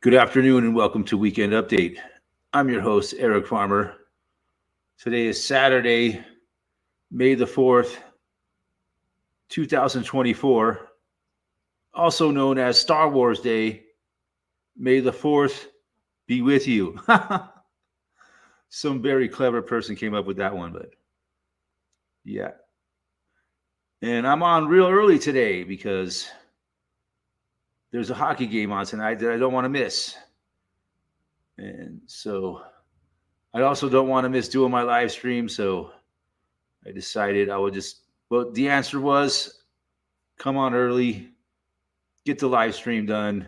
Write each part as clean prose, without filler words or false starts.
Good afternoon and welcome to Weekend Update. I'm your host, Eric Farmer. Today is Saturday, May the 4th, 2024, also known as Star Wars Day. May the 4th be with you. Some very clever person came up with that one, but yeah. And I'm on real early today because there's a hockey game on tonight that I don't want to miss. And so I also don't want to miss doing my live stream. So I decided I would the answer was come on early, get the live stream done,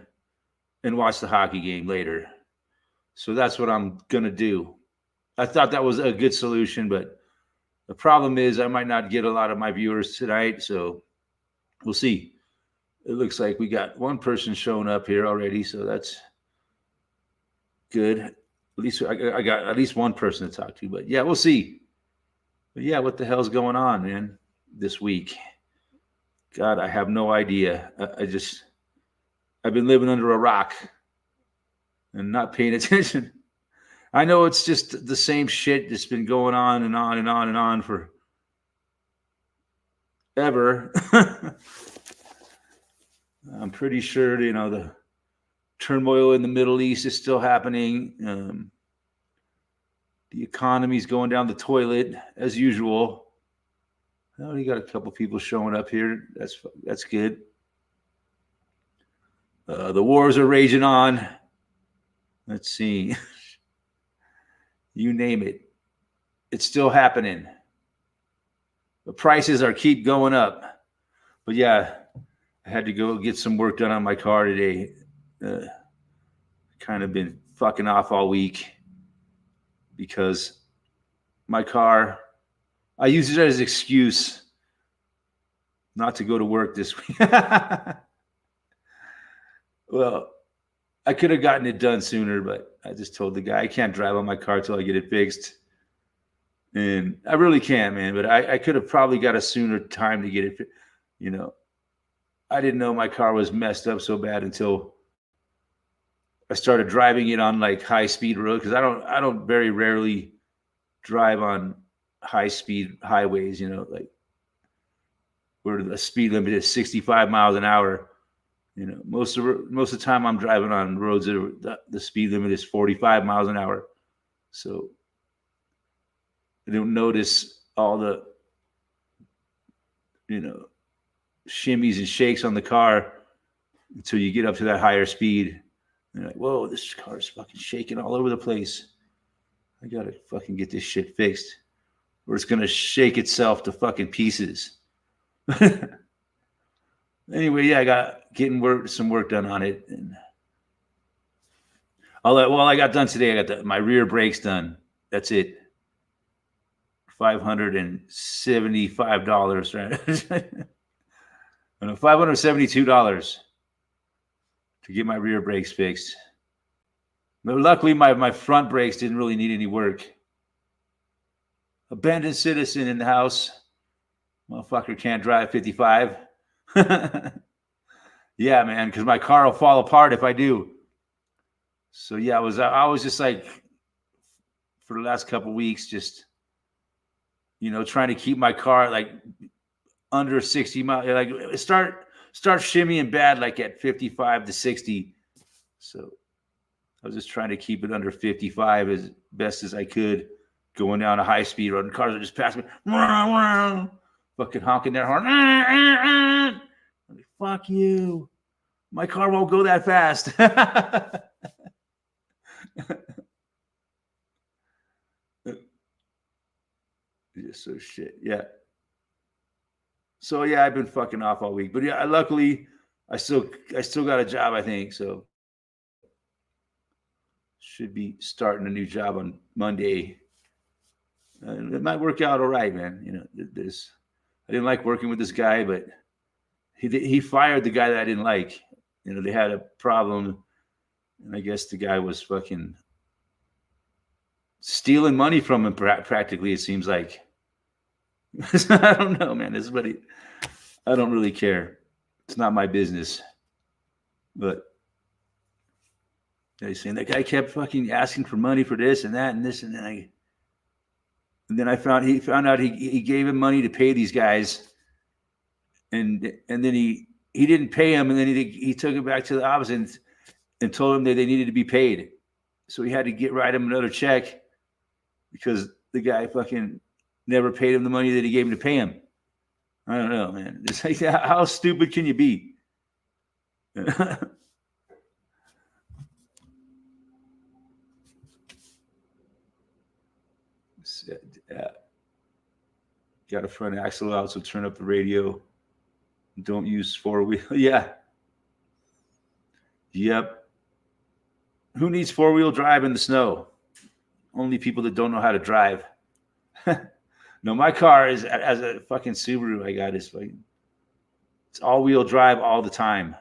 and watch the hockey game later. So that's what I'm going to do. I thought that was a good solution, but the problem is I might not get a lot of my viewers tonight. So we'll see. It looks like we got one person showing up here already. So that's good. At least I got at least one person to talk to, but yeah, we'll see. But yeah, what the hell's going on, man, this week? God, I have no idea. I've been living under a rock and not paying attention. I know it's just the same shit that's been going on and on and on and on for ever. I'm pretty sure, the turmoil in the Middle East is still happening. The economy's going down the toilet as usual. Well, you got a couple people showing up here. That's good. The wars are raging on. Let's see. You name it. It's still happening. The prices keep going up. But yeah, I had to go get some work done on my car today. Kind of been fucking off all week because my car, I use it as an excuse not to go to work this week. Well, I could have gotten it done sooner, but I just told the guy I can't drive on my car till I get it fixed. And I really can't, man. But I could have probably got a sooner time to get it. I didn't know my car was messed up so bad until I started driving it on like high speed road, because I don't very rarely drive on high speed highways, like where the speed limit is 65 miles an hour. Most of the time I'm driving on roads that the speed limit is 45 miles an hour. So I don't notice all the, shimmies and shakes on the car until you get up to that higher speed. And you're like, whoa, this car is fucking shaking all over the place. I got to fucking get this shit fixed, or it's going to shake itself to fucking pieces. Anyway, yeah, I got some work done on it. And I got done today. I got my rear brakes done. That's it. $575, right? No, $572 to get my rear brakes fixed. But luckily, my front brakes didn't really need any work. Abandoned citizen in the house. Motherfucker can't drive 55. Yeah, man, because my car will fall apart if I do. So yeah, I was just like, for the last couple of weeks, just trying to keep my car like under 60 miles. Like start shimmying bad like at 55 to 60. So I was just trying to keep it under 55 as best as I could, going down a high speed road, and cars are just passing me, fucking honking their horn. I'm like, fuck you. My car won't go that fast. Just so shit. Yeah. So yeah, I've been fucking off all week. But yeah, luckily I still got a job, I think. So should be starting a new job on Monday. It might work out all right, man. I didn't like working with this guy, but he fired the guy that I didn't like. They had a problem, and I guess the guy was fucking stealing money from him practically, it seems like. I don't know, man. I don't really care. It's not my business. But They're saying that guy kept fucking asking for money for this and that and this and then I found out he gave him money to pay these guys, and then he didn't pay him, and then he took it back to the office and told him that they needed to be paid, so he had to write him another check because the guy fucking never paid him the money that he gave him to pay him. I don't know, man. It's like, how stupid can you be? Got a front axle out, so turn up the radio. Don't use four-wheel. Yeah. Yep. Who needs four-wheel drive in the snow? Only people that don't know how to drive. No, my car is as a fucking Subaru I got is like it's all-wheel drive all the time.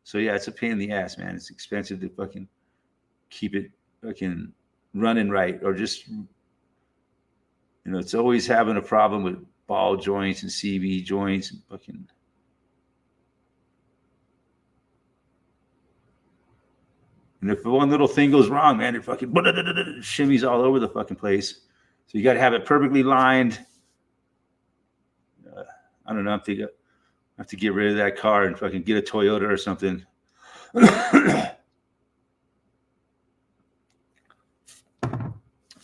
So yeah, it's a pain in the ass, man. It's expensive to fucking keep it fucking running right, or just it's always having a problem with ball joints and CV joints and fucking. And if one little thing goes wrong, man, it fucking shimmies all over the fucking place. So you got to have it perfectly lined. I don't know. I have to get rid of that car and fucking get a Toyota or something.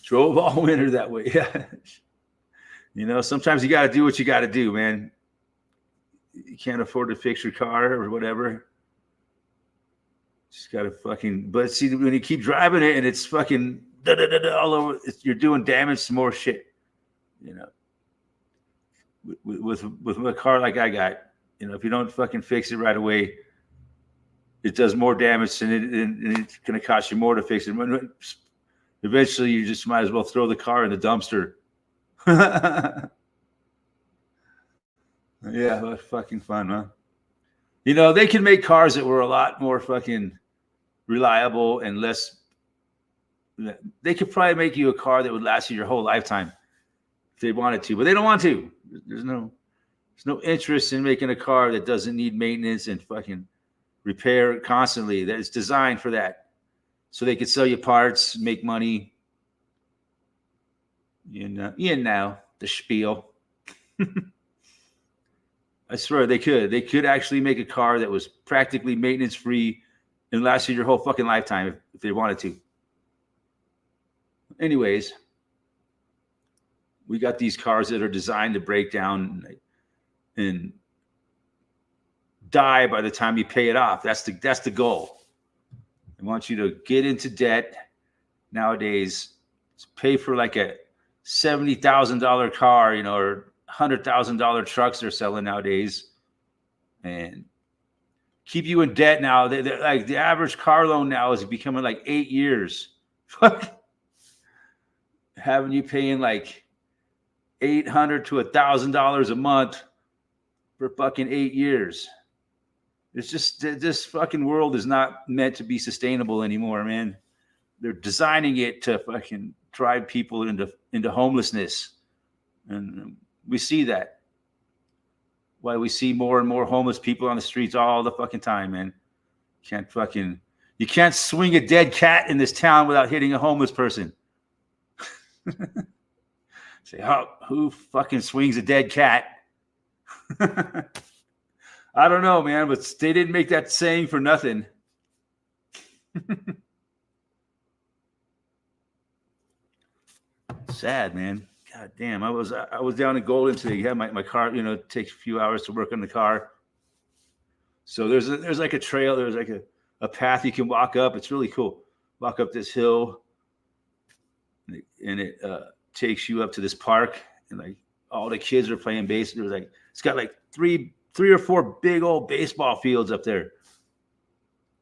Drove all winter that way. Yeah. Sometimes you got to do what you got to do, man. You can't afford to fix your car or whatever. Just got to fucking, but see, when you keep driving it and it's fucking all over, you're doing damage to more shit, with a car like I got, if you don't fucking fix it right away, it does more damage and it's going to cost you more to fix it. Eventually you just might as well throw the car in the dumpster. Yeah, that's fucking fun, huh? They can make cars that were a lot more fucking reliable and less. They could probably make you a car that would last you your whole lifetime if they wanted to, but they don't want to. There's no interest in making a car that doesn't need maintenance and fucking repair constantly. That is designed for that, so they could sell you parts, make money. The spiel. I swear they could. They could actually make a car that was practically maintenance free and lasted your whole fucking lifetime if they wanted to. Anyways, we got these cars that are designed to break down and die by the time you pay it off. That's the goal. I want you to get into debt nowadays, pay for like a $70,000 car, or $100,000 trucks they're selling nowadays, and keep you in debt now. They're like the average car loan now is becoming like 8 years. Fuck, having you paying like $800 to $1,000 a month for fucking 8 years. It's just this fucking world is not meant to be sustainable anymore, man. They're designing it to fucking drive people into homelessness, and we see that. Why we see more and more homeless people on the streets all the fucking time, man. You can't swing a dead cat in this town without hitting a homeless person. Say, who fucking swings a dead cat? I don't know, man, but they didn't make that saying for nothing. Sad, man. God damn. I was down in Golden today. Yeah, my car, it takes a few hours to work on the car. So there's like a trail, there's like a path you can walk up. It's really cool. Walk up this hill, and it takes you up to this park, and like all the kids are playing base. There's like, it's got like three or four big old baseball fields up there.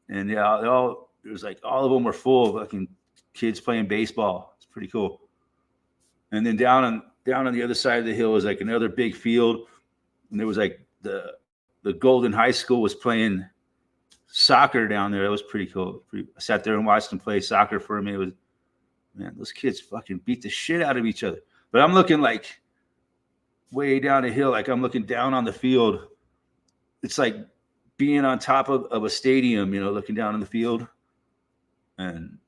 And there's like all of them were full of fucking kids playing baseball. It's pretty cool. And then down on the other side of the hill is like another big field, and there was like the Golden High School was playing soccer down there. It was pretty cool. I sat there and watched them play soccer for a minute. It was, man, those kids fucking beat the shit out of each other. But I'm looking like way down the hill, like I'm looking down on the field. It's like being on top of a stadium, looking down on the field. and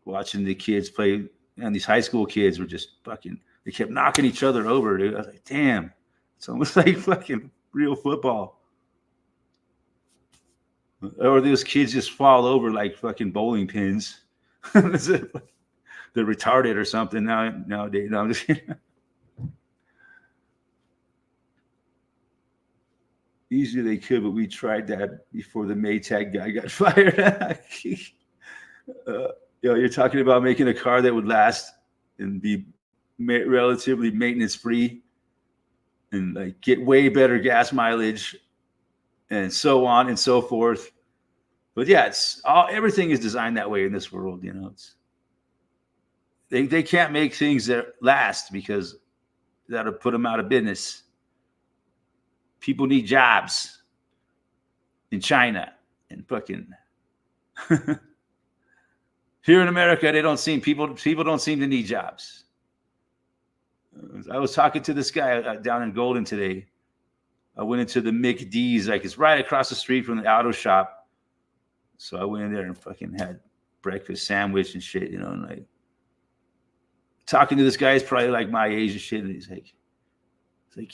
watching the kids play. And these high school kids were just fucking, they kept knocking each other over, dude. I was like, damn, it's almost like fucking real football. Or those kids just fall over like fucking bowling pins. They're retarded or something nowadays. No, I'm just kidding. Easier they could, but we tried that before the Maytag guy got fired. You're talking about making a car that would last and be relatively maintenance free and like get way better gas mileage and so on and so forth. But yeah, everything is designed that way in this world. They can't make things that last because that'll put them out of business. People need jobs in China and fucking here in America, people don't seem to need jobs. I was talking to this guy down in Golden today. I went into the McD's, like it's right across the street from the auto shop. So I went in there and fucking had breakfast sandwich and shit, and like talking to this guy. He's probably like my age and shit. And he's like,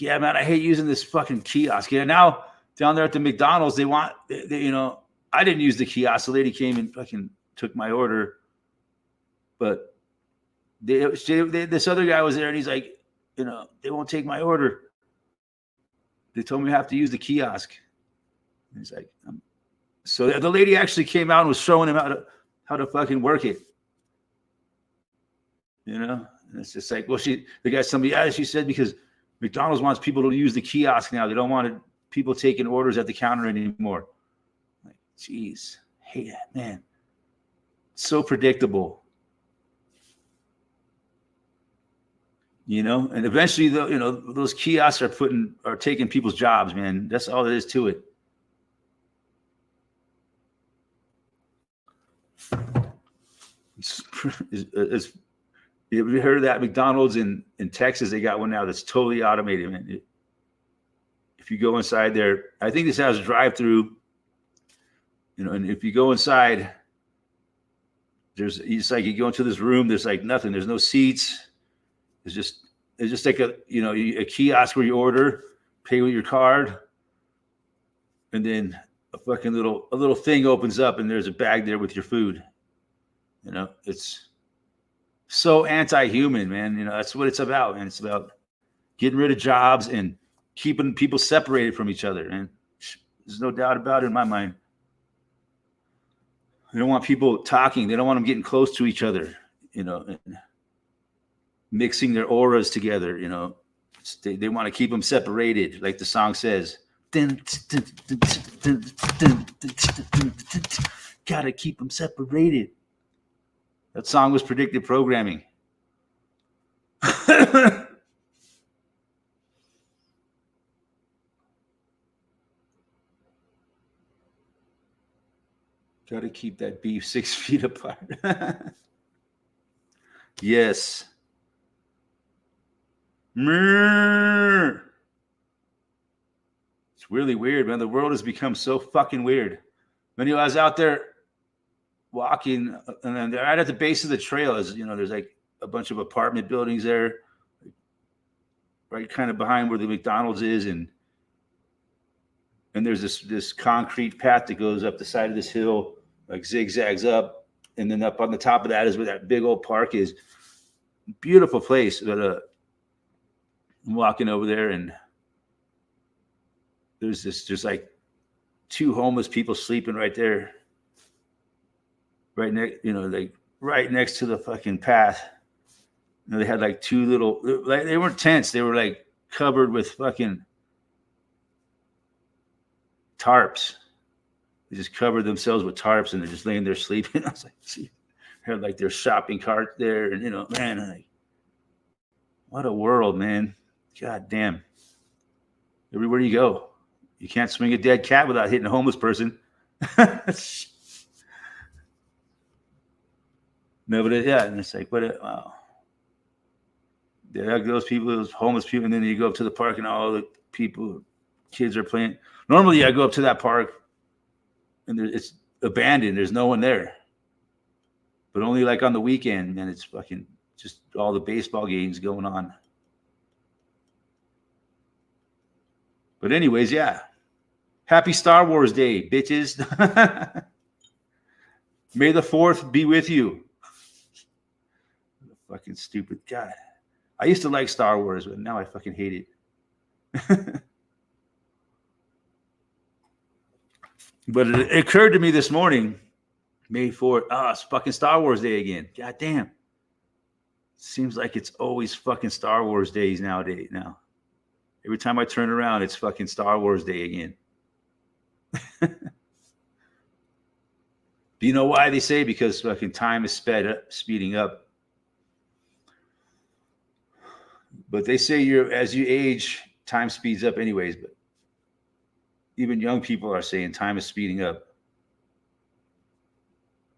yeah, man, I hate using this fucking kiosk. Yeah, now down there at the McDonald's, I didn't use the kiosk. The lady came and fucking took my order. But this other guy was there, and he's like, they won't take my order. They told me I have to use the kiosk. And he's like, so the lady actually came out and was showing him how to fucking work it. And it's just like, well, she said because McDonald's wants people to use the kiosk now. They don't want people taking orders at the counter anymore. Like, geez, hey, man, so predictable. And eventually, those kiosks are taking people's jobs, man. That's all there is to it. Have you heard of that McDonald's in Texas? They got one now that's totally automated, man. If you go inside there, I think this has a drive-through. And if you go inside, it's like you go into this room. There's like nothing. There's no seats. It's just like a kiosk where you order, pay with your card, and then a fucking little thing opens up and there's a bag there with your food. It's so anti-human, man. That's what it's about, man. It's about getting rid of jobs and keeping people separated from each other, man. There's no doubt about it in my mind. They don't want people talking. They don't want them getting close to each other, and mixing their auras together, they want to keep them separated, like the song says. Gotta keep them separated. That song was predictive programming. Gotta keep that beef 6 feet apart. Yes. It's really weird, man. The world has become so fucking weird. When I was out there walking, and then right at the base of the trail is, there's like a bunch of apartment buildings there, right kind of behind where the McDonald's is, and there's this concrete path that goes up the side of this hill, like zigzags up, and then up on the top of that is where that big old park is. Beautiful place, but I'm walking over there, and there's like 2 homeless people sleeping right there, right next to the fucking path. They had like 2 little, like they weren't tents, they were like covered with fucking tarps. They just covered themselves with tarps, and they're just laying there sleeping. I was like, see, they had like their shopping cart there, and man, like, what a world, man. God damn. Everywhere you go, you can't swing a dead cat without hitting a homeless person. No, but and it's like, wow. Those people, those homeless people, and then you go up to the park and all the kids are playing. Normally, I go up to that park and it's abandoned. There's no one there. but only like on the weekend, and it's fucking just all the baseball games going on. But anyways, yeah. Happy Star Wars Day, bitches. May the 4th be with you. Fucking stupid. God. I used to like Star Wars, but now I fucking hate it. But it occurred to me this morning, May 4th, it's fucking Star Wars Day again. God damn. Seems like it's always fucking Star Wars days nowadays now. Every time I turn around, it's fucking Star Wars Day again. Do you know why they say? Because fucking time is speeding up. But they say as you age, time speeds up anyways. But even young people are saying time is speeding up.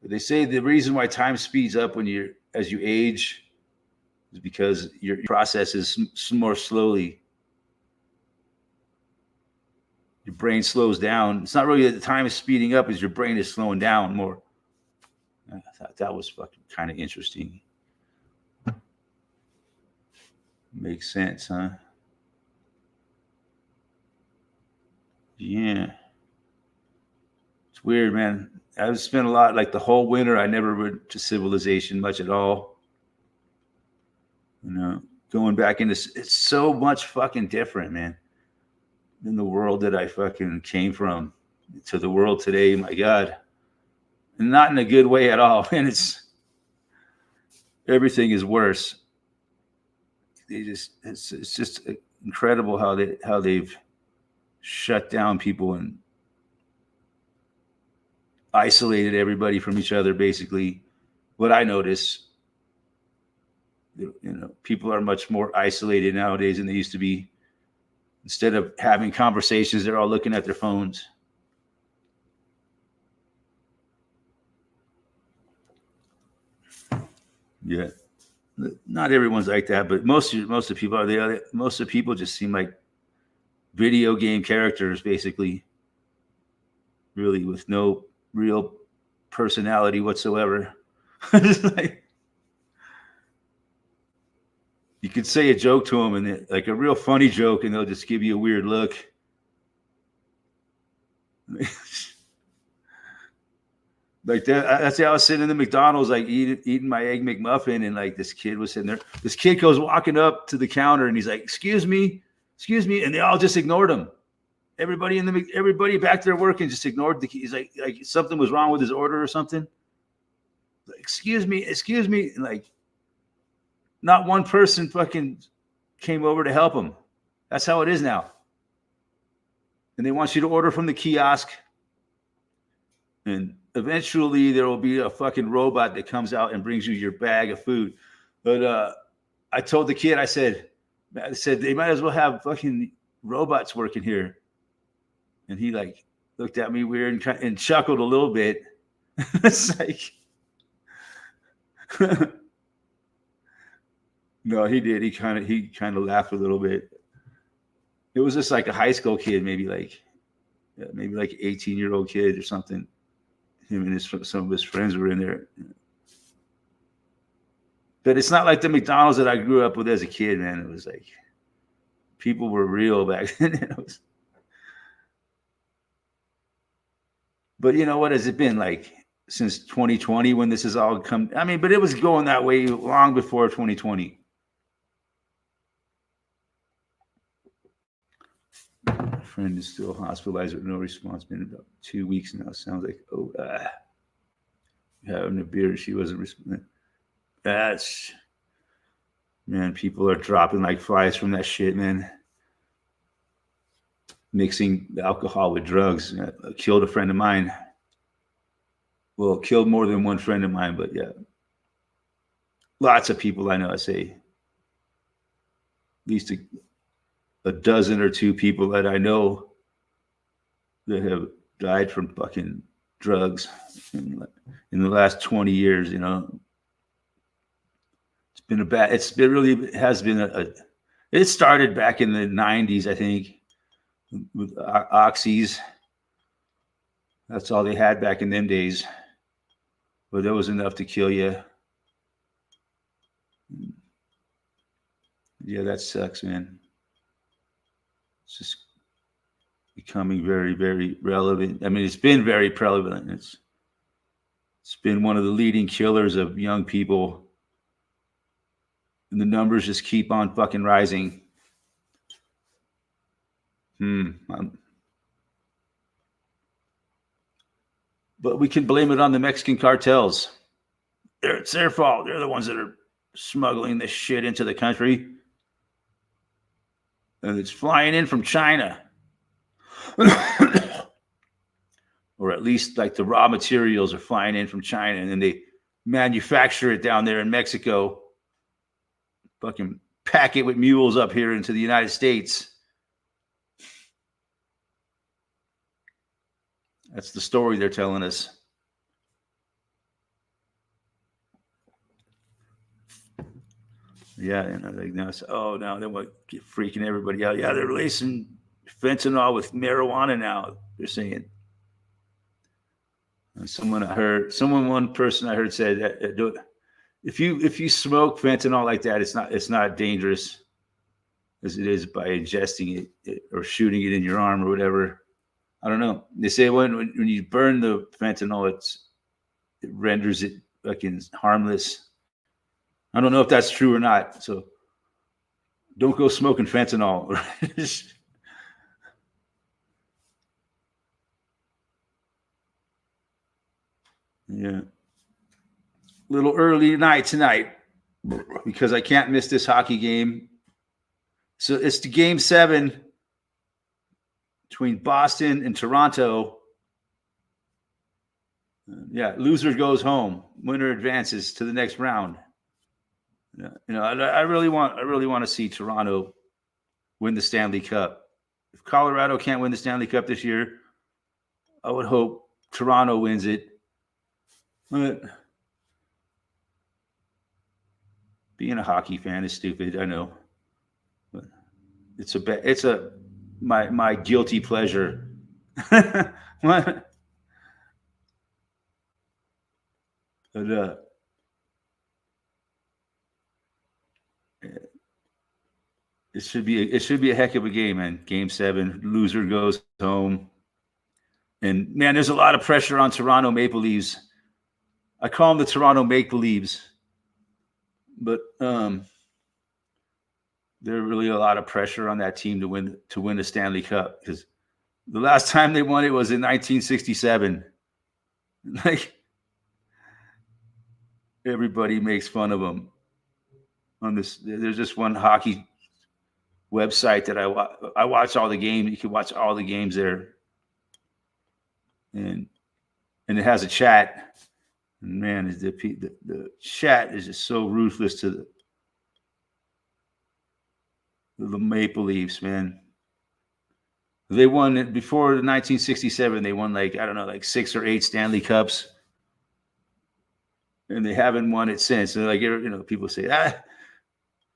But they say the reason why time speeds up as you age is because your process is more slowly. Your brain slows down. It's not really that the time is speeding up, as your brain is slowing down more. I thought that was fucking kind of interesting. Makes sense, huh? Yeah. It's weird, man. I've spent a lot, like the whole winter, I never went to Civilization much at all. You know, going back into, it's so much fucking different, man, than the world that I fucking came from to the world today. My God. And not in a good way at all. And everything is worse. It's just incredible how they've shut down people and isolated everybody from each other. Basically, what I notice, people are much more isolated nowadays than they used to be. Instead of having conversations, they're all looking at their phones. Yeah. Not everyone's like that, but most of the people are. Most of the people just seem like video game characters, basically, really, with no real personality whatsoever. Like, you could say a joke to them, and like a real funny joke, and they'll just give you a weird look. Like that. That's how I was sitting in the McDonald's, like eating my Egg McMuffin, and like this kid was sitting there. This kid goes walking up to the counter, and he's like, "Excuse me," and they all just ignored him. Everybody back there working just ignored the kid. He's like something was wrong with his order or something. Like, excuse me, and like not one person fucking came over to help him. That's how it is now. And they want you to order from the kiosk, and eventually there will be a fucking robot that comes out and brings you your bag of food. But I told the kid, I said they might as well have fucking robots working here. And he like looked at me weird and chuckled a little bit. It's like, no, he did. He kind of laughed a little bit. It was just like a high school kid, maybe like 18-year-old kid or something. Him and some of his friends were in there. But it's not like the McDonald's that I grew up with as a kid, man. It was like people were real back then. But you know, what has it been like since 2020 when this has all come? I mean, but it was going that way long before 2020. My friend is still hospitalized with no response. Been about 2 weeks now. Sounds like, having a beer. She wasn't responding. Man, people are dropping like flies from that shit, man. Mixing alcohol with drugs. Killed a friend of mine. Well, killed more than one friend of mine, but yeah. Lots of people I know, I say. At least a dozen or two people that I know that have died from fucking drugs in the last 20 years, you know. It started back in the 90s, I think, with oxys. That's all they had back in them days. but that was enough to kill you. Yeah, that sucks, man. It's just becoming very, very relevant. I mean, it's been very prevalent. It's been one of the leading killers of young people. And the numbers just keep on fucking rising. But we can blame it on the Mexican cartels. It's their fault. They're the ones that are smuggling this shit into the country. And it's flying in from China. Or at least like the raw materials are flying in from China, and then they manufacture it down there in Mexico, fucking pack it with mules up here into the United States. That's the story they're telling us. Yeah, and I think now, now they want to get freaking everybody out. Yeah, they're releasing fentanyl with marijuana now. They're saying. One person I heard said that if you smoke fentanyl like that, it's not dangerous as it is by ingesting it or shooting it in your arm or whatever. I don't know. They say when you burn the fentanyl, it renders it fucking harmless. I don't know if that's true or not. So don't go smoking fentanyl. Yeah. Little early night tonight because I can't miss this hockey game. So it's the game 7 between Boston and Toronto. Yeah, loser goes home. Winner advances to the next round. Yeah, I really want to see Toronto win the Stanley Cup. If Colorado can't win the Stanley Cup this year, I would hope Toronto wins it. But being a hockey fan is stupid, I know. But it's my guilty pleasure. What? But, it should be a heck of a game, man. Game 7, loser goes home. And man, there's a lot of pressure on Toronto Maple Leafs. I call them the Toronto Make-Believes, but there's really a lot of pressure on that team to win the Stanley Cup, because the last time they won it was in 1967. Like, everybody makes fun of them on this. There's just one hockey website that I watch all the games. You can watch all the games there, and it has a chat. And man, the chat is just so ruthless to the Maple Leafs, man. They won it before 1967. They won like 6 or 8 Stanley Cups, and they haven't won it since. And people say,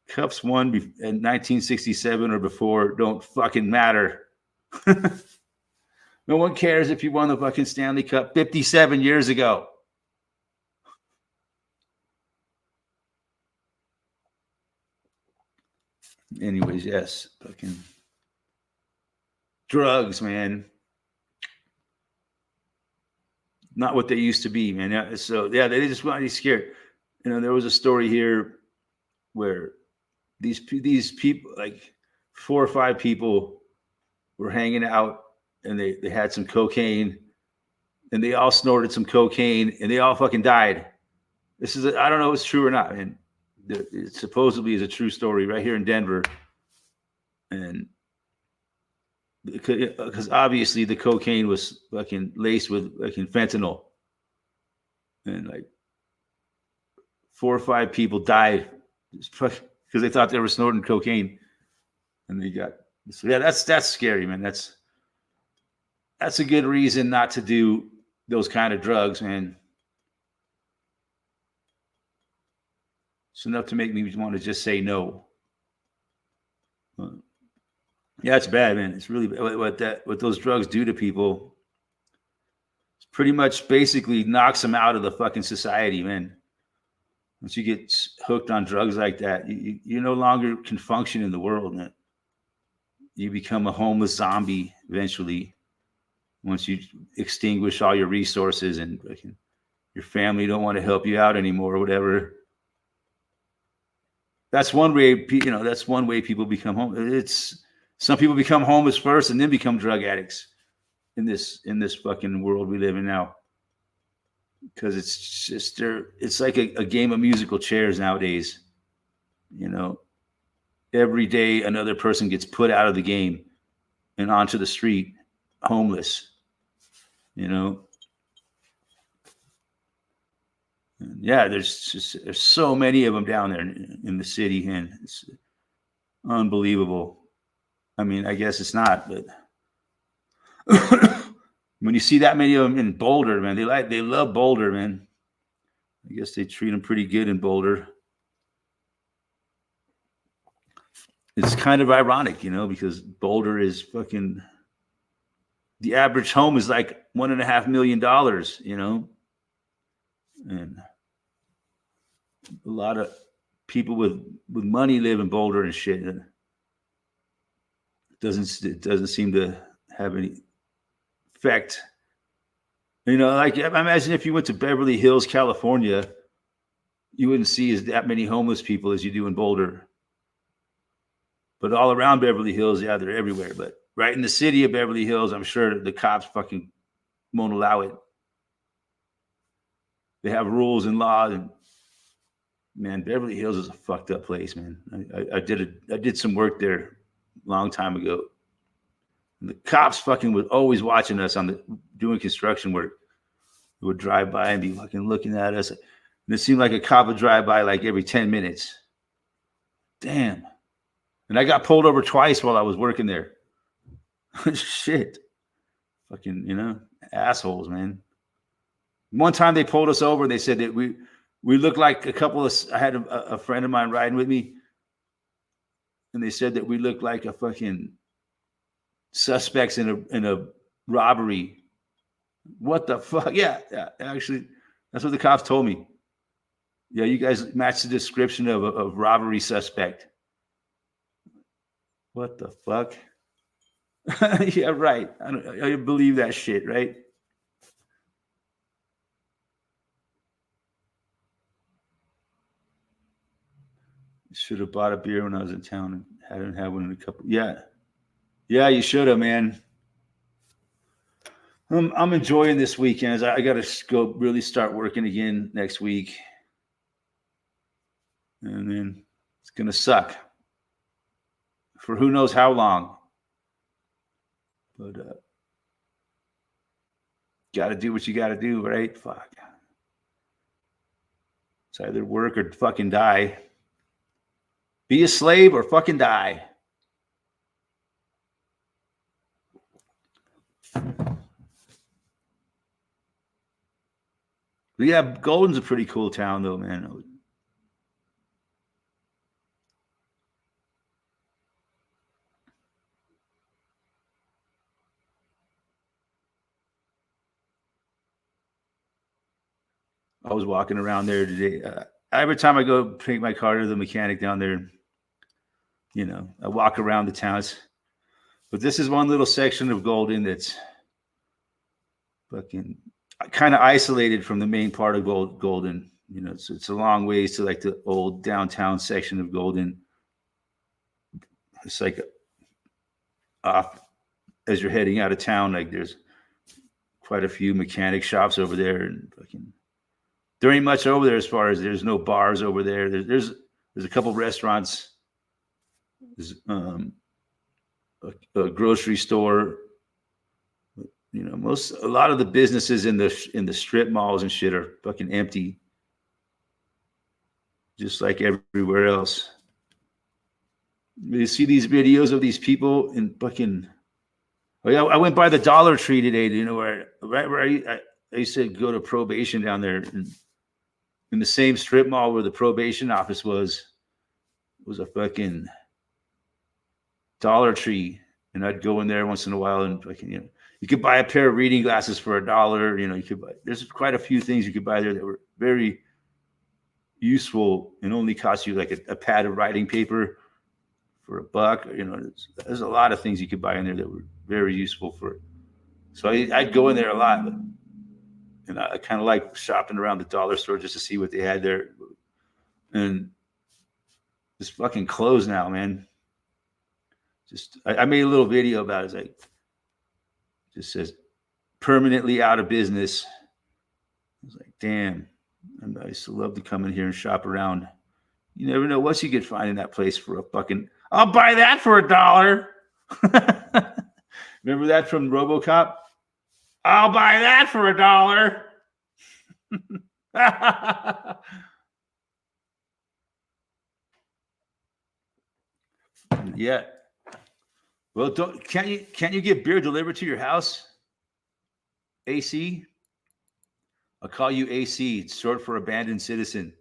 Cups won in 1967 or before don't fucking matter. No one cares if you won the fucking Stanley Cup 57 years ago. Anyways, yes, fucking drugs, man. Not what they used to be, man. So yeah, they just want to be scared. There was a story here where these people, like 4 or 5 people, were hanging out, and they had some cocaine, and they all snorted some cocaine, and they all fucking died. I don't know if it's true or not, and it supposedly is a true story right here in Denver. And because obviously the cocaine was fucking laced with fucking fentanyl, and like 4 or 5 people died because they thought they were snorting cocaine, and they got. So yeah, that's scary, man. That's a good reason not to do those kind of drugs, man. It's enough to make me want to just say no. Yeah, it's bad, man. It's really what those drugs do to people. It's pretty much basically knocks them out of the fucking society, man. Once you get hooked on drugs like that, you no longer can function in the world, man. You become a homeless zombie eventually once you extinguish all your resources and your family don't want to help you out anymore or whatever. That's one way, that's one way people become homeless. It's some people become homeless first and then become drug addicts in this fucking world we live in now. Because it's just it's like a game of musical chairs nowadays. Every day another person gets put out of the game and onto the street, homeless. And yeah, there's so many of them down there in the city, and it's unbelievable. I mean, I guess it's not, but when you see that many of them in Boulder, man, they love Boulder, man. I guess they treat them pretty good in Boulder. It's kind of ironic, because Boulder is fucking, the average home is like $1.5 million, and a lot of people with money live in Boulder and shit. It doesn't seem to have any effect. Like I imagine if you went to Beverly Hills, California, you wouldn't see that many homeless people as you do in Boulder. But all around Beverly Hills, yeah, they're everywhere. But right in the city of Beverly Hills, I'm sure the cops fucking won't allow it. They have rules and laws, and man, Beverly Hills is a fucked up place, man. I did some work there a long time ago. And the cops fucking was always watching us doing construction work. They would drive by and be fucking looking at us. And it seemed like a cop would drive by like every 10 minutes. Damn. And I got pulled over twice while I was working there. Shit. Fucking, assholes, man. One time they pulled us over and they said that we looked like I had a friend of mine riding with me. And they said that we looked like a fucking suspects in a robbery. What the fuck? Yeah, actually, that's what the cops told me. Yeah, you guys match the description of a robbery suspect. What the fuck? Yeah, right. I believe that shit, right? Should have bought a beer when I was in town and hadn't had one in a couple. Yeah, you should have, man. I'm enjoying this weekend. I got to go really start working again next week, and then it's gonna suck for who knows how long. But got to do what you got to do, right? Fuck. It's either work or fucking die. Be a slave or fucking die. But yeah, Golden's a pretty cool town, though, man. I was walking around there today. Every time I go take my car to the mechanic down there, I walk around the towns. But this is one little section of Golden that's fucking kind of isolated from the main part of Golden. It's a long ways to like the old downtown section of Golden. It's like off as you're heading out of town. Like there's quite a few mechanic shops over there, and fucking there ain't much over there as far as there's no bars over there. There's a couple restaurants. There's a grocery store. A lot of the businesses in the strip malls and shit are fucking empty, just like everywhere else. You see these videos of these people in fucking. Oh yeah, I went by the Dollar Tree today. Where I used to go to probation down there, in the same strip mall where the probation office was a fucking Dollar Tree, and I'd go in there once in a while and fucking You could buy a pair of reading glasses for $1. You know, you could buy. There's quite a few things you could buy there that were very useful and only cost you like a pad of writing paper for $1. You know, there's a lot of things you could buy in there that were very useful for. So I'd go in there a lot, and I kind of like shopping around the dollar store just to see what they had there. And this fucking closed now, man. Just I made a little video about it. It's like, just says permanently out of business. I was like, damn. I used to love to come in here and shop around. You never know what you could find in that place for a fucking. I'll buy that for $1. Remember that from RoboCop? I'll buy that for $1. Yeah. Well, can't you get beer delivered to your house? AC? I'll call you AC. It's short for abandoned citizen.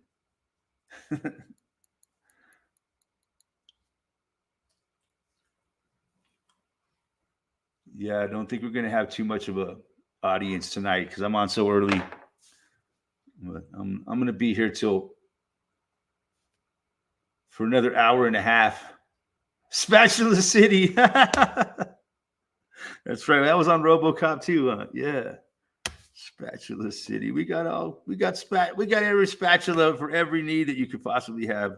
Yeah, I don't think we're going to have too much of a audience tonight because I'm on so early. But I'm going to be here for another hour and a half. Spatula City. That's right. That was on RoboCop too. Yeah. Spatula City. We got every spatula for every need that you could possibly have.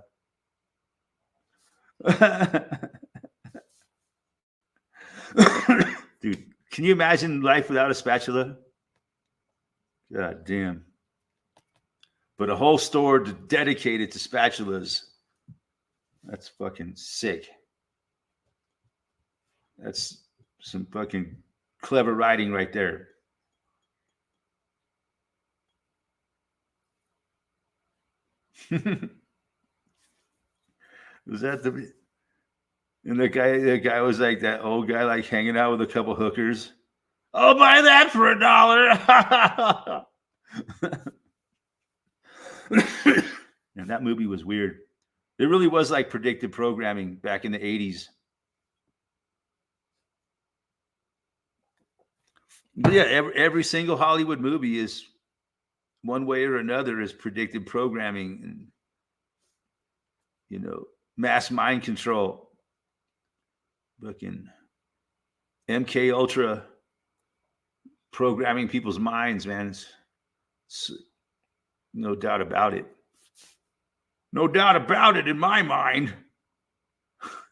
Dude, can you imagine life without a spatula? God damn. But a whole store dedicated to spatulas. That's fucking sick. That's some fucking clever writing right there. Was that the? And the guy was like that old guy, like hanging out with a couple hookers. I'll buy that for $1. And that movie was weird. It really was like predictive programming back in the 80s. But yeah, every single Hollywood movie is one way or another is predictive programming and, you know, mass mind control. Fucking MK Ultra programming people's minds, man. It's no doubt about it. No doubt about it in my mind.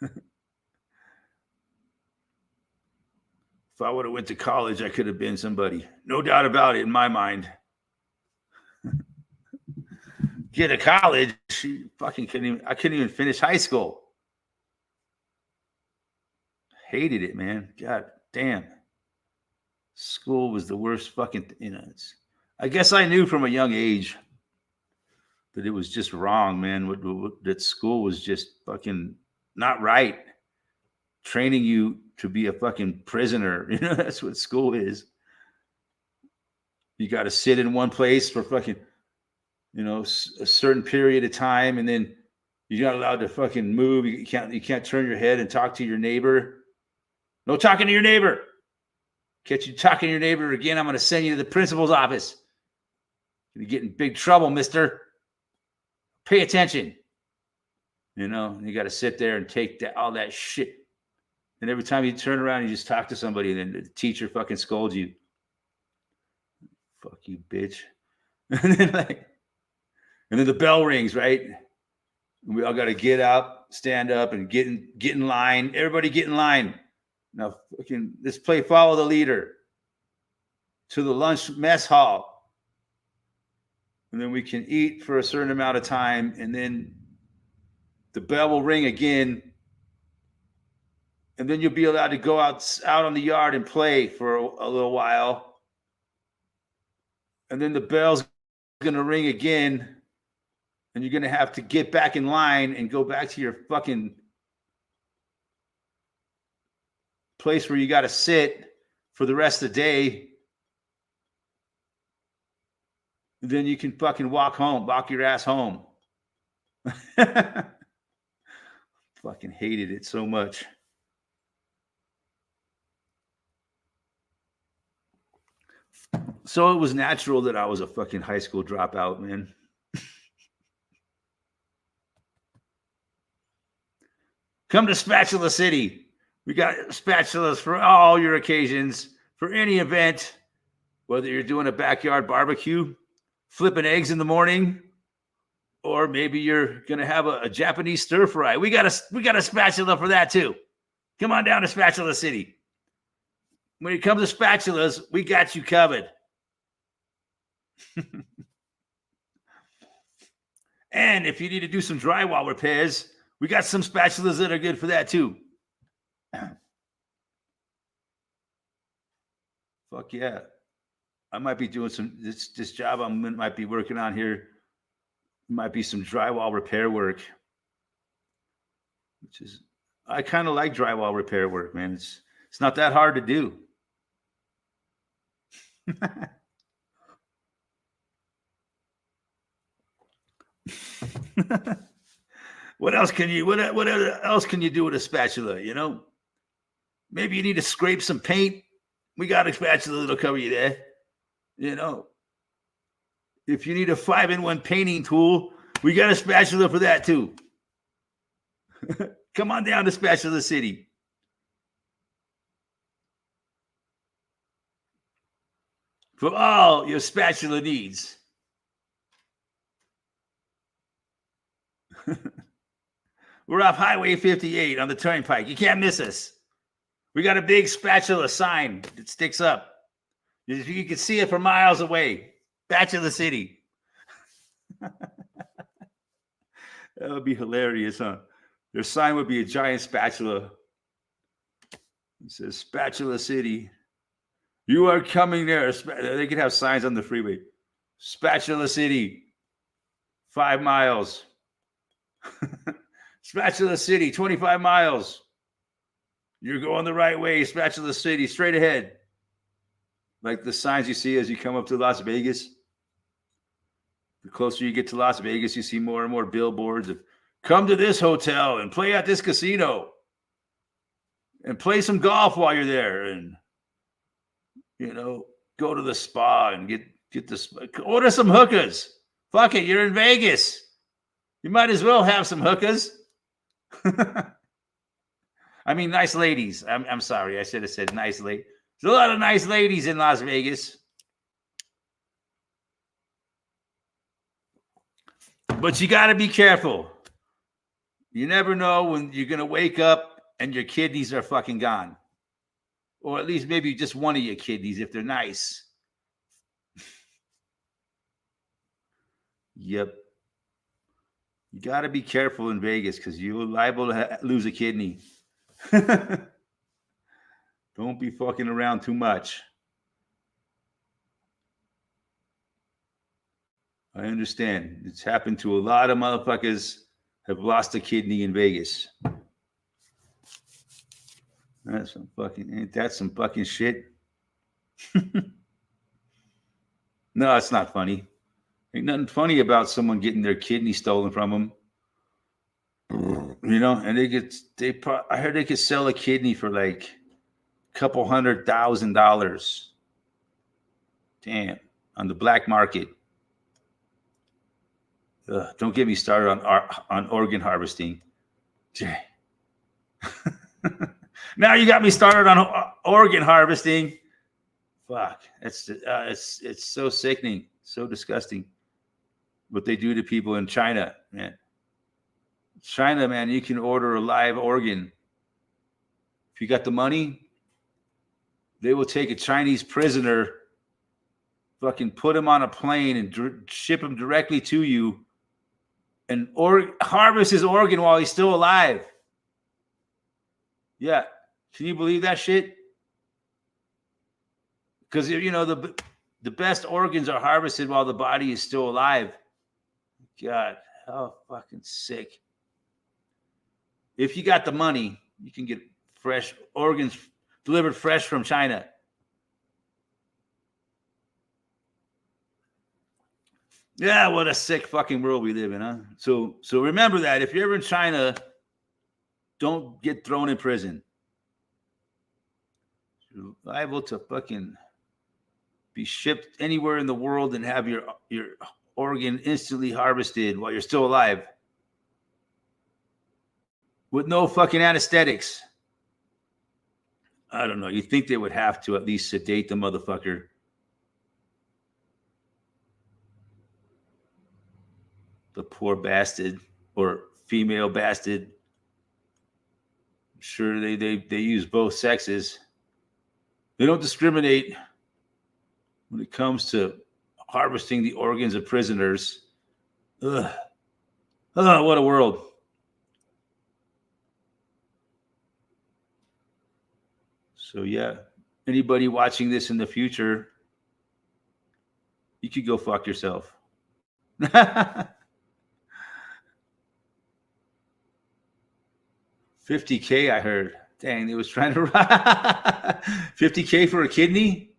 If I would have went to college, I could have been somebody. No doubt about it in my mind. Get to college, I couldn't even finish high school. Hated it, man. God damn. School was the worst fucking, I guess I knew from a young age that it was just wrong, man. That school was just fucking not right. Training you to be a fucking prisoner. That's what school is. You got to sit in one place for fucking, a certain period of time, and then you're not allowed to fucking move. You can't turn your head and talk to your neighbor. No talking to your neighbor. Catch you talking to your neighbor again, I'm going to send you to the principal's office. You get in big trouble, mister. Pay attention. You got to sit there and take all that shit. And every time you turn around, you just talk to somebody, and then the teacher fucking scolds you. Fuck you, bitch. And then the bell rings, right? And we all got to get up, stand up, and get in line. Everybody get in line. Now, let's play follow the leader to the lunch mess hall. And then we can eat for a certain amount of time. And then the bell will ring again. And then you'll be allowed to go out on the yard and play for a little while. And then the bell's going to ring again. And you're going to have to get back in line and go back to your fucking place where you got to sit for the rest of the day. And then you can fucking walk your ass home. Fucking hated it so much. So it was natural that I was a fucking high school dropout, man. Come to Spatula City. We got spatulas for all your occasions, for any event, whether you're doing a backyard barbecue, flipping eggs in the morning, or maybe you're gonna have a Japanese stir fry. We got a spatula for that too. Come on down to Spatula City. When it comes to spatulas, we got you covered. And if you need to do some drywall repairs, we got some spatulas that are good for that too. Fuck yeah. I might be doing some this job might be working on here. Might be some drywall repair work. Which is I kind of like drywall repair work, man. It's not that hard to do. What else can you do with a spatula, you know? Maybe you need to scrape some paint. We got a spatula that'll cover you there. You know, if you need a 5-in-1 painting tool, we got a spatula for that too. Come on down to Spatula City. For all your spatula needs. We're off Highway 58 on the Turnpike. You can't miss us. We got a big spatula sign that sticks up. You can see it from miles away. Spatula City. That would be hilarious, huh? Their sign would be a giant spatula. It says Spatula City. You are coming there. They could have signs on the freeway. Spatula City. 5 miles. Spatula City, 25 miles. You're going the right way. Spatula City, straight ahead. Like the signs you see as you come up to Las Vegas. The closer you get to Las Vegas, you see more and more billboards of come to this hotel and play at this casino and play some golf while you're there and, you know, go to the spa and get this, order some hookahs. Fuck it, you're in Vegas. You might as well have some hookahs. I mean, nice ladies. I'm sorry. I should have said nice ladies. There's a lot of nice ladies in Las Vegas. But you got to be careful. You never know when you're going to wake up and your kidneys are fucking gone. Or at least maybe just one of your kidneys if they're nice. Yep. You got to be careful in Vegas because you're liable to lose a kidney. Don't be fucking around too much. I understand. It's happened to a lot of motherfuckers have lost a kidney in Vegas. Ain't that some fucking shit? No, it's not funny. Ain't nothing funny about someone getting their kidney stolen from them. You know, and I heard they could sell a kidney for like a couple $100,000. Damn, on the black market. Don't get me started on organ harvesting. Now you got me started on organ harvesting. Fuck, it's so sickening, so disgusting. What they do to people in China, man. China, man, you can order a live organ. If you got the money, they will take a Chinese prisoner, fucking put him on a plane and ship him directly to you and harvest his organ while he's still alive. Yeah. Can you believe that shit? Because, you know, the best organs are harvested while the body is still alive. God, how fucking sick. If you got the money, you can get fresh organs delivered fresh from China. Yeah, what a sick fucking world we live in, huh? So remember that if you're ever in China, don't get thrown in prison. You're liable to fucking be shipped anywhere in the world and have your organ instantly harvested while you're still alive with no fucking anesthetics. I don't know. You think they would have to at least sedate the motherfucker? The poor bastard or female bastard. I'm sure they use both sexes. They don't discriminate when it comes to harvesting the organs of prisoners. Ugh. Oh, what a world. So, yeah, anybody watching this in the future, you could go fuck yourself. $50K, I heard. Dang, they was trying to $50K for a kidney?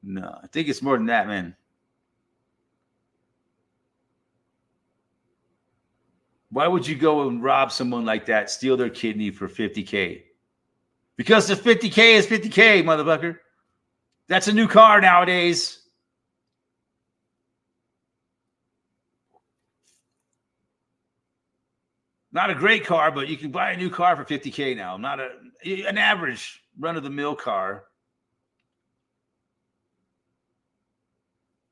No, I think it's more than that, man. Why would you go and rob someone like that, steal their kidney for $50K? Because the $50K is $50K, motherfucker. That's a new car nowadays. Not a great car, but you can buy a new car for $50K now. Not an average run-of-the-mill car.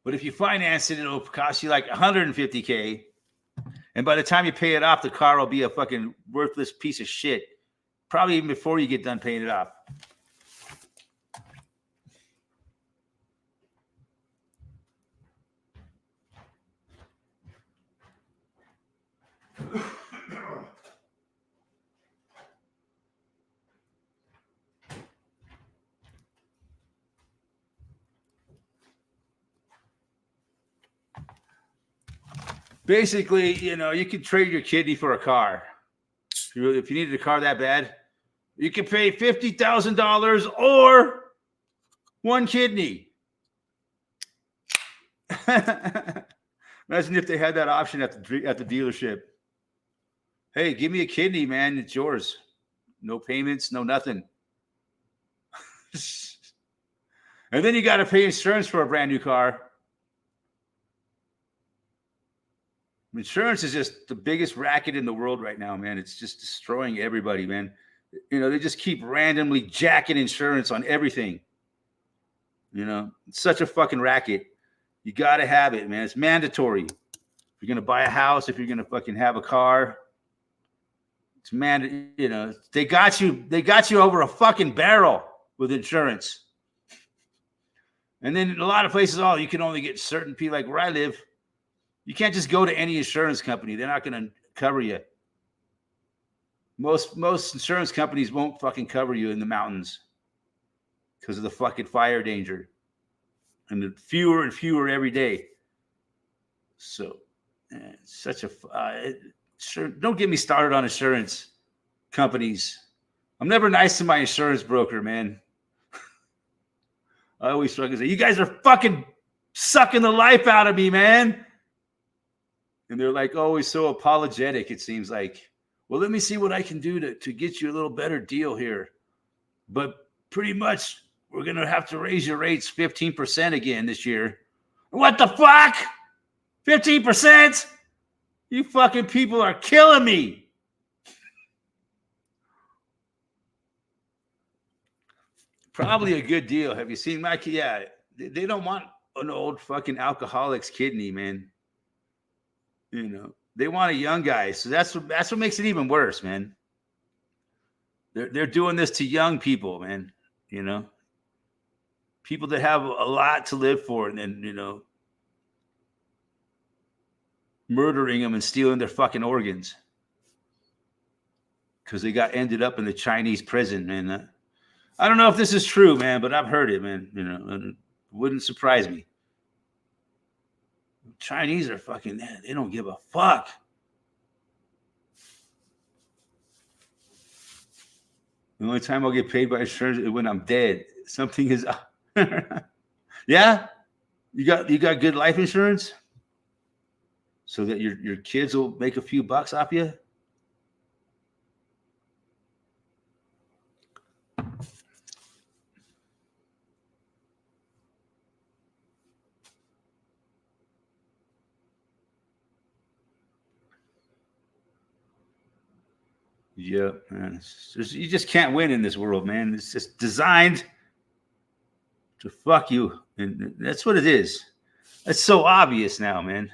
But if you finance it, it'll cost you like $150K. And by the time you pay it off, the car will be a fucking worthless piece of shit. Probably even before you get done paying it off. Basically, you can trade your kidney for a car. If you needed a car that bad, you can pay $50,000 or one kidney. Imagine if they had that option at the dealership. Hey, give me a kidney, man. It's yours. No payments, no nothing. And then you got to pay insurance for a brand new car. Insurance is just the biggest racket in the world right now, man. It's just destroying everybody, man. They just keep randomly jacking insurance on everything. It's such a fucking racket. You got to have it, man. It's mandatory. If you're going to buy a house, if you're going to fucking have a car, it's they got you over a fucking barrel with insurance. And then in a lot of places, you can only get certain people, like where I live. You can't just go to any insurance company. They're not going to cover you. Most insurance companies won't fucking cover you in the mountains because of the fucking fire danger. And the fewer and fewer every day. So, such a... don't get me started on insurance companies. I'm never nice to my insurance broker, man. I always fucking say, you guys are fucking sucking the life out of me, man. And they're like always so apologetic, it seems like. Well, let me see what I can do to get you a little better deal here. But pretty much, we're going to have to raise your rates 15% again this year. What the fuck? 15%? You fucking people are killing me. Probably a good deal. Have you seen my kid? Yeah, they don't want an old fucking alcoholic's kidney, man. They want a young guy. So that's what makes it even worse, man. They're doing this to young people, man. People that have a lot to live for, and then murdering them and stealing their fucking organs because they got ended up in the Chinese prison, man. I don't know if this is true, man, but I've heard it, man. It wouldn't surprise me. Chinese are fucking, they don't give a fuck. The only time I'll get paid by insurance is when I'm dead. Something is yeah? You got good life insurance? So that your kids will make a few bucks off you? Yeah, man. You just can't win in this world, man. It's just designed to fuck you, and that's what it is. It's so obvious now, man.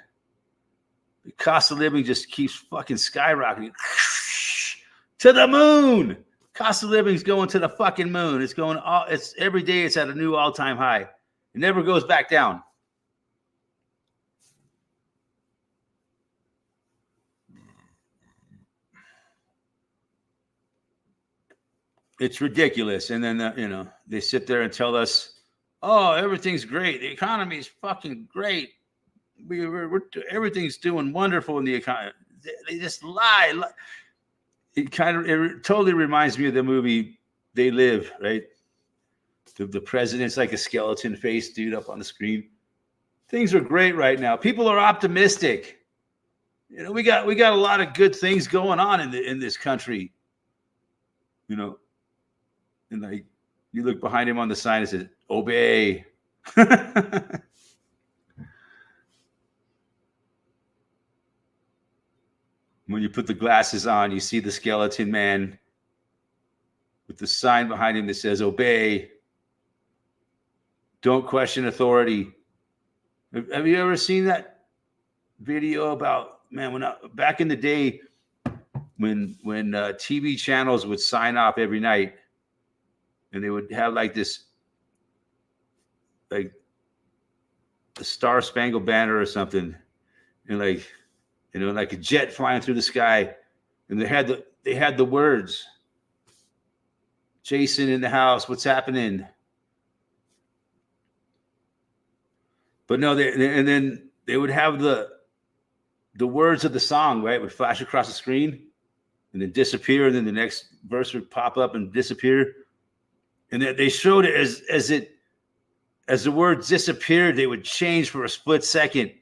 The cost of living just keeps fucking skyrocketing to the moon. Cost of living is going to the fucking moon. It's going all. It's every day. It's at a new all-time high. It never goes back down. It's ridiculous. And then they sit there and tell us, "Oh, everything's great. The economy is fucking great. We're everything's doing wonderful in the economy." They just lie. It totally reminds me of the movie They Live, right? The president's like a skeleton face dude up on the screen. Things are great right now. People are optimistic. We got a lot of good things going on in this country. And like you look behind him on the sign, it says "Obey." When you put the glasses on, you see the skeleton man with the sign behind him that says "Obey." Don't question authority. Have you ever seen that video about, man, back in the day when TV channels would sign off every night and they would have like this, like the Star Spangled Banner or something, and like, like a jet flying through the sky, and they had the words, "Jason in the house, what's happening?" But no, and then they would have the words of the song, right, would flash across the screen and then disappear, and then the next verse would pop up and disappear. And they showed it as the words disappeared, they would change for a split second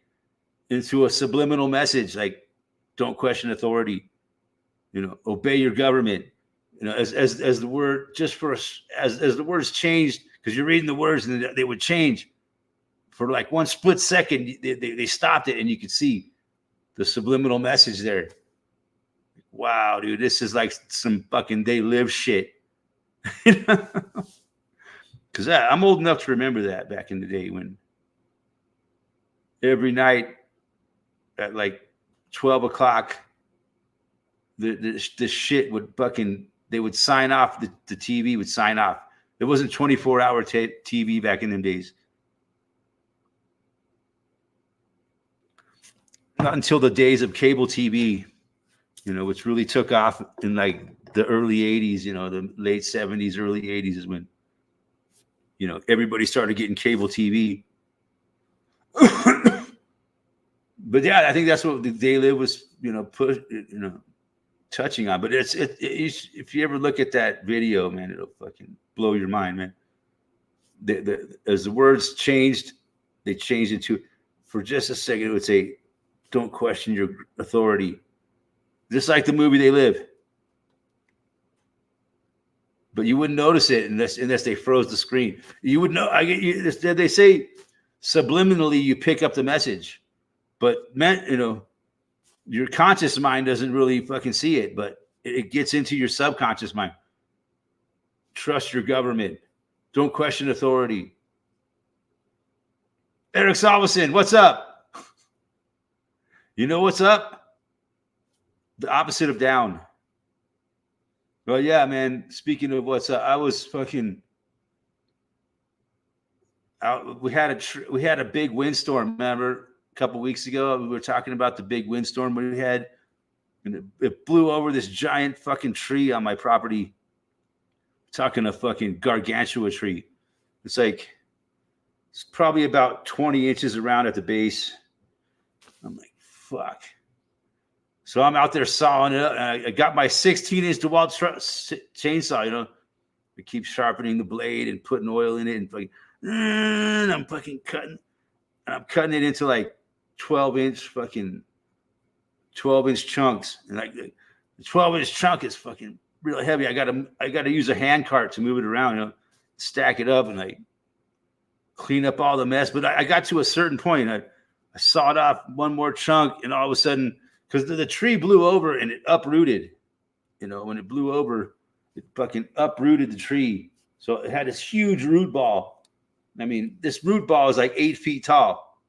into a subliminal message like, "Don't question authority, obey your government." As the word, just for as the words changed, because you're reading the words and they would change for like one split second. They stopped it and you could see the subliminal message there. Wow, dude, this is like some fucking They Live shit. Because I'm old enough to remember that back in the day when every night at like 12 o'clock, the shit would fucking, they would sign off, the TV would sign off. It wasn't 24-hour TV back in them days. Not until the days of cable TV, which really took off in like the early 80s, the late 70s, early 80s is when, everybody started getting cable TV. But yeah, I think that's what the They Live was, touching on. But if you ever look at that video, man, it'll fucking blow your mind, man. As the words changed, they changed into, for just a second, it would say, "Don't question your authority." Just like the movie They Live. But you wouldn't notice it unless they froze the screen. You would know. They say subliminally you pick up the message, but your conscious mind doesn't really fucking see it, but it gets into your subconscious mind. Trust your government. Don't question authority. Eric Salveson, what's up? You know what's up? The opposite of down. Well, yeah, man. Speaking of what's up, I was fucking out. We had a big windstorm. Remember a couple weeks ago, we were talking about the big windstorm we had, and it blew over this giant fucking tree on my property. Talking a fucking gargantua tree. It's probably about 20 inches around at the base. I'm like, fuck. So I'm out there sawing it up. And I got my 16-inch DeWalt chainsaw, I keep sharpening the blade and putting oil in it and I'm fucking cutting. And I'm cutting it into like 12-inch chunks. And like the 12-inch chunk is fucking really heavy. I gotta use a hand cart to move it around, stack it up and like clean up all the mess. But I got to a certain point. I sawed off one more chunk, and all of a sudden, because the tree blew over and it uprooted, when it blew over, it fucking uprooted the tree. So it had this huge root ball. I mean, this root ball is like 8 feet tall.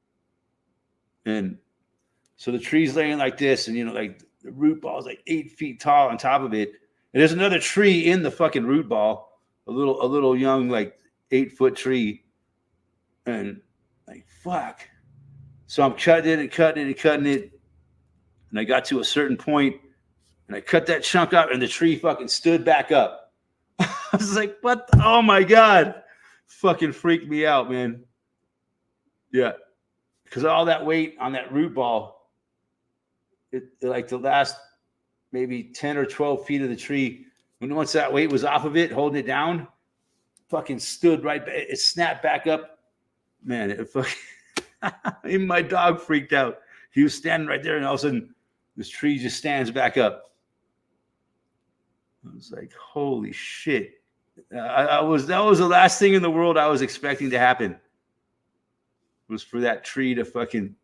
And so the tree's laying like this, and like the root ball is like 8 feet tall on top of it. And there's another tree in the fucking root ball, a little young, like 8-foot tree. And like, fuck. So I'm cutting it and cutting it and cutting it. And I got to a certain point, and I cut that chunk up, and the tree fucking stood back up. I was like, what? Oh my God. Fucking freaked me out, man. Yeah. Because all that weight on that root ball, it like the last maybe 10 or 12 feet of the tree, once that weight was off of it, holding it down, fucking stood right back. It snapped back up. Man, it fucking, even my dog freaked out. He was standing right there, and all of a sudden, this tree just stands back up. I was like, holy shit. That was the last thing in the world I was expecting to happen. Was for that tree to fucking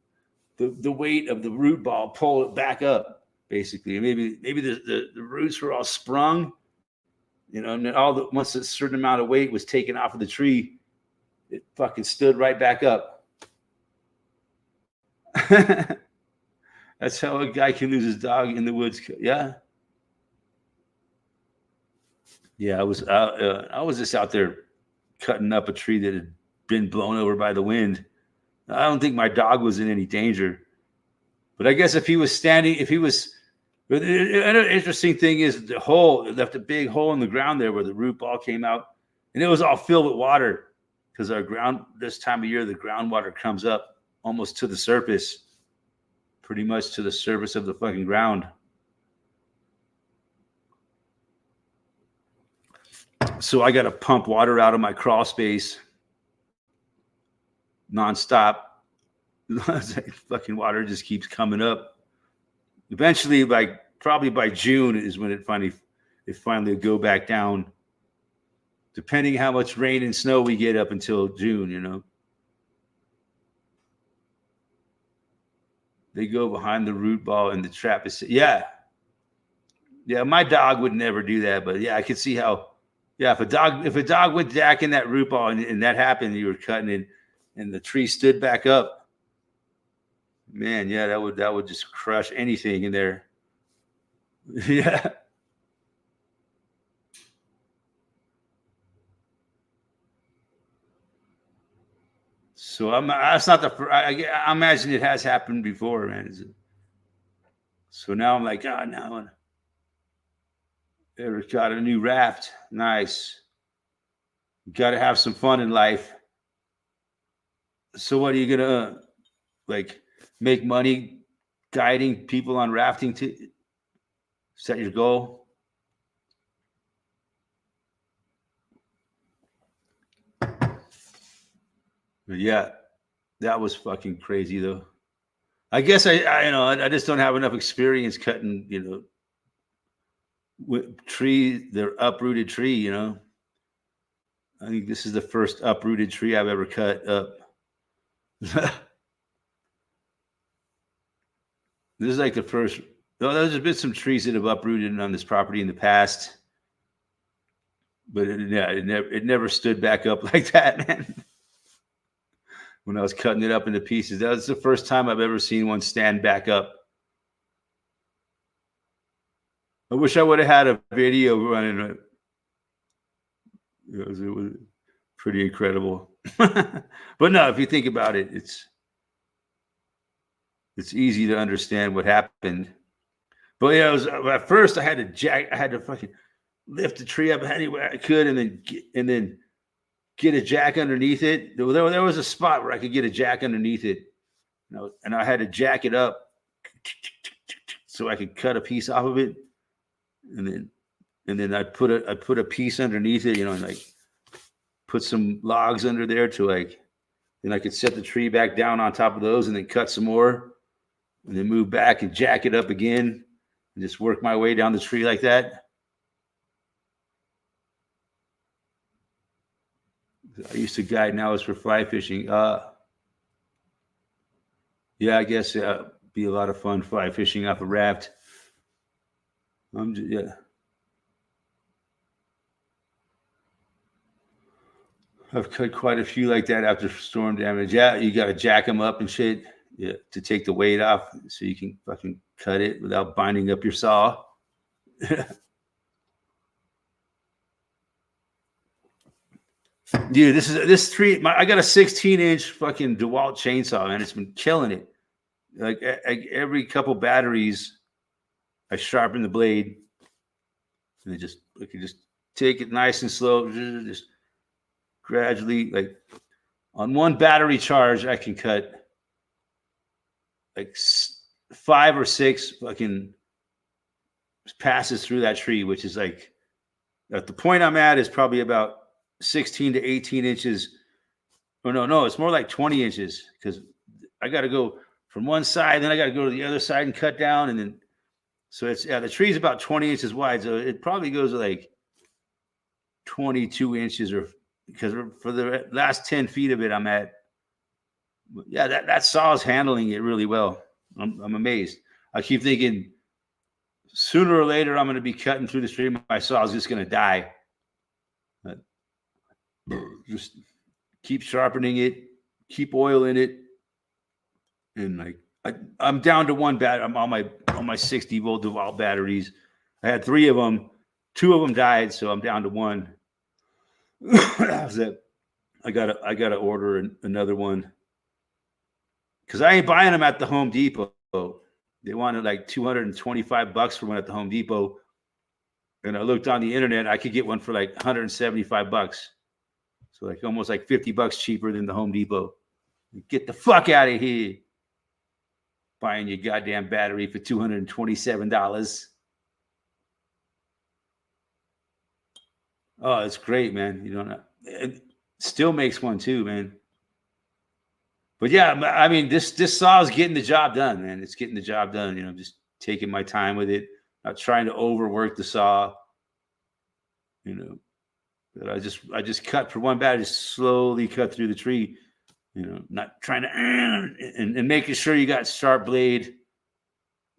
the weight of the root ball pull it back up, basically. Maybe the roots were all sprung, and then once a certain amount of weight was taken off of the tree, it fucking stood right back up. That's how a guy can lose his dog in the woods. Yeah. Yeah, I was just out there cutting up a tree that had been blown over by the wind. I don't think my dog was in any danger. But I guess the interesting thing is the hole, it left a big hole in the ground there where the root ball came out, and it was all filled with water because our ground, this time of year, the groundwater comes up almost to the surface, pretty much to the surface of the fucking ground. So I got to pump water out of my crawl space nonstop. Fucking water just keeps coming up. Eventually, probably by June is when it finally will go back down. Depending how much rain and snow we get up until June, They go behind the root ball and the trap is, yeah. Yeah, my dog would never do that, but yeah, I could see how. Yeah, if a dog went jack in that root ball and that happened, you were cutting it, and the tree stood back up, man, yeah, that would just crush anything in there. Yeah. So that's not I imagine it has happened before, man. So now I'm like, God, now ever got a new raft. Nice. Got to have some fun in life. So what are you going to make money guiding people on rafting? Is that your goal? Yeah, that was fucking crazy though. I guess I just don't have enough experience cutting, the uprooted tree, I think this is the first uprooted tree I've ever cut up. This is like the first. No, there's been some trees that have uprooted on this property in the past, but it never stood back up like that, man. When I was cutting it up into pieces, that was the first time I've ever seen one stand back up. I wish I would have had a video running it. It was pretty incredible. But no, if you think about it, it's easy to understand what happened. But yeah, at first I had to fucking lift the tree up any way I could, and then get a jack underneath it. There was a spot where I could get a jack underneath it, and I had to jack it up so I could cut a piece off of it, and then I put a piece underneath it, and put some logs under there then I could set the tree back down on top of those, and then cut some more, and then move back and jack it up again, and just work my way down the tree like that. I used to guide, now it's for fly fishing. Yeah, I guess be a lot of fun fly fishing off a raft. Yeah. I've cut quite a few like that after storm damage. Yeah, you got to jack them up and shit, yeah, to take the weight off so you can fucking cut it without binding up your saw. Dude, this tree. I got a 16-inch fucking DeWalt chainsaw, man. It's been killing it. Like every couple batteries, I sharpen the blade, and I can just take it nice and slow, just gradually. Like on one battery charge, I can cut like 5 or 6 fucking passes through that tree, which is like at the point I'm at is probably about 16 to 18 inches. Or no, it's more like 20 inches because I got to go from one side, then I got to go to the other side and cut down. And then, so it's, the tree's about 20 inches wide. So it probably goes like 22 inches or because for the last 10 feet of it, I'm at, yeah, that saw is handling it really well. I'm amazed. I keep thinking sooner or later, I'm going to be cutting through the tree. My saw is just going to die. But just keep sharpening it, keep oil in it, and like I'm down to one battery. I'm on my 60 volt DeWalt batteries. I had 3 of them. 2 of them died, so I'm down to 1. I gotta order another one because I ain't buying them at the Home Depot. They wanted like $225 for one at the Home Depot, and I looked on the internet. I could get one for like $175. So like almost like $50 cheaper than the Home Depot. Get the fuck out of here. Buying your goddamn battery for $227. Oh, it's great, man. You know, it still makes one too, man. But yeah, I mean, this saw is getting the job done, man. It's getting the job done. You know, just taking my time with it, not trying to overwork the saw. You know, but I just cut for one battery, just slowly cut through the tree. You know, not trying to and making sure you got sharp blade.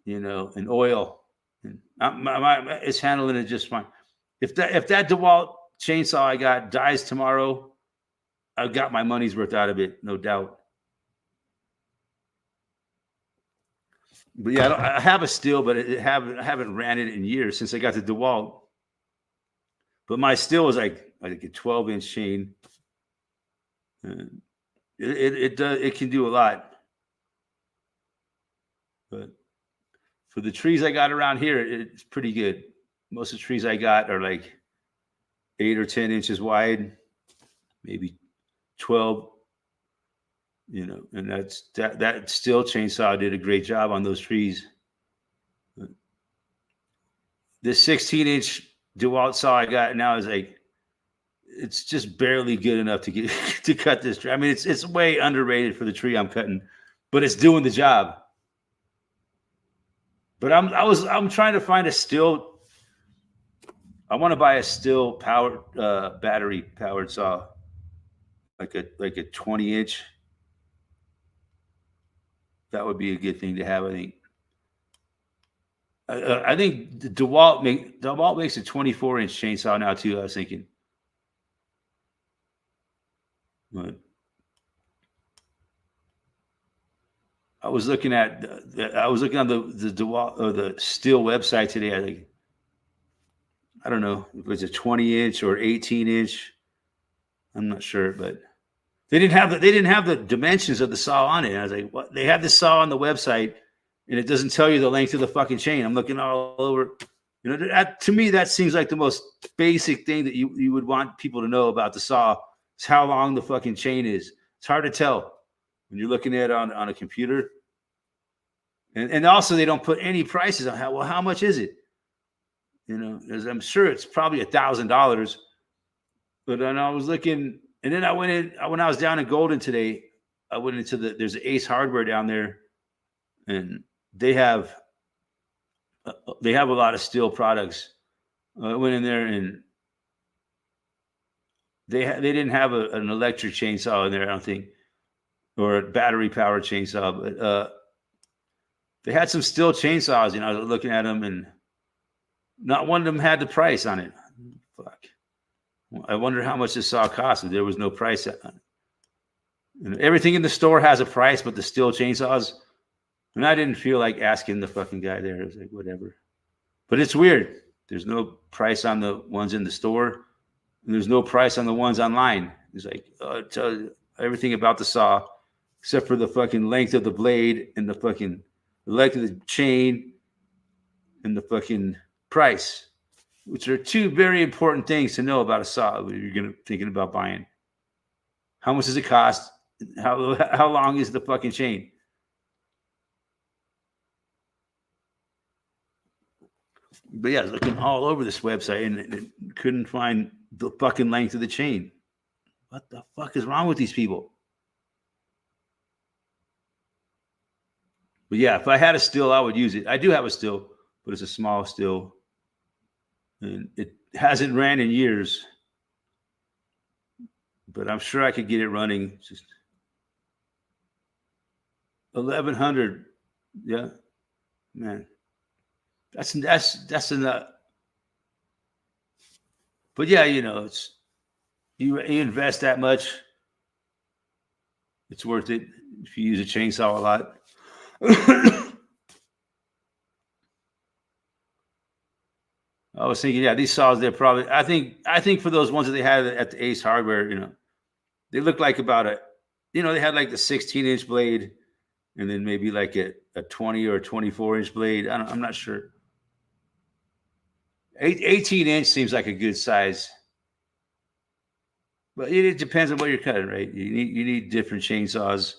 You know, and oil. And it's handling it just fine. If that DeWalt chainsaw I got dies tomorrow, I've got my money's worth out of it, no doubt. But yeah, I have a Stihl, but I haven't ran it in years since I got the DeWalt. But my Stihl was like a 12-inch chain. It can do a lot. But for the trees I got around here, it's pretty good. Most of the trees I got are like 8 or 10 inches wide, maybe 12. You know, and that Stihl chainsaw did a great job on those trees. This 16-inch DeWalt saw I got now is like, it's just barely good enough to get to cut this tree. I mean, it's way underrated for the tree I'm cutting, but it's doing the job. But I'm trying to find a Stihl. I want to buy a Stihl powered battery powered saw, like a 20-inch. That would be a good thing to have, I think. I think the DeWalt makes a 24-inch chainsaw now too. I was thinking, but I was looking on the DeWalt or the Stihl website today. I think, I don't know if it was a 20-inch or 18-inch. I'm not sure, but they didn't have the dimensions of the saw on it. And I was like, what? They have the saw on the website, and it doesn't tell you the length of the fucking chain. I'm looking all over. You know, to me, that seems like the most basic thing that you would want people to know about the saw is how long the fucking chain is. It's hard to tell when you're looking at it on a computer. And also they don't put any prices on how much is it? You know, as I'm sure it's probably $1,000. But then I was looking, and then I went in when I was down in Golden today. I went into there's Ace Hardware down there, and they have a lot of Stihl products. I went in there, and they didn't have an electric chainsaw in there, I don't think, or a battery powered chainsaw, but they had some Stihl chainsaws. You know, I was looking at them, and not one of them had the price on it. Fuck. I wonder how much this saw cost. There was no price. And everything in the store has a price, but the Stihl chainsaws. And I didn't feel like asking the fucking guy there. It was like, whatever. But it's weird. There's no price on the ones in the store. And there's no price on the ones online. It's like, it tells you everything about the saw, except for the fucking length of the blade and the fucking length of the chain and the fucking price, which are two very important things to know about a saw when you're thinking about buying. How much does it cost? How long is the fucking chain? But yeah, I was looking all over this website and couldn't find the fucking length of the chain. What the fuck is wrong with these people? But yeah, if I had a Stihl, I would use it. I do have a Stihl, but it's a small Stihl. And it hasn't ran in years. But I'm sure I could get it running. Just 1,100. Yeah. Man. That's enough. But yeah, it's you invest that much, it's worth it if you use a chainsaw a lot. I was thinking, yeah, these saws, they're probably, I think for those ones that they had at the Ace Hardware, they look like about they had like the 16-inch blade and then maybe like a 20 or 24-inch blade. I'm not sure. 18-inch seems like a good size. But it depends on what you're cutting, right? You need different chainsaws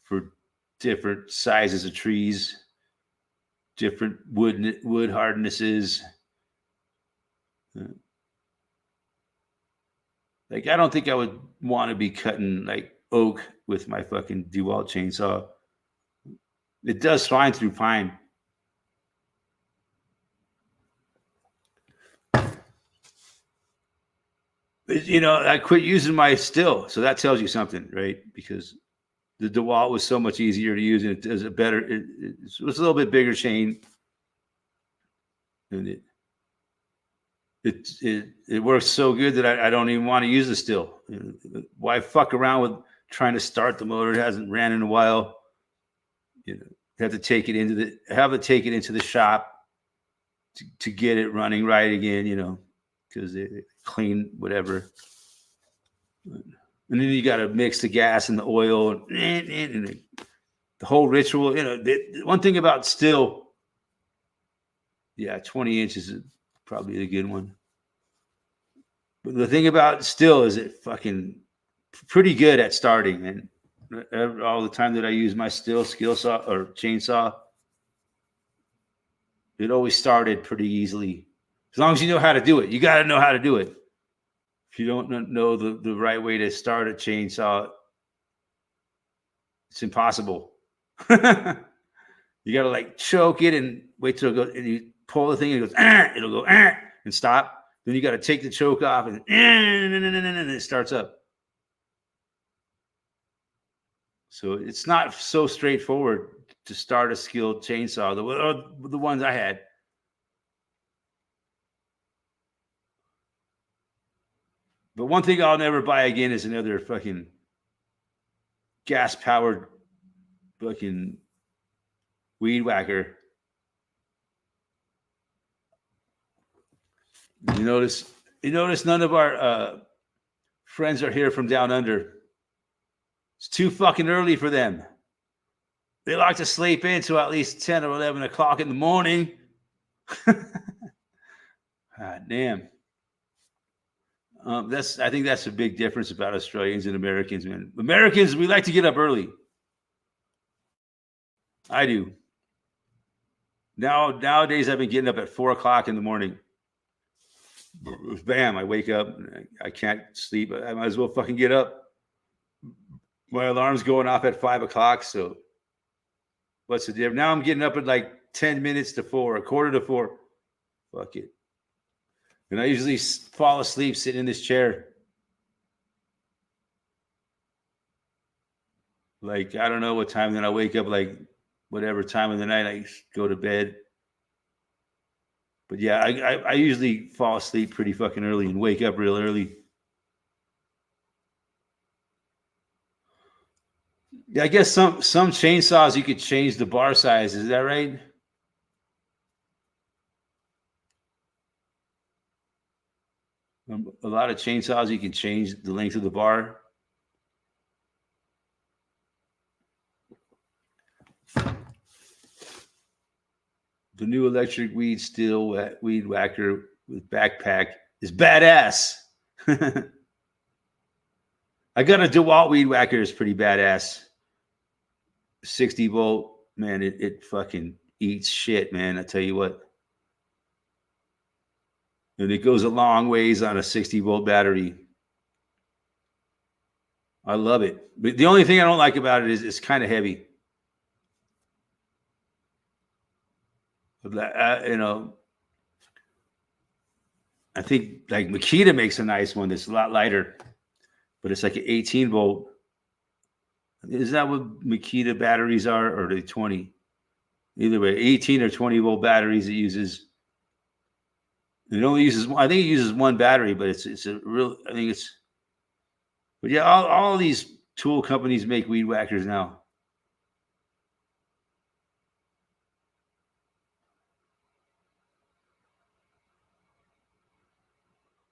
for different sizes of trees, different wood hardnesses. Like, I don't think I would want to be cutting like oak with my fucking DeWalt chainsaw. It does fine through pine. I quit using my Stihl, so that tells you something, right? Because the DeWalt was so much easier to use, and it does a better. It was a little bit bigger chain, and it works so good that I don't even want to use the Stihl. Why fuck around with trying to start the motor? It hasn't ran in a while. Have to take it into the shop to get it running right again. Because they clean whatever. And then you got to mix the gas and the oil and the whole ritual. One thing about Stihl, 20 inches is probably a good one. But the thing about Stihl is it fucking pretty good at starting. And all the time that I use my Stihl skill saw or chainsaw, it always started pretty easily. As long as you know how to do it. You got to know how to do it. If you don't know the right way to start a chainsaw, it's impossible. You got to like choke it and wait till it goes, and you pull the thing and it goes, it'll go, and stop. Then you got to take the choke off and it starts up. So it's not so straightforward to start a skilled chainsaw. The ones I had. But one thing I'll never buy again is another fucking gas-powered fucking weed whacker. You notice none of our friends are here from down under. It's too fucking early for them. They like to sleep in till at least 10 or 11 o'clock in the morning. God damn. I think that's a big difference about Australians and Americans, man. Americans, we like to get up early. I do. Nowadays, I've been getting up at 4 o'clock in the morning. Bam, I wake up. I can't sleep. I might as well fucking get up. My alarm's going off at 5 o'clock. So what's the difference? Now I'm getting up at like 10 minutes to 4, a quarter to 4. Fuck it. And I usually fall asleep sitting in this chair. Like, I don't know what time, then I wake up like whatever time of the night I go to bed. But yeah, I usually fall asleep pretty fucking early and wake up real early. Yeah, I guess some chainsaws you could change the bar size. Is that right? A lot of chainsaws you can change the length of the bar. The new electric weed whacker with backpack is badass. I got a DeWalt weed whacker. It's pretty badass. 60 volt, man. It fucking eats shit, man. I tell you what. And it goes a long ways on a 60-volt battery. I love it. But the only thing I don't like about it is it's kind of heavy. You know, I think like Makita makes a nice one that's a lot lighter, but it's like an 18 volt. Is that what Makita batteries are, or are they 20? Either way, 18 or 20 volt batteries. It uses. It only uses. I think it uses one battery, but it's a real. I think it's. But yeah, all these tool companies make weed whackers now.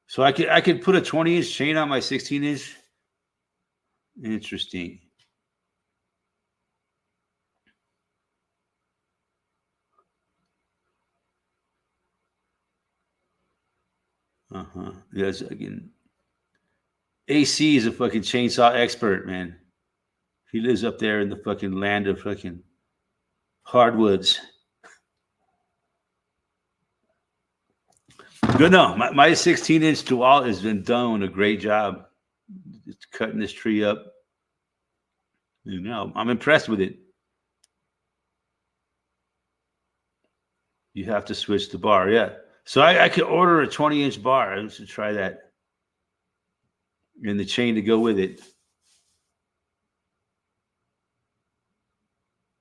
So I could put a 20-inch chain on my 16-inch. Interesting. Yes, again. AC is a fucking chainsaw expert, man. He lives up there in the fucking land of fucking hardwoods. Good, no. My 16-inch DeWalt has been done a great job. Just cutting this tree up. You know, I'm impressed with it. You have to switch the bar, yeah. So I could order a 20-inch bar. I should try that. And the chain to go with it.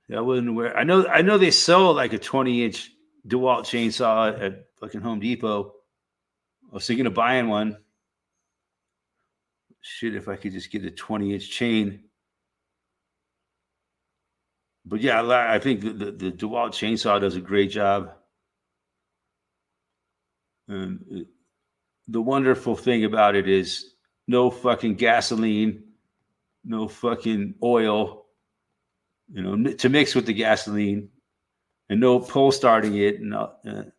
Yeah, I wasn't aware. I know they sell like a 20-inch DeWalt chainsaw at fucking Home Depot. I was thinking of buying one. Shit, if I could just get a 20-inch chain. But yeah, I think the DeWalt chainsaw does a great job. And the wonderful thing about it is no fucking gasoline, no fucking oil, you know, to mix with the gasoline, and no pull starting it. And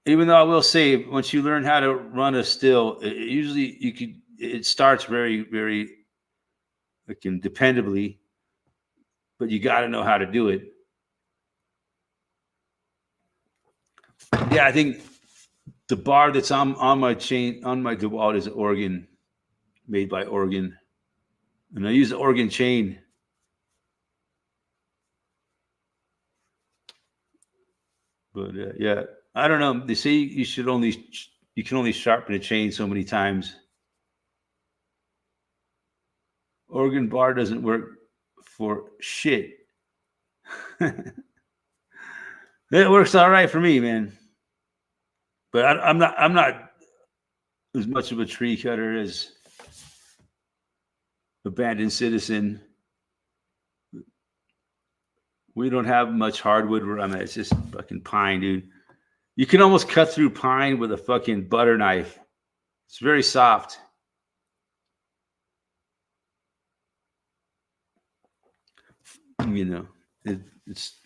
even though I will say, once you learn how to run a still, usually it starts very, very dependably, but you got to know how to do it. Yeah, I think the bar that's on my chain, on my DeWalt, is Oregon, made by Oregon. And I use the Oregon chain. But yeah, I don't know. They say you can only sharpen a chain so many times. Oregon bar doesn't work for shit. It works all right for me, man. But I'm not as much of a tree cutter as Abandoned Citizen. We don't have much hardwood where I'm at. It's just fucking pine, dude. You can almost cut through pine with a fucking butter knife. It's very soft. You know, it's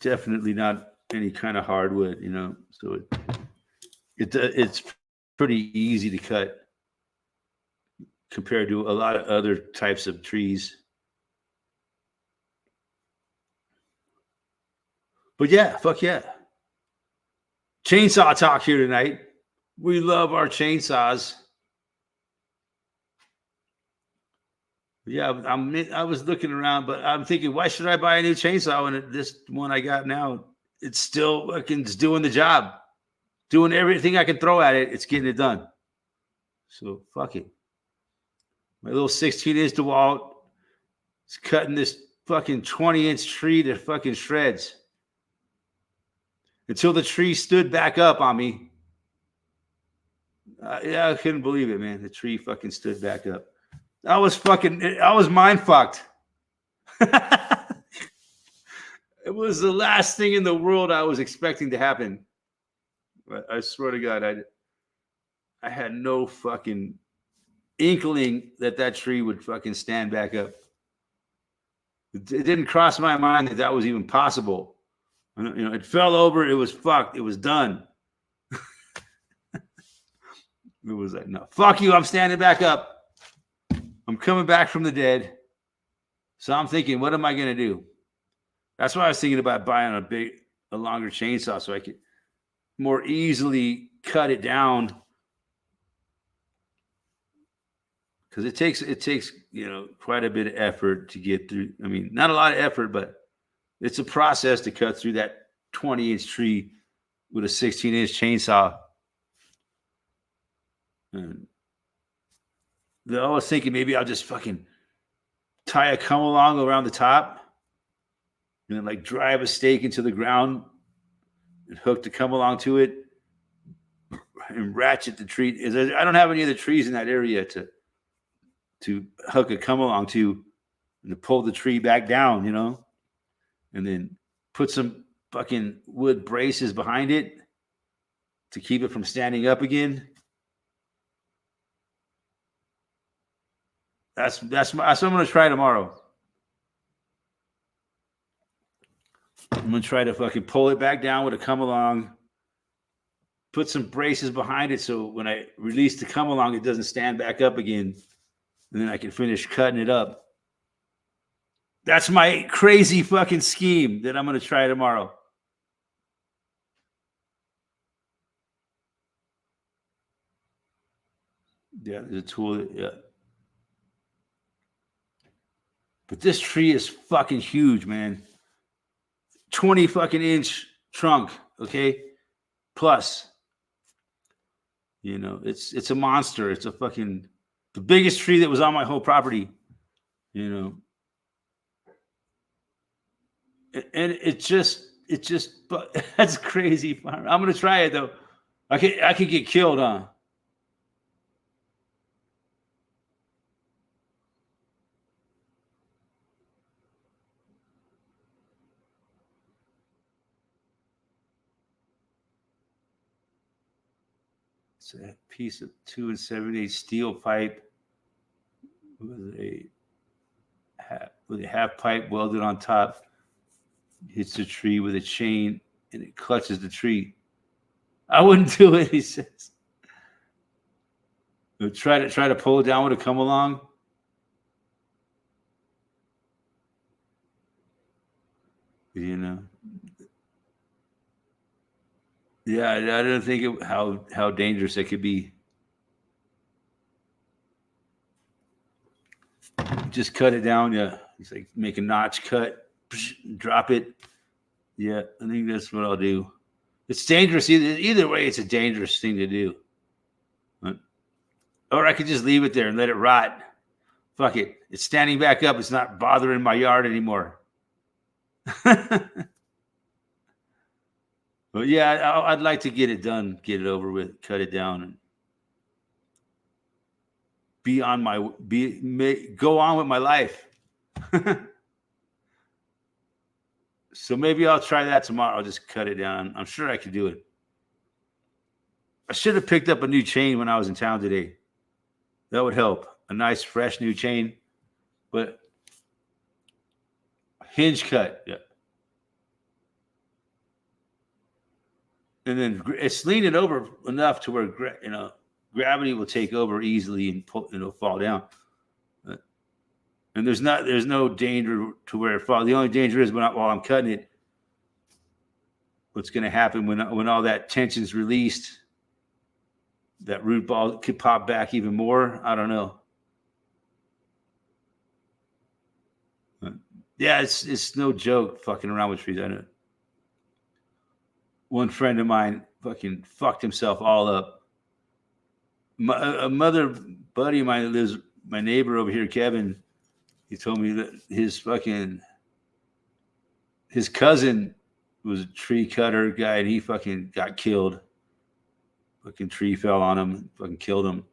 definitely not any kind of hardwood, you know. So it's pretty easy to cut compared to a lot of other types of trees. But yeah, fuck yeah. Chainsaw talk here tonight. We love our chainsaws. Yeah, I was looking around, but I'm thinking, why should I buy a new chainsaw when this one I got now, it's still fucking doing the job, doing everything I can throw at it. It's getting it done. So fuck it. My little 16-inch DeWalt is cutting this fucking 20-inch tree to fucking shreds. until the tree stood back up on me. Yeah, I couldn't believe it, man. The tree fucking stood back up. I was mind fucked. It was the last thing in the world I was expecting to happen. I swear to God, I had no fucking inkling that tree would fucking stand back up. It didn't cross my mind that was even possible. It fell over. It was fucked. It was done. It was like, no, fuck you. I'm standing back up. I'm coming back from the dead. So I'm thinking, what am I going to do? That's why I was thinking about buying a longer chainsaw so I could more easily cut it down. Because it takes quite a bit of effort to get through. I mean, not a lot of effort, but it's a process to cut through that 20-inch tree with a 16-inch chainsaw. And I was thinking maybe I'll just fucking tie a come along around the top and then like drive a stake into the ground and hook the come along to it and ratchet the tree. I don't have any other trees in that area to hook a come along to and to pull the tree back down, and then put some fucking wood braces behind it to keep it from standing up again. That's what I'm going to try tomorrow. I'm going to try to fucking pull it back down with a come along, put some braces behind it so when I release the come along, it doesn't stand back up again. And then I can finish cutting it up. That's my crazy fucking scheme that I'm going to try tomorrow. Yeah, there's a tool. Yeah. But this tree is fucking huge, man. 20 fucking inch trunk, okay? Plus, it's a monster. It's a fucking the biggest tree that was on my whole property, And it just that's crazy. I'm gonna try it though. I could get killed, huh? It's a piece of 2 7/8 steel pipe with a half pipe welded on top. Hits the tree with a chain and it clutches the tree. I wouldn't do it, he says. Try to pull it down with a come along. Yeah, I don't think how dangerous it could be. Just cut it down. Yeah, it's like make a notch cut, drop it. Yeah, I think that's what I'll do. It's dangerous either way. It's a dangerous thing to do. Or I could just leave it there and let it rot. Fuck it. It's standing back up. It's not bothering my yard anymore. But yeah, I'd like to get it done, get it over with, cut it down, and go on with my life. So maybe I'll try that tomorrow. I'll just cut it down. I'm sure I could do it. I should have picked up a new chain when I was in town today. That would help. A nice, fresh new chain, but hinge cut. Yeah. And then it's leaning over enough to where gravity will take over easily and fall down. And there's no danger to where it falls. The only danger is while I'm cutting it, what's going to happen when all that tension is released, that root ball could pop back even more. I don't know. But yeah, it's no joke fucking around with trees. I know. One friend of mine fucking fucked himself all up. A mother buddy of mine that lives, my neighbor over here, Kevin, he told me that his cousin was a tree cutter guy, and he fucking got killed. Fucking tree fell on him, fucking killed him.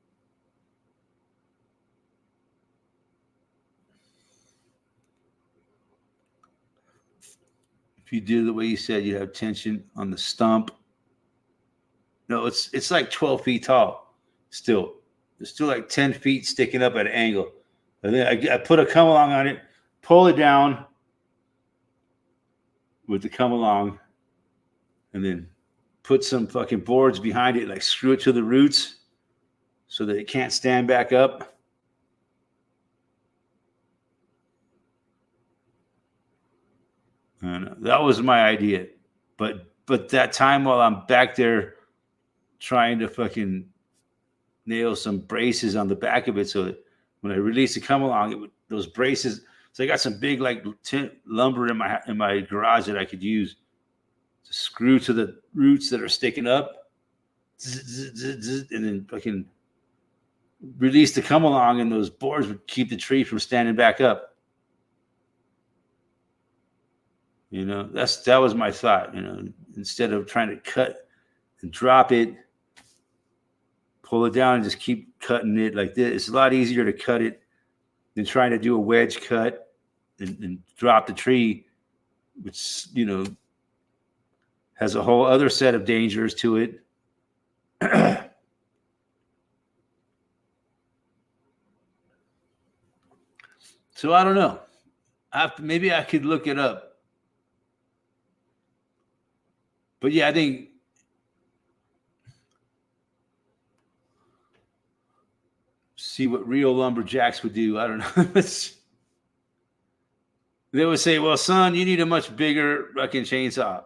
If you do the way you said, you have tension on the stump. No, it's like 12 feet tall. Still, it's still like 10 feet sticking up at an angle. And then I put a come along on it, pull it down with the come along, and then put some fucking boards behind it, like screw it to the roots so that it can't stand back up. And that was my idea. But that time while I'm back there trying to fucking nail some braces on the back of it, so that when I release the come along, those braces. So I got some big like lumber in my garage that I could use to screw to the roots that are sticking up, and then fucking release the come along, and those boards would keep the tree from standing back up. You know, that was my thought. You know, instead of trying to cut and drop it, pull it down and just keep cutting it like this. It's a lot easier to cut it than trying to do a wedge cut and drop the tree, which, you know, has a whole other set of dangers to it. So I don't know. Maybe I could look it up. But yeah, I think see what real lumberjacks would do. I don't know. They would say, well, son, you need a much bigger fucking chainsaw.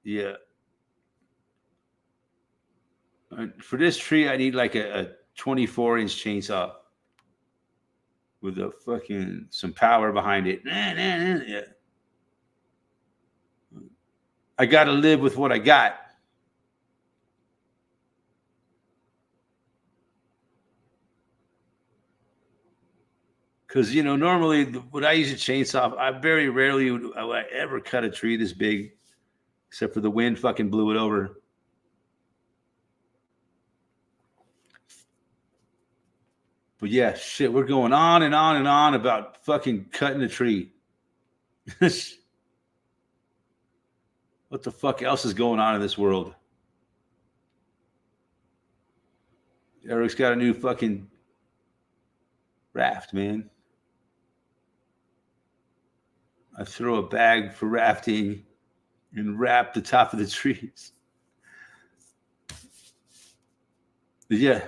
Yeah. For this tree, I need like a 24-inch chainsaw with a fucking some power behind it. Yeah. I got to live with what I got. Because, you know, normally when I use a chainsaw, I very rarely would I ever cut a tree this big, except for the wind fucking blew it over. But yeah, shit, we're going on and on and on about fucking cutting a tree. What the fuck else is going on in this world? Eric's got a new fucking raft, man. I throw a bag for rafting and wrap the top of the trees. But yeah.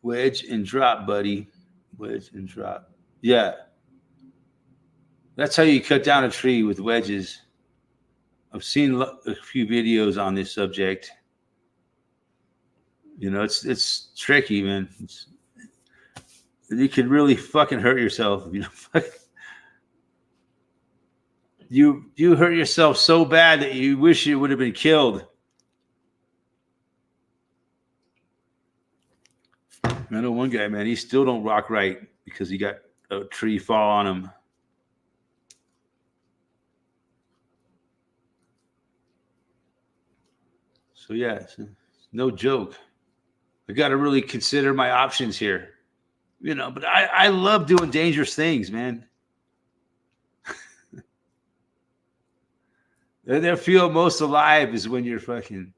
Wedge and drop, buddy. Wedge and drop. Yeah. That's how you cut down a tree, with wedges. I've seen a few videos on this subject. You know, it's tricky, man. You could really fucking hurt yourself. You know, you hurt yourself so bad that you wish you would have been killed. I know one guy, man, he still don't rock right because he got a tree fall on him. So yeah, it's no joke. I got to really consider my options here, you know. But I love doing dangerous things, man. They feel most alive is when you're fucking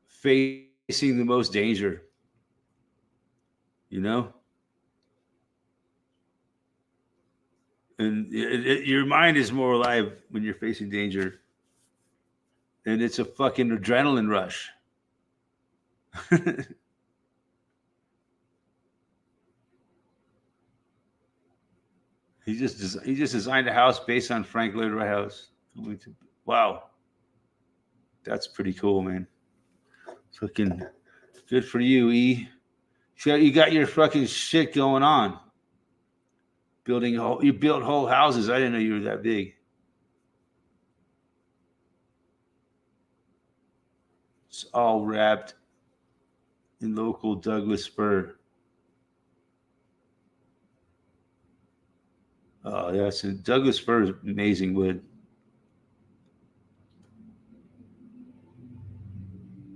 facing the most danger, you know. And your mind is more alive when you're facing danger. And it's a fucking adrenaline rush. He just designed a house based on Frank Lloyd Wright house. Wow, that's pretty cool, man. Fucking good for you, E. You got your fucking shit going on. You built whole houses. I didn't know you were that big. It's all wrapped in local Douglas fir. Oh, yeah. So Douglas fir is amazing wood.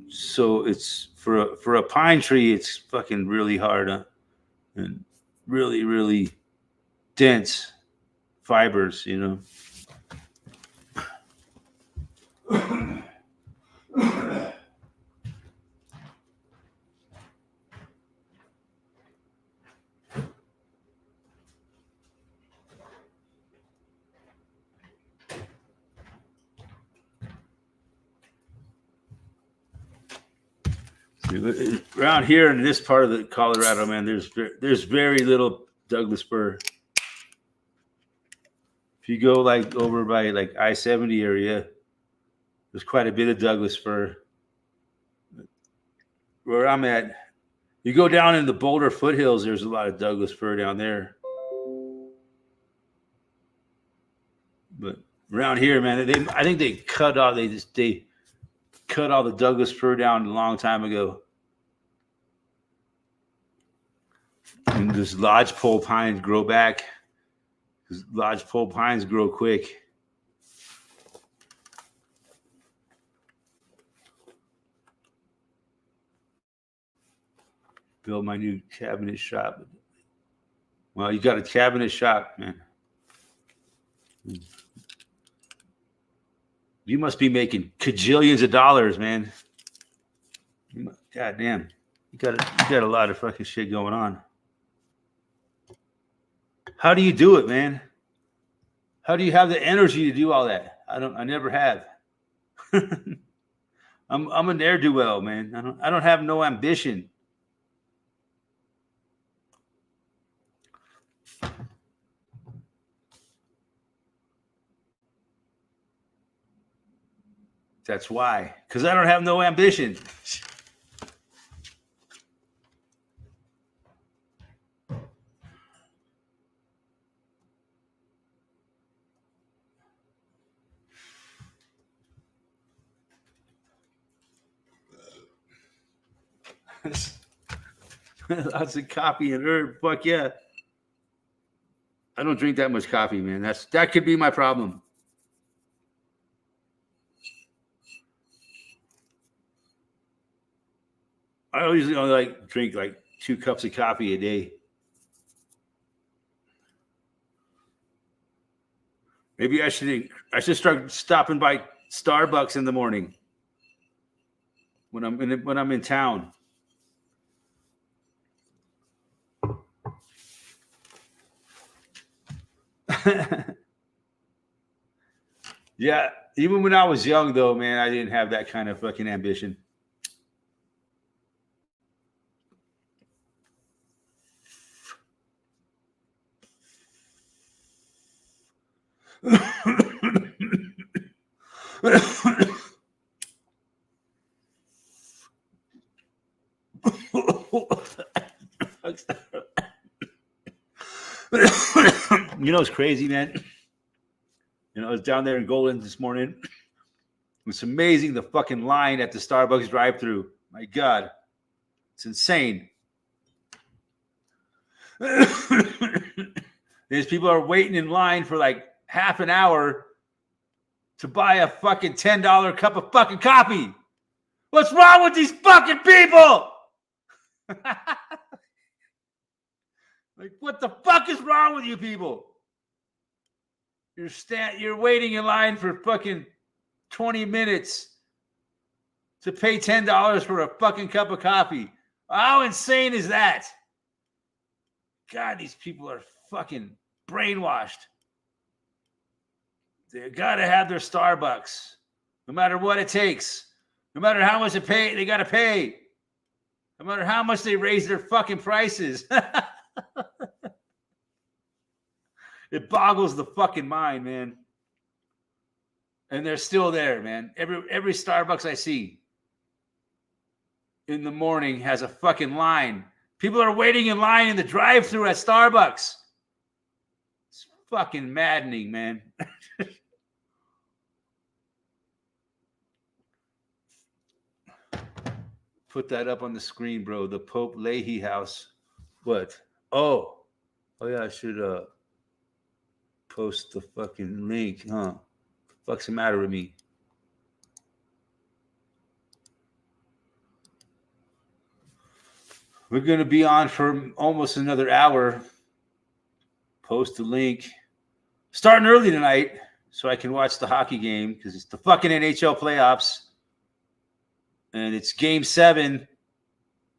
So it's for a pine tree, it's fucking really hard, and really, really dense fibers, you know. Around here in this part of the Colorado, man, there's very little Douglas fir. If you go like over by like I-70 area, there's quite a bit of Douglas fir. Where I'm at, you go down in the Boulder foothills, there's a lot of Douglas fir down there. But around here, man, I think they cut all they cut all the Douglas fir down a long time ago. And those lodgepole pines grow back. Because lodgepole pines grow quick. Build my new cabinet shop. Well, you got a cabinet shop, man. You must be making cajillions of dollars, man. God damn. You got a lot of fucking shit going on. How do you do it, man? How do you have the energy to do all that? I never have. I'm a ne'er-do-well, man. I don't have no ambition. That's why. Because I don't have no ambition. Lots of coffee and herb. Fuck yeah. I don't drink that much coffee, man. That could be my problem. I usually only drink like 2 cups of coffee a day. Maybe I should start stopping by Starbucks in the morning when I'm in town. Yeah, even when I was young, though, man, I didn't have that kind of fucking ambition. You know, it's crazy, man. You know, I was down there in Golden this morning. It's amazing the fucking line at the Starbucks drive-thru. My God, it's insane. These people are waiting in line for like half an hour to buy a fucking $10 cup of fucking coffee. What's wrong with these fucking people? Like, what the fuck is wrong with you people? You're waiting in line for fucking 20 minutes to pay $10 for a fucking cup of coffee. How insane is that? God, these people are fucking brainwashed. They gotta have their Starbucks, no matter what it takes. No matter how much they gotta pay. No matter how much they raise their fucking prices. It boggles the fucking mind, man. And they're still there, man. Every Starbucks I see in the morning has a fucking line. People are waiting in line in the drive-thru at Starbucks. It's fucking maddening, man. put that up on the screen, bro. The Pope Leahy house. What? Oh yeah, I should post the fucking link, huh? Fuck's the matter with me? We're gonna be on for almost another hour. Post the link. Starting early tonight so I can watch the hockey game because it's the fucking NHL playoffs. And it's game 7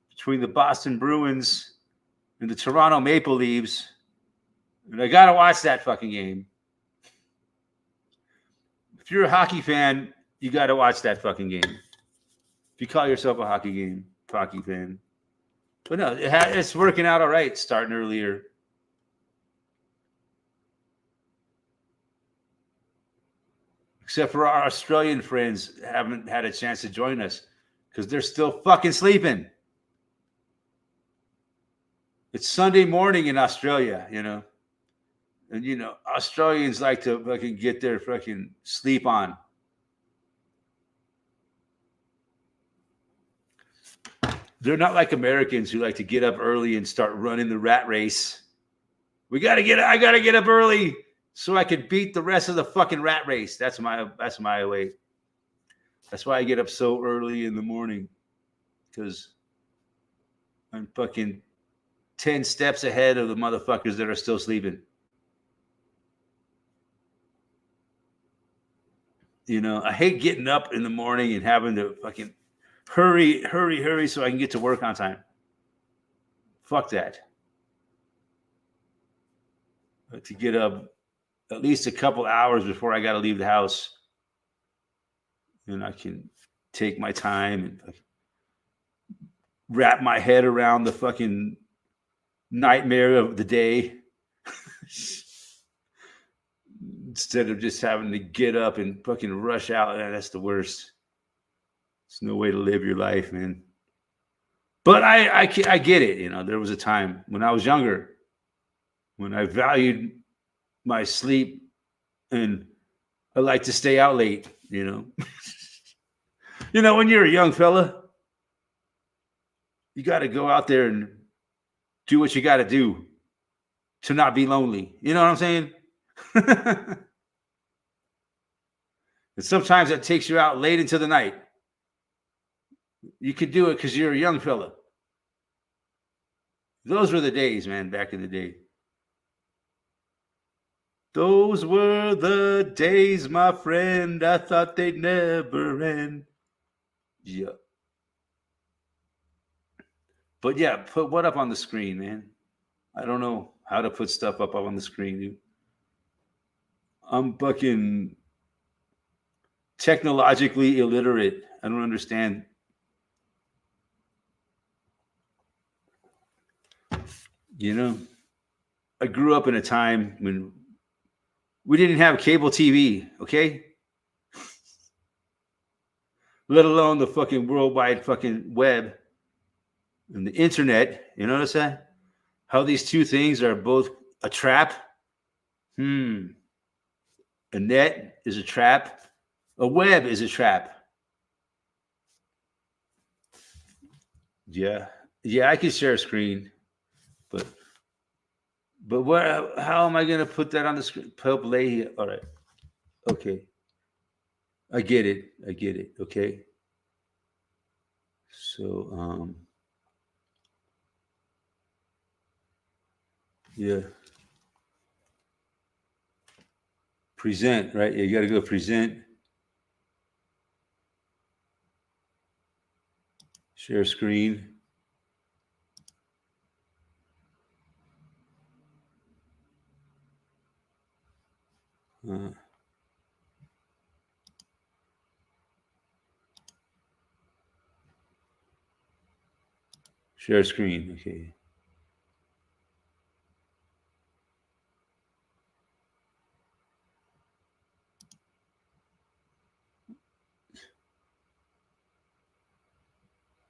between the Boston Bruins and the Toronto Maple Leafs. And I got to watch that fucking game. If you're a hockey fan, you got to watch that fucking game. If you call yourself a hockey fan. But no, it's working out all right starting earlier. Except for our Australian friends haven't had a chance to join us because they're still fucking sleeping. It's Sunday morning in Australia, you know. And, you know, Australians like to fucking get their fucking sleep on. They're not like Americans who like to get up early and start running the rat race. I got to get up early so I can beat the rest of the fucking rat race. That's my way. That's why I get up so early in the morning. Because I'm fucking 10 steps ahead of the motherfuckers that are still sleeping. You know, I hate getting up in the morning and having to fucking hurry so I can get to work on time. Fuck that. But to get up at least a couple hours before I got to leave the house, and I can take my time and wrap my head around the fucking nightmare of the day instead of just having to get up and fucking rush out. That's the worst. It's no way to live your life, man. But I get it. You know, there was a time when I was younger when I valued my sleep and I like to stay out late, you know. You know, when you're a young fella, you got to go out there and do what you got to do to not be lonely. You know what I'm saying? And sometimes that takes you out late into the night. You could do it because you're a young fella. Those were the days, man, back in the day. Those were the days, my friend. I thought they'd never end. Yeah. But yeah, put what up on the screen, man? I don't know how to put stuff up on the screen, dude. I'm fucking technologically illiterate. I don't understand. You know, I grew up in a time when we didn't have cable TV, okay? Let alone the fucking worldwide fucking web and the internet. You notice that? How these two things are both a trap? A net is a trap. A web is a trap. Yeah. Yeah, I can share a screen. But where? How am I going to put that on the screen? Pope Leahy. All right. Okay. I get it. Okay. So, yeah. Present, right? You got to go present. Share screen. Share screen. Okay.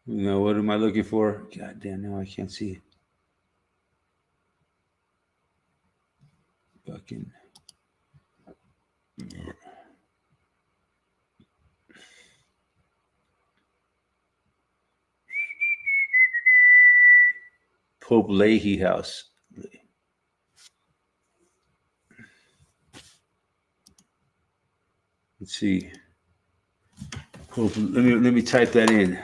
Now, what am I looking for? God damn, now I can't see it. Fucking. Pope Leahy House. Let's see. Pope, let me type that in.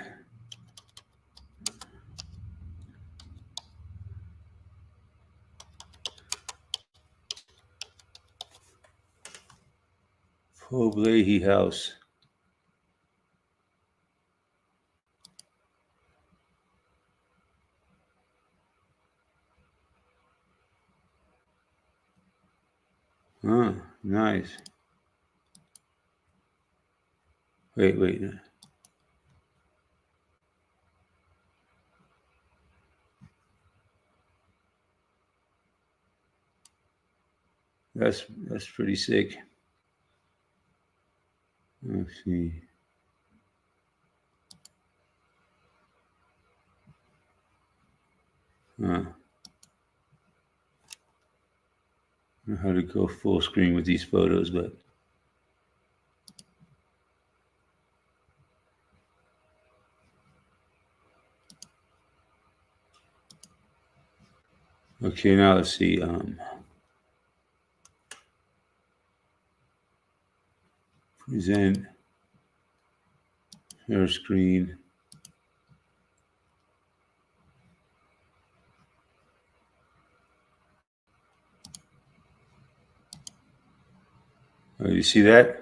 Pope Leahy House. Oh, nice. Wait. That's pretty sick. Let's see. Huh. I don't know how to go full screen with these photos, but okay, now let's see. Present share screen. Oh, you see that?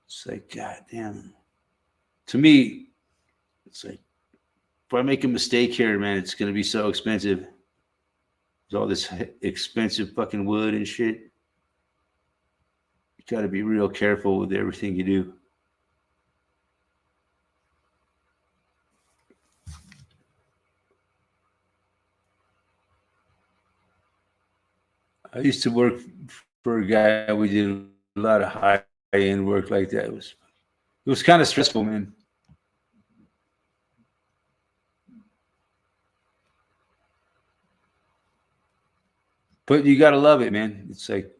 It's like, God damn. To me, it's like, if I make a mistake here, man, it's going to be so expensive. There's all this expensive fucking wood and shit. You got to be real careful with everything you do. I used to work for a guy. We did a lot of high end work like that. It was kind of stressful, man. But you got to love it, man. It's like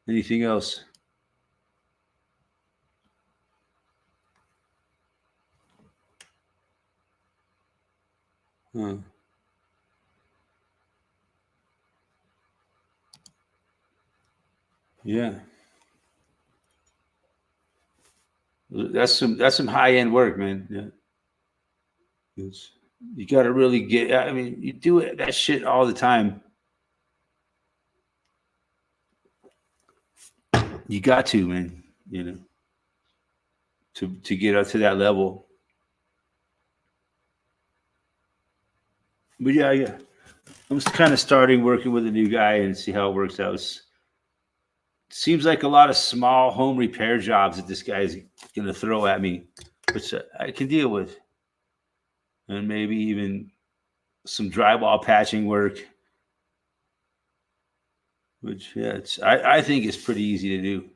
anything else. Huh. Yeah. That's some high end work, man. Yeah. You got to really get. I mean, you do that shit all the time. You got to, man. You know, to get up to that level. But yeah. I'm just kind of starting working with a new guy and see how it works out. Seems like a lot of small home repair jobs that this guy's going to throw at me, which I can deal with, and maybe even some drywall patching work, which I think is pretty easy to do.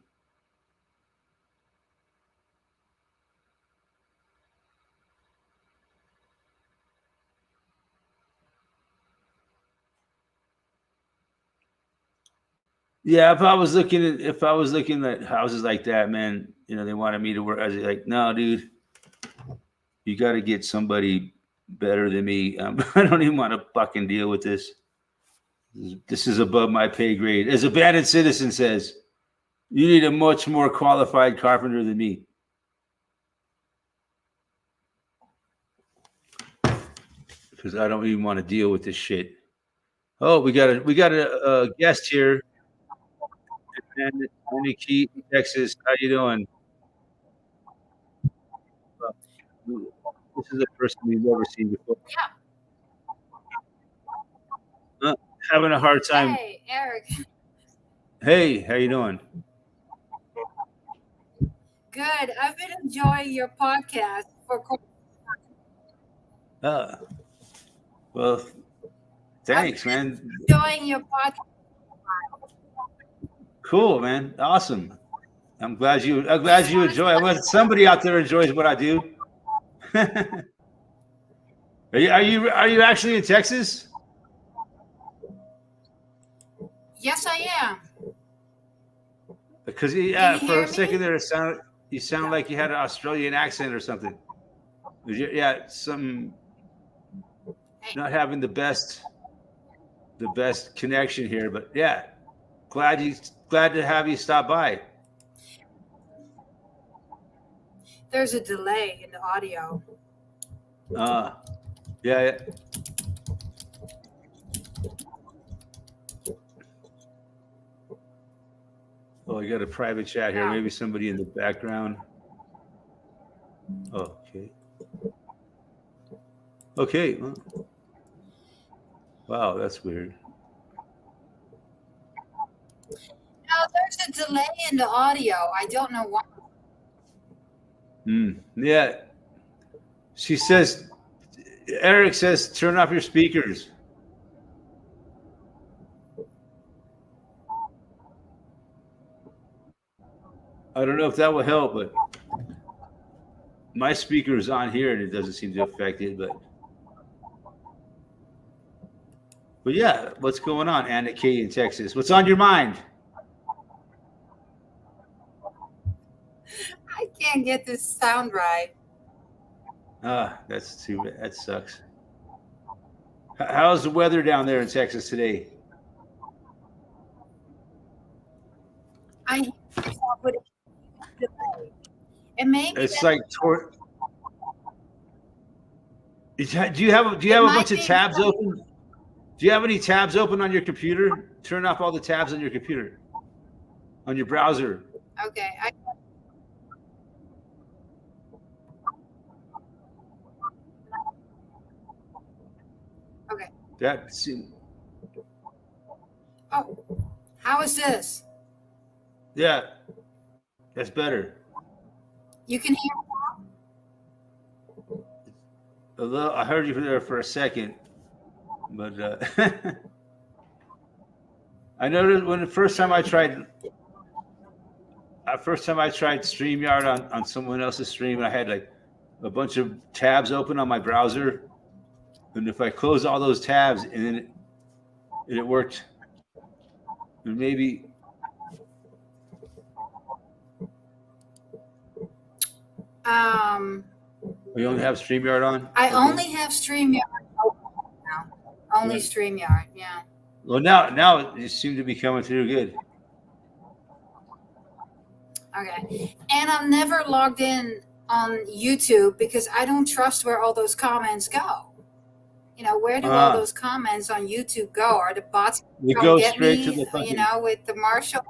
Yeah, if I was looking at houses like that, man, they wanted me to work. I was like, no, dude, you got to get somebody better than me. I don't even want to fucking deal with this. This is above my pay grade. As Abandoned Citizen says, you need a much more qualified carpenter than me. Because I don't even want to deal with this shit. Oh, we got a guest here. Andy Keaton, Texas. How you doing? This is a person we've never seen before. Uh, Having a hard time. Hey, Eric. Hey, how you doing? Good. I've been enjoying your podcast for Uh, well, thanks, man. enjoying your podcast. Cool, man. Awesome. I'm glad you enjoy. I'm glad somebody out there enjoys what I do. Are you actually in Texas? Yes, I am. Because Can you for hear a second me? there, you sound like you had an Australian accent or something. Yeah, some not having the best connection here, but yeah, glad to have you stop by. There's a delay in the audio. Yeah. Oh, I got a private chat here. Yeah. Maybe somebody in the background. Oh, okay. Well, wow, that's weird. No, there's a delay in the audio. I don't know why. Yeah. Eric says, turn off your speakers. I don't know if that will help, but my speaker is on here and it doesn't seem to affect it. But yeah, what's going on, Anna Kay in Texas? What's on your mind? I can't get this sound right. That's too bad. That sucks. How's the weather down there in Texas today? I and maybe It's like do you have a bunch of tabs open? Do you have any tabs open on your computer? Turn off all the tabs on your computer, on your browser. Okay. Okay. Oh, how is this? Yeah, that's better. You can hear me? I heard you there for a second, but I noticed when the first time I tried StreamYard on someone else's stream, I had like a bunch of tabs open on my browser, and if I close all those tabs, and then it worked, and maybe. You only have StreamYard on? I only have StreamYard now. Only StreamYard, yeah. Well, now it seems to be coming through good. Okay. And I'm never logged in on YouTube because I don't trust where all those comments go. You know, where do all those comments on YouTube go? Are the bots go straight to the fucking, you know, with the Marshall?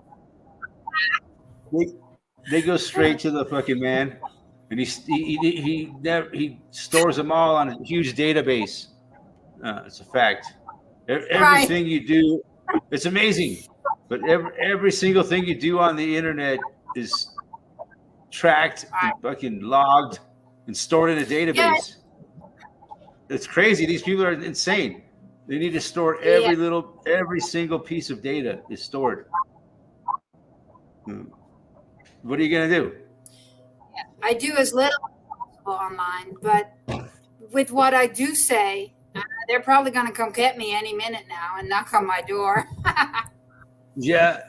They go straight to the fucking man. And he stores them all on a huge database. It's a fact. Everything you do, it's amazing. But every single thing you do on the internet is tracked and fucking logged and stored in a database. Yeah. It's crazy. These people are insane. They need to store every single piece of data is stored. What are you gonna do? I do as little as possible online, but with what I do say, they're probably going to come get me any minute now and knock on my door. Yeah,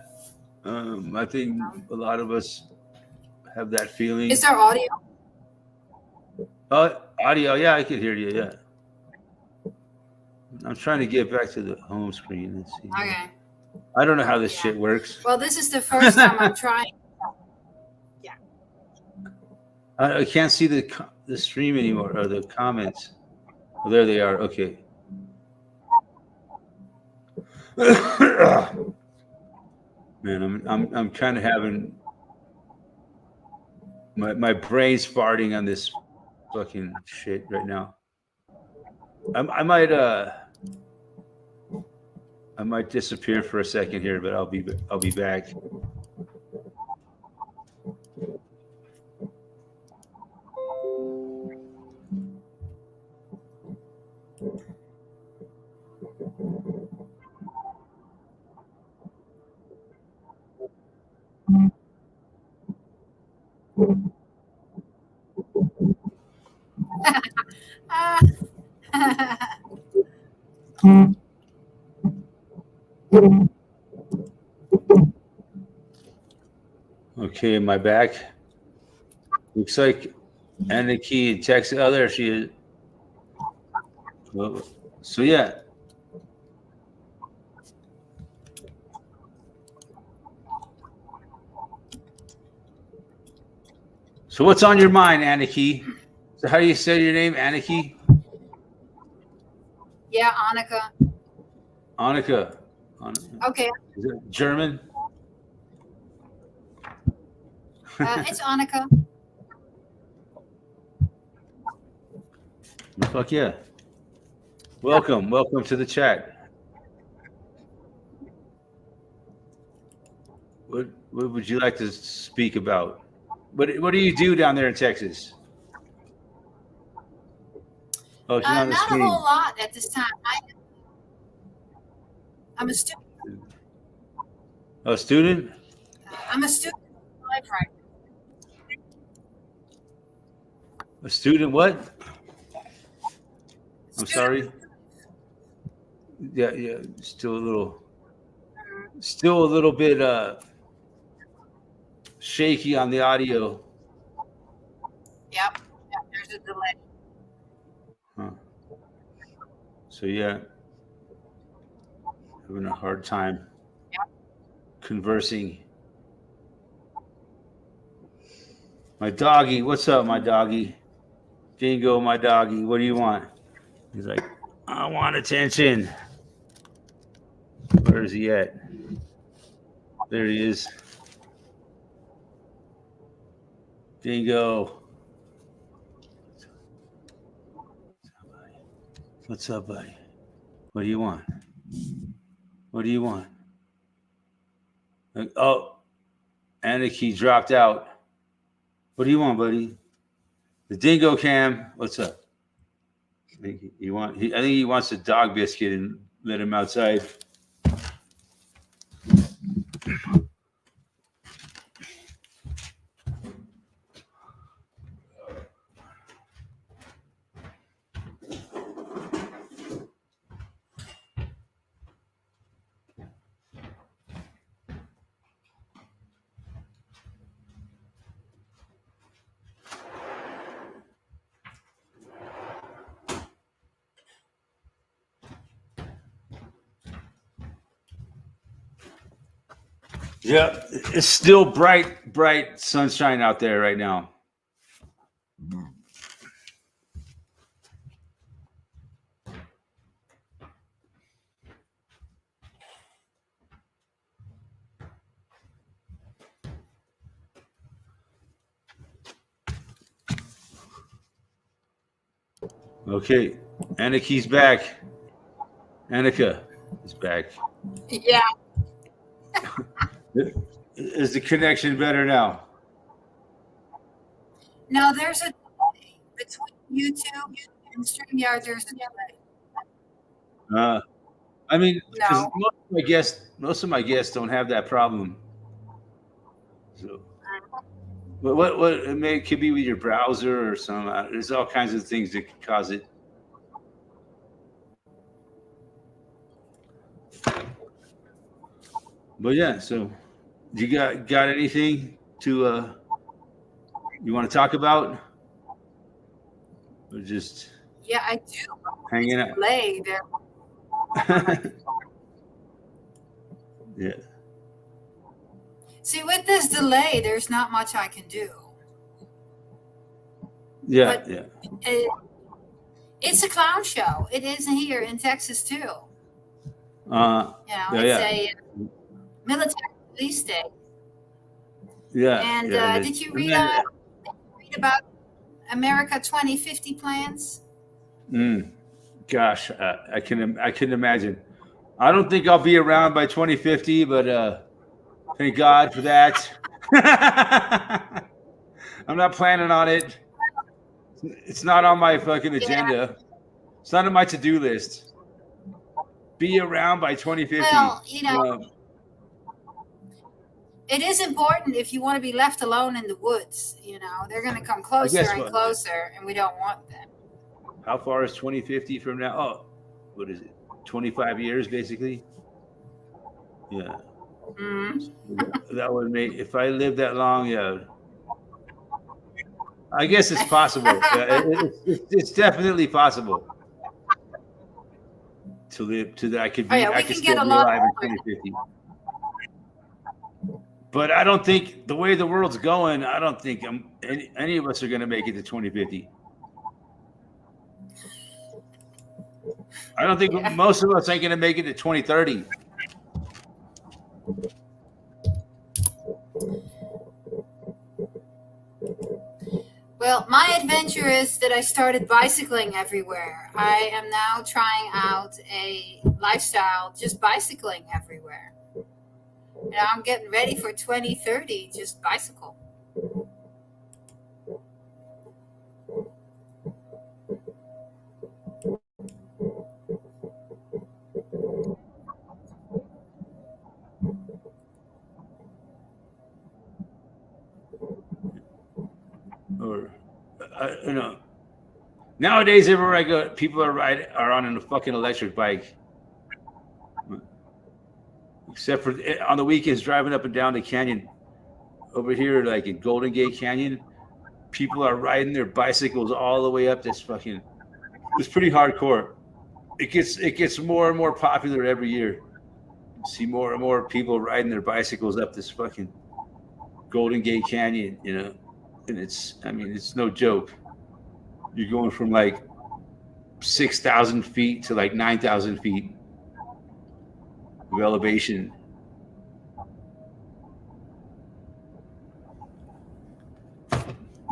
I think a lot of us have that feeling. Is there audio? Audio, yeah, I can hear you, yeah. I'm trying to get back to the home screen. Let's see. Okay. I don't know how this shit works. Well, this is the first time I'm trying. I can't see the stream anymore or the comments. Oh, there they are. Okay. Man, I'm kind of having my brain's farting on this fucking shit right now. I might disappear for a second here, but I'll be back. Ah. Okay, am I back? Looks like Anna Key text. Oh, there she is. Well, so yeah. So what's on your mind, Aniki? So how do you say your name, Aniki? Yeah, Annika. Annika. Okay, Is it German? it's Annika. Fuck yeah. Welcome to the chat. What would you like to speak about? What do you do down there in Texas? Oh, she's on the Not screen. a whole lot at this time. I'm a student. Oh, a student? I'm a student in life right now. A student what? I'm sorry. Yeah, still a little bit shaky on the audio. Yep, there's a delay. Huh. So yeah, having a hard time conversing. My doggy, what's up, my doggy? Dingo, my doggy, what do you want? He's like, I want attention. Where is he at? There he is. Dingo. What's up, buddy? What do you want? What do you want? Oh, Aniki dropped out. What do you want, buddy? The Dingo Cam. What's up? I think he wants a dog biscuit and let him outside. Yeah, it's still bright sunshine out there right now. Okay, Anniki's back. Annika is back. Yeah. Is the connection better now? No, there's a delay between YouTube and StreamYard. There's a delay. I mean, No. most of my guests don't have that problem. So, what it could be with your browser or some. There's all kinds of things that could cause it. But yeah, so you got anything to you want to talk about, or just Yeah, I do. hanging out? Delay there. Yeah. See, with this delay, there's not much I can do. Yeah, But yeah. It's a clown show. It is here in Texas too. Yeah, It's a military police day. Yeah. And yeah, did you read about America 2050 plans? Gosh, I can imagine. I don't think I'll be around by 2050, but thank God for that. I'm not planning on it. It's not on my fucking agenda. It's not on my to-do list. Be around by 2050. Well, you know, it is important if you want to be left alone in the woods. You know, they're going to come closer and closer, and we don't want them. How far is 2050 from now? Oh, what is it? 25 years, basically. Yeah. That would make, if I live that long, yeah. I guess it's possible. It's definitely possible to live to that. I could be. I could still be alive in 2050. But I don't think the way the world's going, I don't think any of us are going to make it to 2050. I don't think most of us ain't going to make it to 2030. Well, my adventure is that I started bicycling everywhere. I am now trying out a lifestyle just bicycling everywhere. You know, I'm getting ready for 2030, just bicycle. Or, you know, nowadays everywhere I go, people are on a fucking electric bike. Except for on the weekends, driving up and down the canyon over here, like in Golden Gate Canyon, people are riding their bicycles all the way up this fucking. It's pretty hardcore. It gets more and more popular every year. You see more and more people riding their bicycles up this fucking Golden Gate Canyon, you know, and it's no joke. You're going from like 6,000 feet to like 9,000 feet. Of elevation.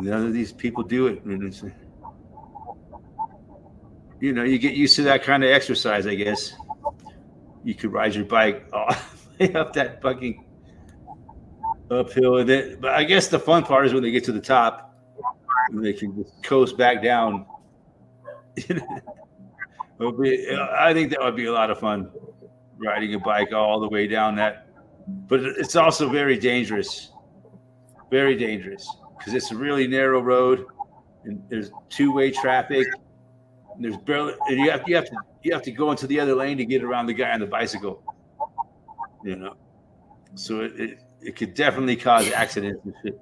None of these people do it. You know, you get used to that kind of exercise, I guess. You could ride your bike all the way up that fucking uphill. But I guess the fun part is when they get to the top and they can just coast back down. I think that would be a lot of fun. Riding a bike all the way down that, but it's also very dangerous because it's a really narrow road and there's two-way traffic and there's barely, and you have to go into the other lane to get around the guy on the bicycle, you know, so it could definitely cause accidents and shit.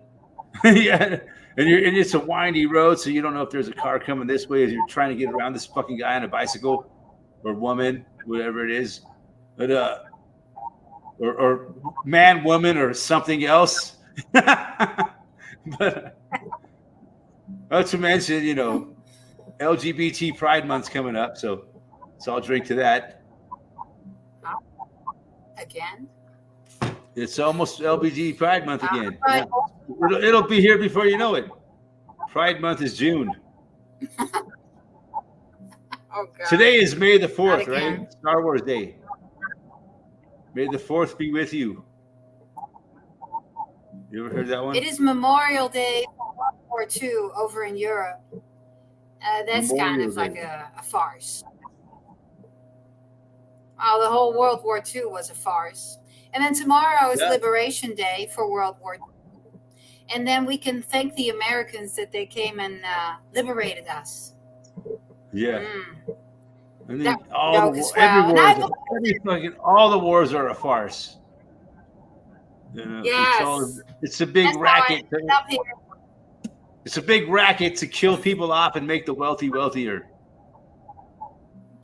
Yeah, and it's a windy road, so you don't know if there's a car coming this way as you're trying to get around this fucking guy on a bicycle or woman, whatever it is. But or man, woman, or something else. But not to mention, you know, LGBT Pride Month's coming up, so I'll drink to that. Again? It's almost LGBT Pride Month again. Yeah. It'll be here before you know it. Pride Month is June. Oh, God. Today is May the 4th, right? Star Wars Day. May the 4th be with you. You ever heard that one? It is Memorial Day for World War II over in Europe. That's Memorial kind of Day. Like a farce. Oh, the whole World War II was a farce. And then tomorrow is Liberation Day for World War II. And then we can thank the Americans that they came and liberated us. Yeah. And then all the wars are a farce. You know, yes. It's a big racket. It's a big racket to kill people off and make the wealthy wealthier.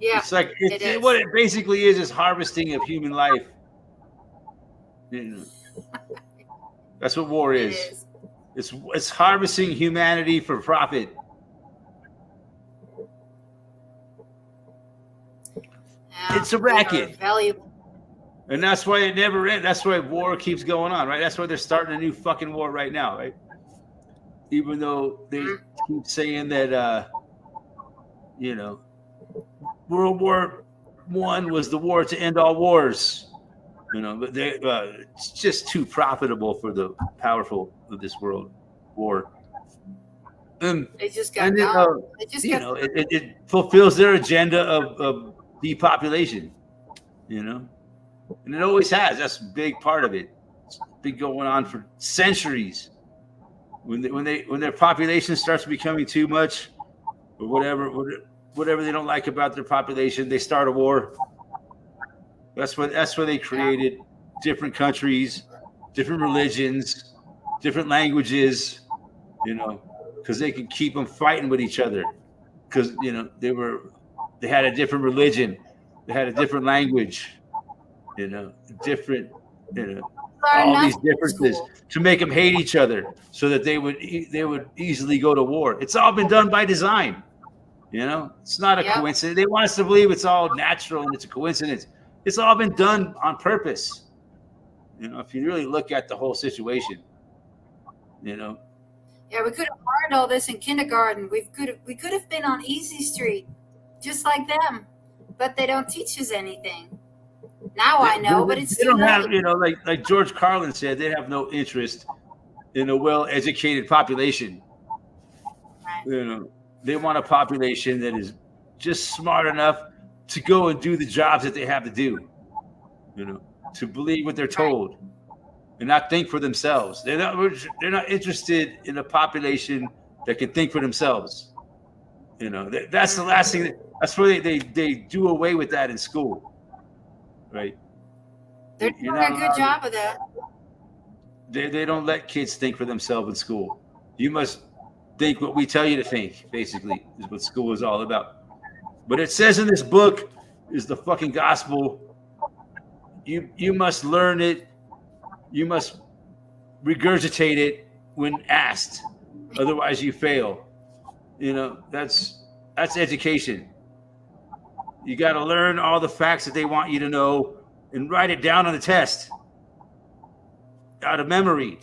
Yeah. It's like what it basically is harvesting of human life. You know, that's what war is. It's harvesting humanity for profit. It's a racket. And that's why it never ends. That's why war keeps going on, right? That's why they're starting a new fucking war right now, right? even though they keep saying that, World War I was the war to end all wars. But it's just too profitable for the powerful of this world war. They just got it fulfills their agenda of depopulation, and it always has. That's a big part of it. It's been going on for centuries. When their population starts becoming too much, or whatever they don't like about their population, they start a war. That's where they created different countries, different religions, different languages, because they can keep them fighting with each other. Because they had a different religion, they had a different language, different, all these differences to make them hate each other, so that they would easily go to war. It's all been done by design. It's not a coincidence. They want us to believe it's all natural and it's a coincidence. It's all been done on purpose. If you really look at the whole situation, Yeah, we could have learned all this in kindergarten. We could have been on Easy Street, just like them, but they don't teach us anything. Now I know, but it's they don't have, like George Carlin said, they have no interest in a well-educated population. Right. They want a population that is just smart enough to go and do the jobs that they have to do, to believe what they're told, and not think for themselves. They're not interested in a population that can think for themselves. That's the last thing. That's where they do away with that in school, right? They're doing a good job of that. They don't let kids think for themselves in school. You must think what we tell you to think, basically, is what school is all about. But it says in this book is the fucking gospel. You must learn it. You must regurgitate it when asked. Otherwise, you fail. That's education. You got to learn all the facts that they want you to know and write it down on the test out of memory.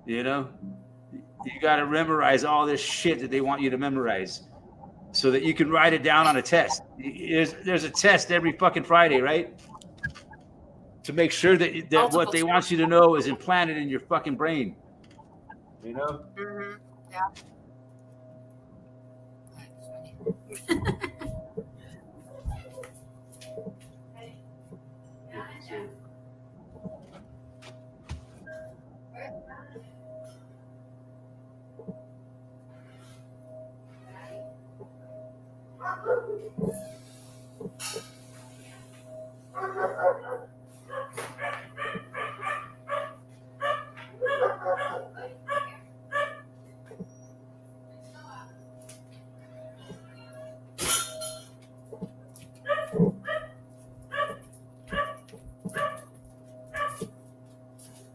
You got to memorize all this shit that they want you to memorize, so that you can write it down on a test. There's a test every fucking Friday, right? To make sure that what they want you to know is implanted in your fucking brain. Mm-hmm. Yeah.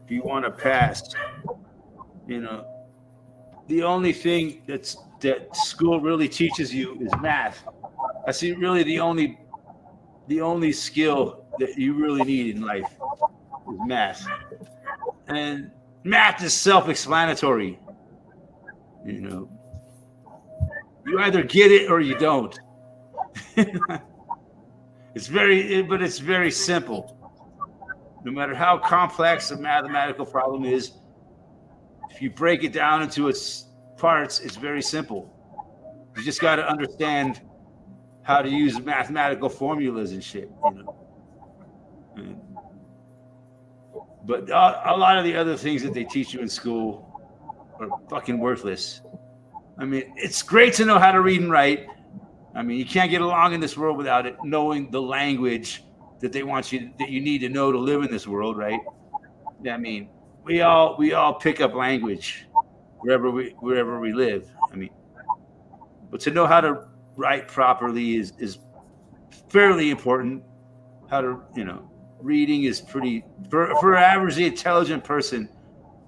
If you want to pass, the only thing that school really teaches you is math. I see really the only skill that you really need in life is math. And math is self-explanatory. You either get it or you don't. It's very simple. No matter how complex a mathematical problem is, if you break it down into its parts, it's very simple. You just got to understand how to use mathematical formulas and shit, But a lot of the other things that they teach you in school are fucking worthless. I mean, it's great to know how to read and write. I mean, you can't get along in this world without it knowing the language that you need to know to live in this world, right? I mean, we all pick up language wherever we live. I mean, but to know how to write properly is fairly important. How to, reading is pretty for an averagely intelligent person.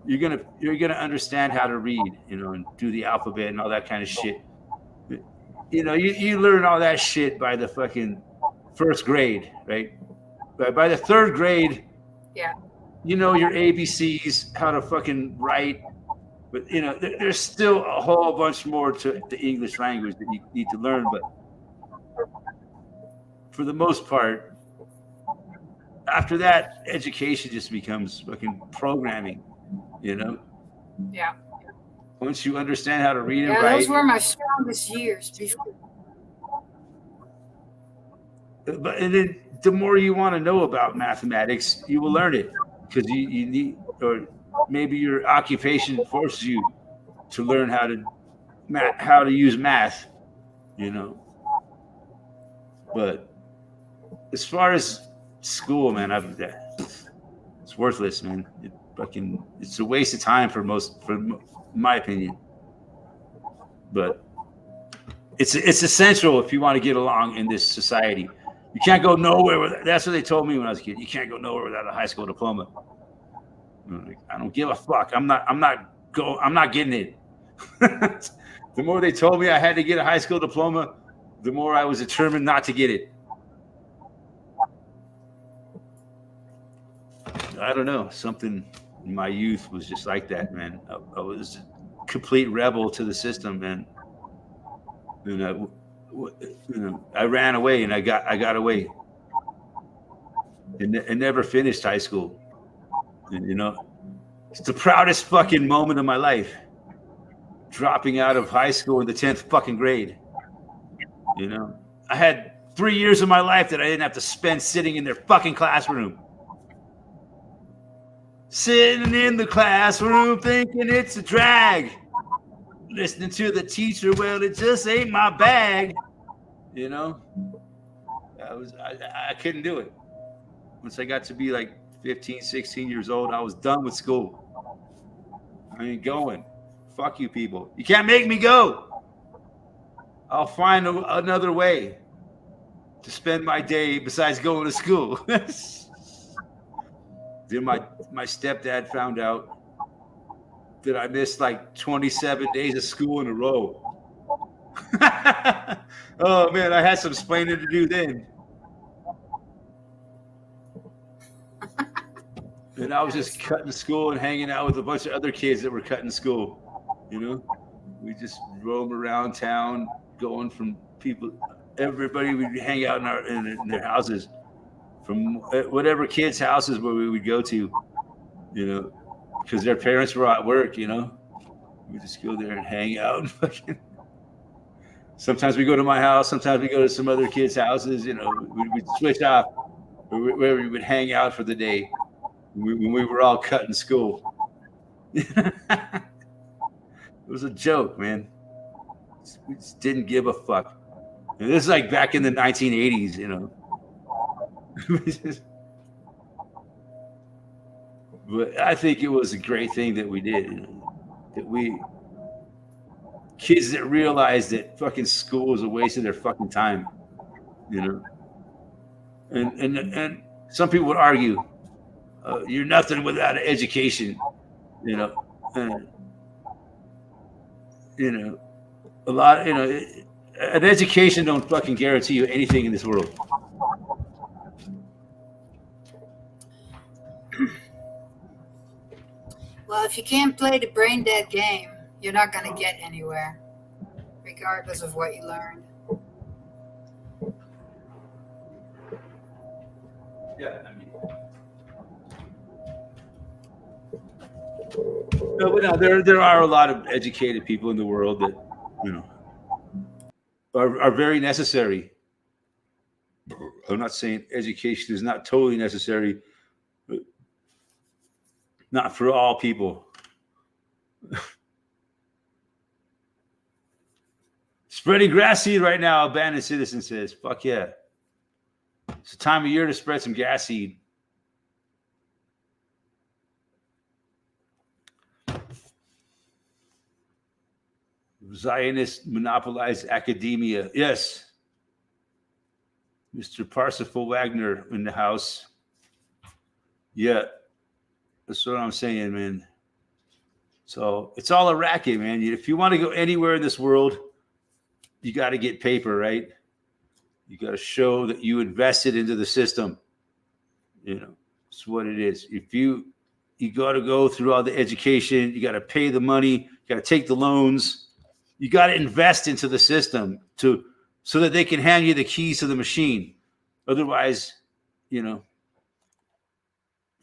You're gonna understand how to read, and do the alphabet and all that kind of shit. You learn all that shit by the fucking first grade, right? By the third grade, yeah, your ABCs, how to fucking write, But there's still a whole bunch more to the English language that you need to learn. But for the most part, after that, education just becomes fucking programming. Yeah. Once you understand how to read and Yeah, write, those were my strongest years before. and then the more you want to know about mathematics, you will learn it because you need, or maybe your occupation forces you to learn how to use math. But as far as school, man, it's worthless, man. It's a waste of time for my opinion. But it's essential if you want to get along in this society. You can't go nowhere that's what they told me when I was a kid. You can't go nowhere without a high school diploma. I don't give a fuck. I'm not getting it. The more they told me I had to get a high school diploma, the more I was determined not to get it. I don't know. Something in my youth was just like that, man. I was a complete rebel to the system, man. I ran away, and I got away, and never finished high school. And, it's the proudest fucking moment of my life, dropping out of high school in the 10th fucking grade. I had 3 years of my life that I didn't have to spend sitting in their fucking classroom. Sitting in the classroom thinking it's a drag. Listening to the teacher, well, it just ain't my bag. I couldn't do it. Once I got to be like 15, 16 years old, I was done with school. I ain't going. Fuck you people. You can't make me go. I'll find another way to spend my day besides going to school. Then my stepdad found out that I missed like 27 days of school in a row. Oh, man, I had some explaining to do then. And I was just cutting school and hanging out with a bunch of other kids that were cutting school. We just roam around town, going from people. Everybody would hang out in their houses, from whatever kids' houses where we would go to, because their parents were at work. We just go there and hang out. Sometimes we go to my house. Sometimes we go to some other kids' houses. We'd switch off where we would hang out for the day when we were all cutting school. It was a joke, man. We just didn't give a fuck. And this is like back in the 1980s, But I think it was a great thing that we did. That kids that realized that fucking school was a waste of their fucking time. And some people would argue, you're nothing without an education. A lot, an education don't fucking guarantee you anything in this world. Well, if you can't play the brain dead game, you're not going to get anywhere, regardless of what you learned. Yeah, no, there are a lot of educated people in the world that are very necessary. I'm not saying education is not totally necessary, but not for all people. Spreading grass seed right now, Abandoned Citizen says. Fuck yeah. It's the time of year to spread some grass seed. Zionists monopolize academia. Yes. Mr. Parsifal Wagner in the house. Yeah. That's what I'm saying, man. So it's all a racket, man. If you want to go anywhere in this world, you got to get paper, right? You got to show that you invested into the system. It's what it is. If you You got to go through all the education. You got to pay the money. You got to take the loans. You got to invest into the system so that they can hand you the keys to the machine. Otherwise, you know,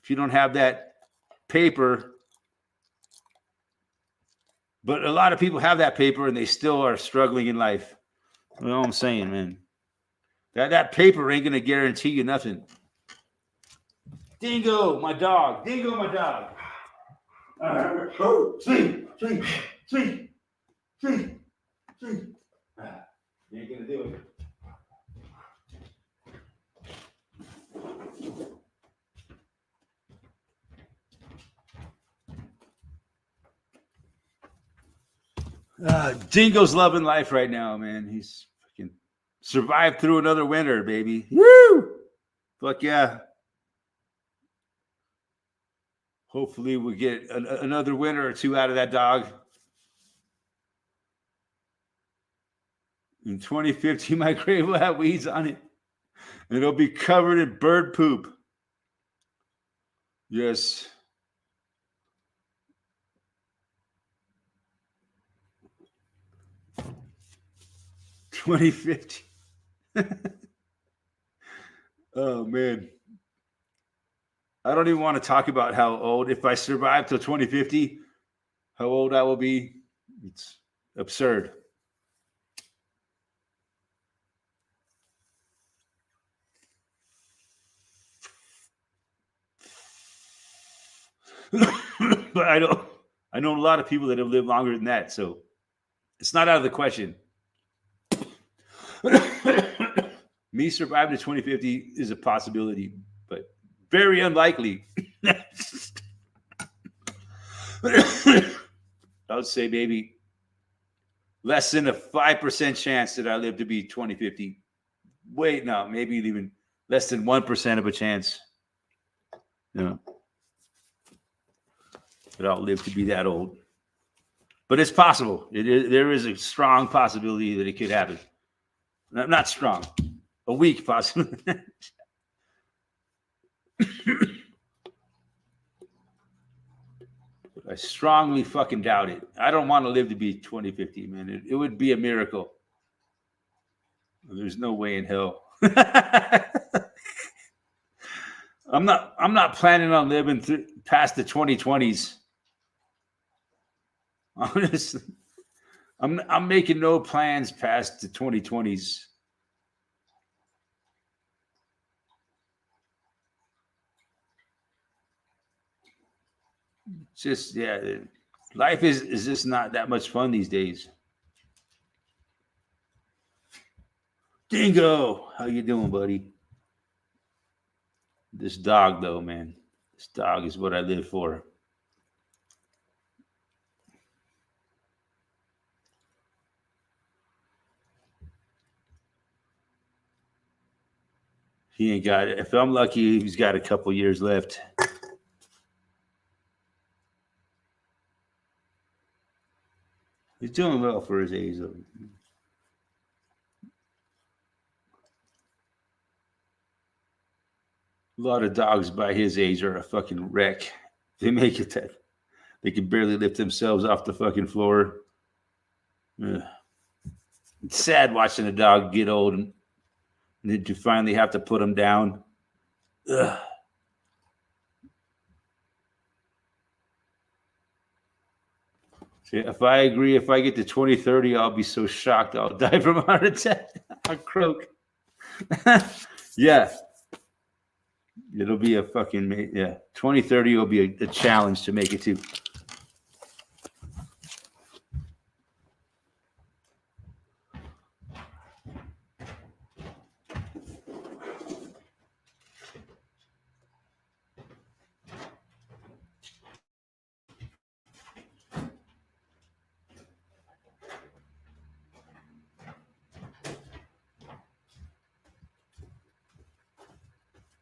if you don't have that paper, but a lot of people have that paper and they still are struggling in life. You know what I'm saying, man? That paper ain't gonna guarantee you nothing. Dingo, my dog. Dingo, my dog. Sleep. You ain't gonna do it. Dingo's loving life right now, man. He's fucking survived through another winter, baby. Woo! Fuck yeah. Hopefully we'll get another winter or two out of that dog. In 2050, my grave will have weeds on it. And it'll be covered in bird poop. Yes. $20.50. Oh man. I don't even want to talk about how old, if I survive till 2050, how old I will be. It's absurd. But I know a lot of people that have lived longer than that, so it's not out of the question. Me surviving to 2050 is a possibility, but very unlikely. I would say maybe less than a 5% chance that I live to be 2050. Wait, no, maybe even less than 1% of a chance. No. But I'll live to be that old. But it's possible. There is a strong possibility that it could happen. Not strong, a weak possibility. I strongly fucking doubt it. I don't want to live to be 2050, man. It would be a miracle. There's no way in hell. I'm not planning on living past the 2020s. Honestly, I'm making no plans past the 2020s. Just life is just not that much fun these days. Dingo, how you doing, buddy? This dog, though, man. This dog is what I live for. He ain't got it. If I'm lucky, he's got a couple years left. He's doing well for his age, though. A lot of dogs by his age are a fucking wreck. They make it that they can barely lift themselves off the fucking floor. Ugh. It's sad watching a dog get old and then you finally have to put them down. Ugh. See, if I agree, if I get to 2030, I'll be so shocked I'll die from a heart attack. I'll croak. Yeah. It'll be a fucking, 2030 will be a challenge to make it to.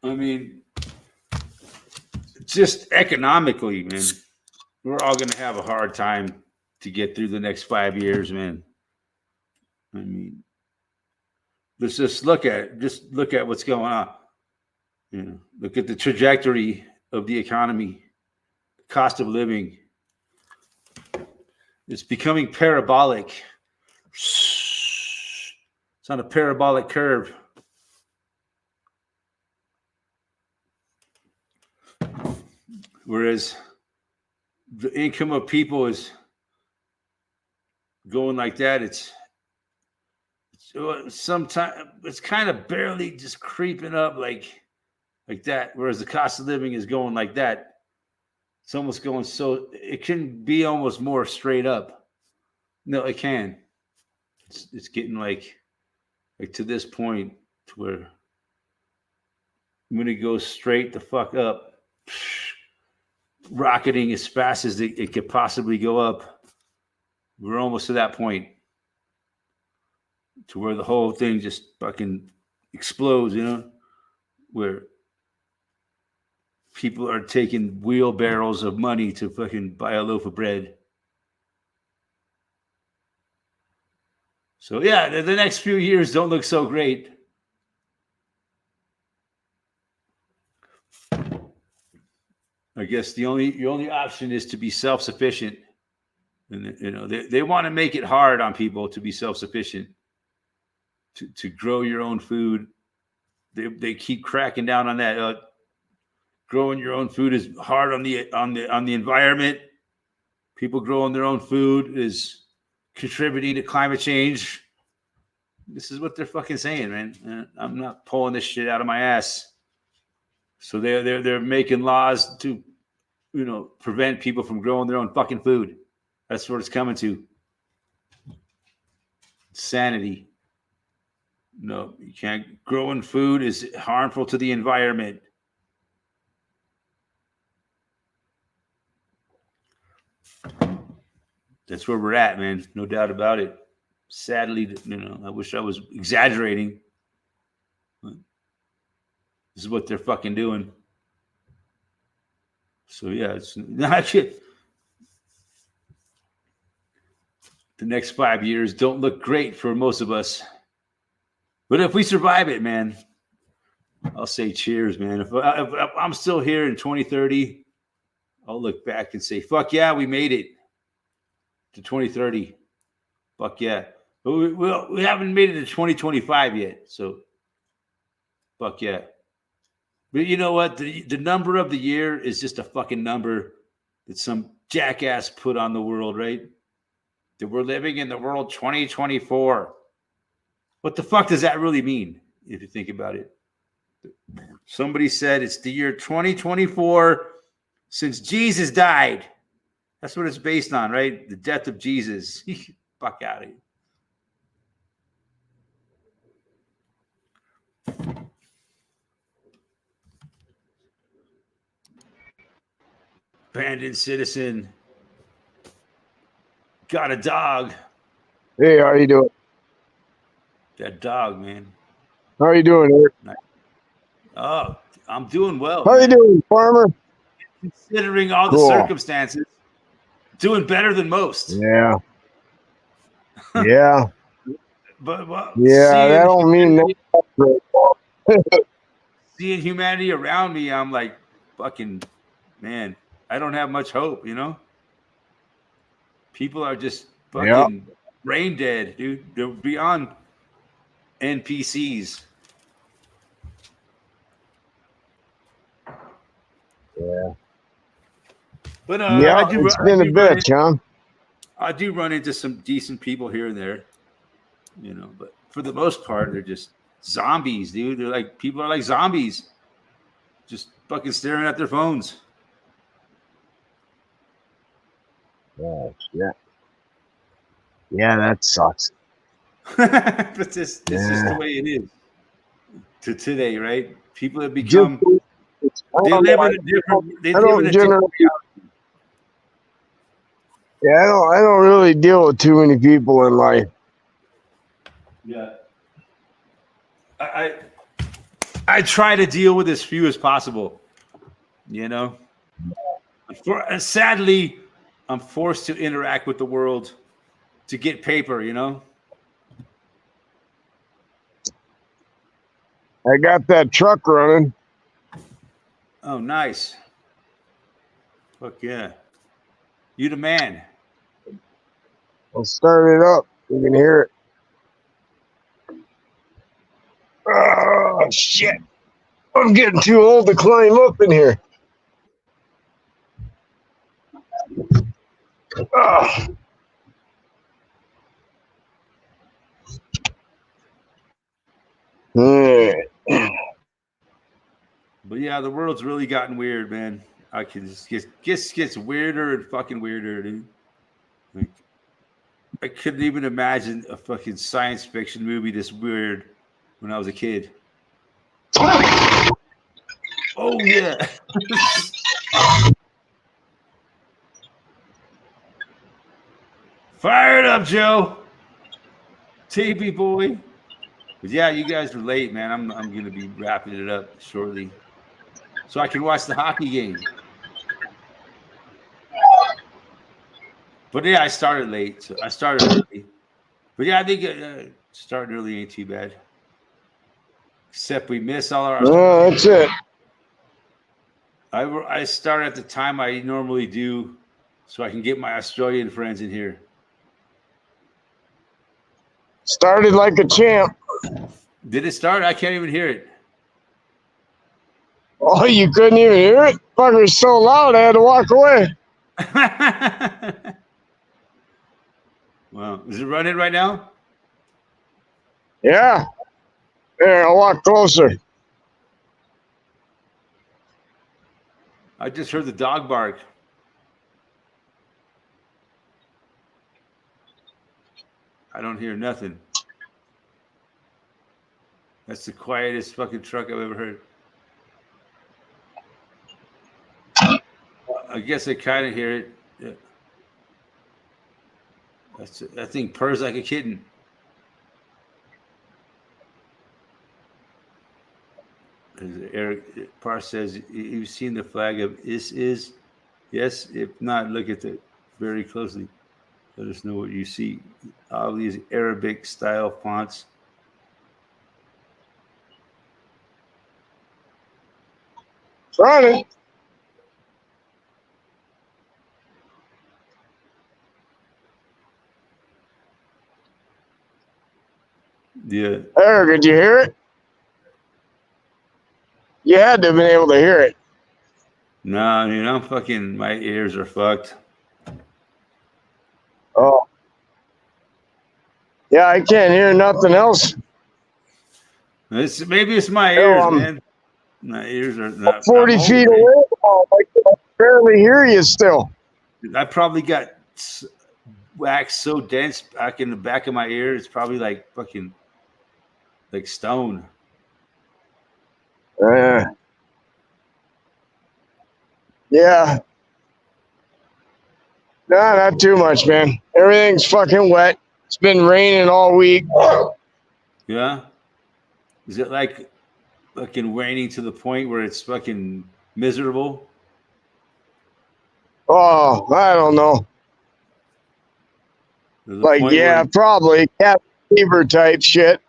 I mean, just economically, man, we're all going to have a hard time to get through the next 5 years, man. I mean, let's just look at what's going on. You know, look at the trajectory of the economy. cost of living. It's becoming parabolic. It's on a parabolic curve. Whereas the income of people is going like that. It's sometimes it's kind of barely just creeping up like that. Whereas the cost of living is going like that. It's almost going so it can be almost more straight up. No, it can. It's getting like to this point to where when it goes straight the fuck up, rocketing as fast as it could possibly go up. We're almost to that point to where the whole thing just fucking explodes, where people are taking wheelbarrows of money to fucking buy a loaf of bread. So yeah, the next few years don't look so great. I guess the only option is to be self-sufficient. And they want to make it hard on people to be self-sufficient, to grow your own food. They keep cracking down on that. Growing your own food is hard on the environment. People growing their own food is contributing to climate change. This is what they're fucking saying, man. I'm not pulling this shit out of my ass. So they're making laws to, prevent people from growing their own fucking food. That's what it's coming to. Sanity. No, you can't. Growing food is harmful to the environment. That's where we're at, man. No doubt about it. Sadly, I wish I was exaggerating. But this is what they're fucking doing. So yeah, it's not shit. The next 5 years don't look great for most of us. But if we survive it, man, I'll say cheers, man. If I'm still here in 2030, I'll look back and say, fuck yeah, we made it to 2030. Fuck yeah. But we haven't made it to 2025 yet. So fuck yeah. But you know what? The number of the year is just a fucking number that some jackass put on the world, right? That we're living in the world 2024. What the fuck does that really mean, if you think about it? Somebody said it's the year 2024 since Jesus died. That's what it's based on, right? The death of Jesus. Fuck out of here. Abandoned citizen. Got a dog. Hey, how you doing? That dog, man. How you doing, Eric? Oh, I'm doing well. How you doing, farmer? Considering all the circumstances, doing better than most. Yeah. Yeah. But yeah, that don't mean that. Seeing humanity around me, I'm like, fucking, man, I don't have much hope, People are just fucking brain dead, dude. They're beyond NPCs. Yeah. But it's been a bitch, huh? I do run into some decent people here and there, but for the most part, they're just zombies, dude. They're like, people are like zombies, just fucking staring at their phones. Oh, shit. Yeah, that sucks. But this is the way it is to today, right? People have become they live in a different reality. Yeah, I don't really deal with too many people in life. Yeah. I try to deal with as few as possible, Sadly, I'm forced to interact with the world to get paper, I got that truck running. Oh, nice. Fuck yeah. You the man. I'll start it up. You can hear it. Oh, shit. I'm getting too old to climb up in here. Oh. But yeah, the world's really gotten weird, man. I can just gets weirder and fucking weirder, dude. Like, I couldn't even imagine a fucking science fiction movie this weird when I was a kid. Oh yeah. Fire it up, Joe. TB boy. But yeah, you guys are late, man. I'm gonna be wrapping it up shortly, so I can watch the hockey game. But yeah, I started late, so I started early. But yeah, I think starting early ain't too bad. Except we miss all our. Oh, that's it. I start at the time I normally do, so I can get my Australian friends in here. Started like a champ. Did it start? I can't even hear it. Oh, you couldn't even hear it? Fucker's so loud I had to walk away. Wow. Is it running right now? Yeah. There, I'll walk closer. I just heard the dog bark. I don't hear nothing. That's the quietest fucking truck I've ever heard. I guess I kind of hear it. Yeah. That thing purrs like a kitten. Eric Parr says, "You've seen the flag of is? Yes. If not, look at it very closely. Let us know what you see. All these Arabic style fonts." Running. Yeah. Eric, did you hear it? You had to have been able to hear it. No, I mean, my ears are fucked. Oh. Yeah, I can't hear nothing else. Maybe it's my ears, man. My ears are not 40 feet away. I can barely hear you still. I probably got wax so dense back in the back of my ear. It's probably like fucking like stone. Yeah. No, not too much, man. Everything's fucking wet. It's been raining all week. Yeah. Is it like fucking raining to the point where it's fucking miserable? Oh, I don't know. Like, yeah, probably cat fever type shit.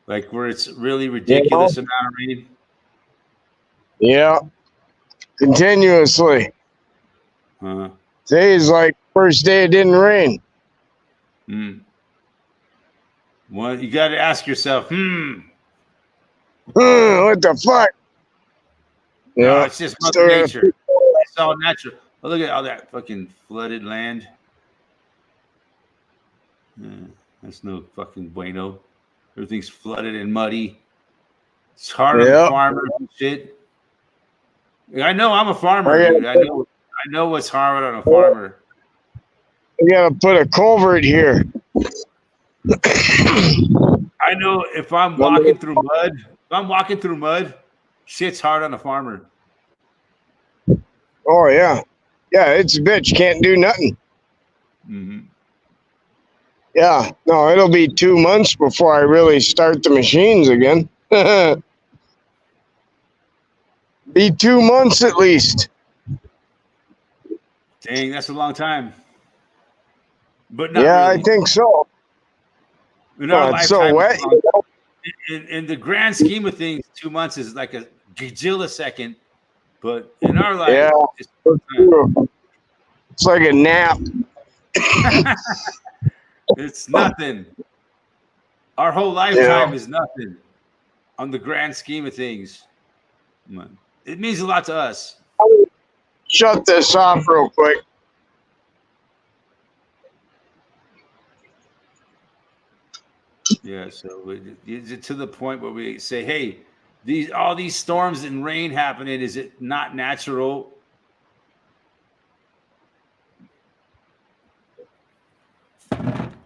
Like where it's really ridiculous amount of rain. Yeah. Continuously. Today's like first day it didn't rain. Well, you got to ask yourself, what the fuck? No, it's just Mother Nature. It's all natural. Oh, look at all that fucking flooded land. That's no fucking bueno. Everything's flooded and muddy. It's hard on the farmers and shit. I know I'm a farmer, dude. I know what's hard on a farmer. We gotta put a culvert here. I know if I'm walking through mud, shit's hard on a farmer. Oh yeah. Yeah, it's a bitch. Can't do nothing. Yeah. No, it'll be 2 months before I really start the machines again. Be 2 months at least. Dang, that's a long time. But not really. I think so. It's so wet. In the grand scheme of things, 2 months is like a gajillisecond But in our life, Yeah. It's like a nap. it's nothing. Our whole lifetime is nothing on the grand scheme of things. It means a lot to us. Shut this off real quick. Yeah, so is it to the point where we say, hey, all these storms and rain happening, is it not natural?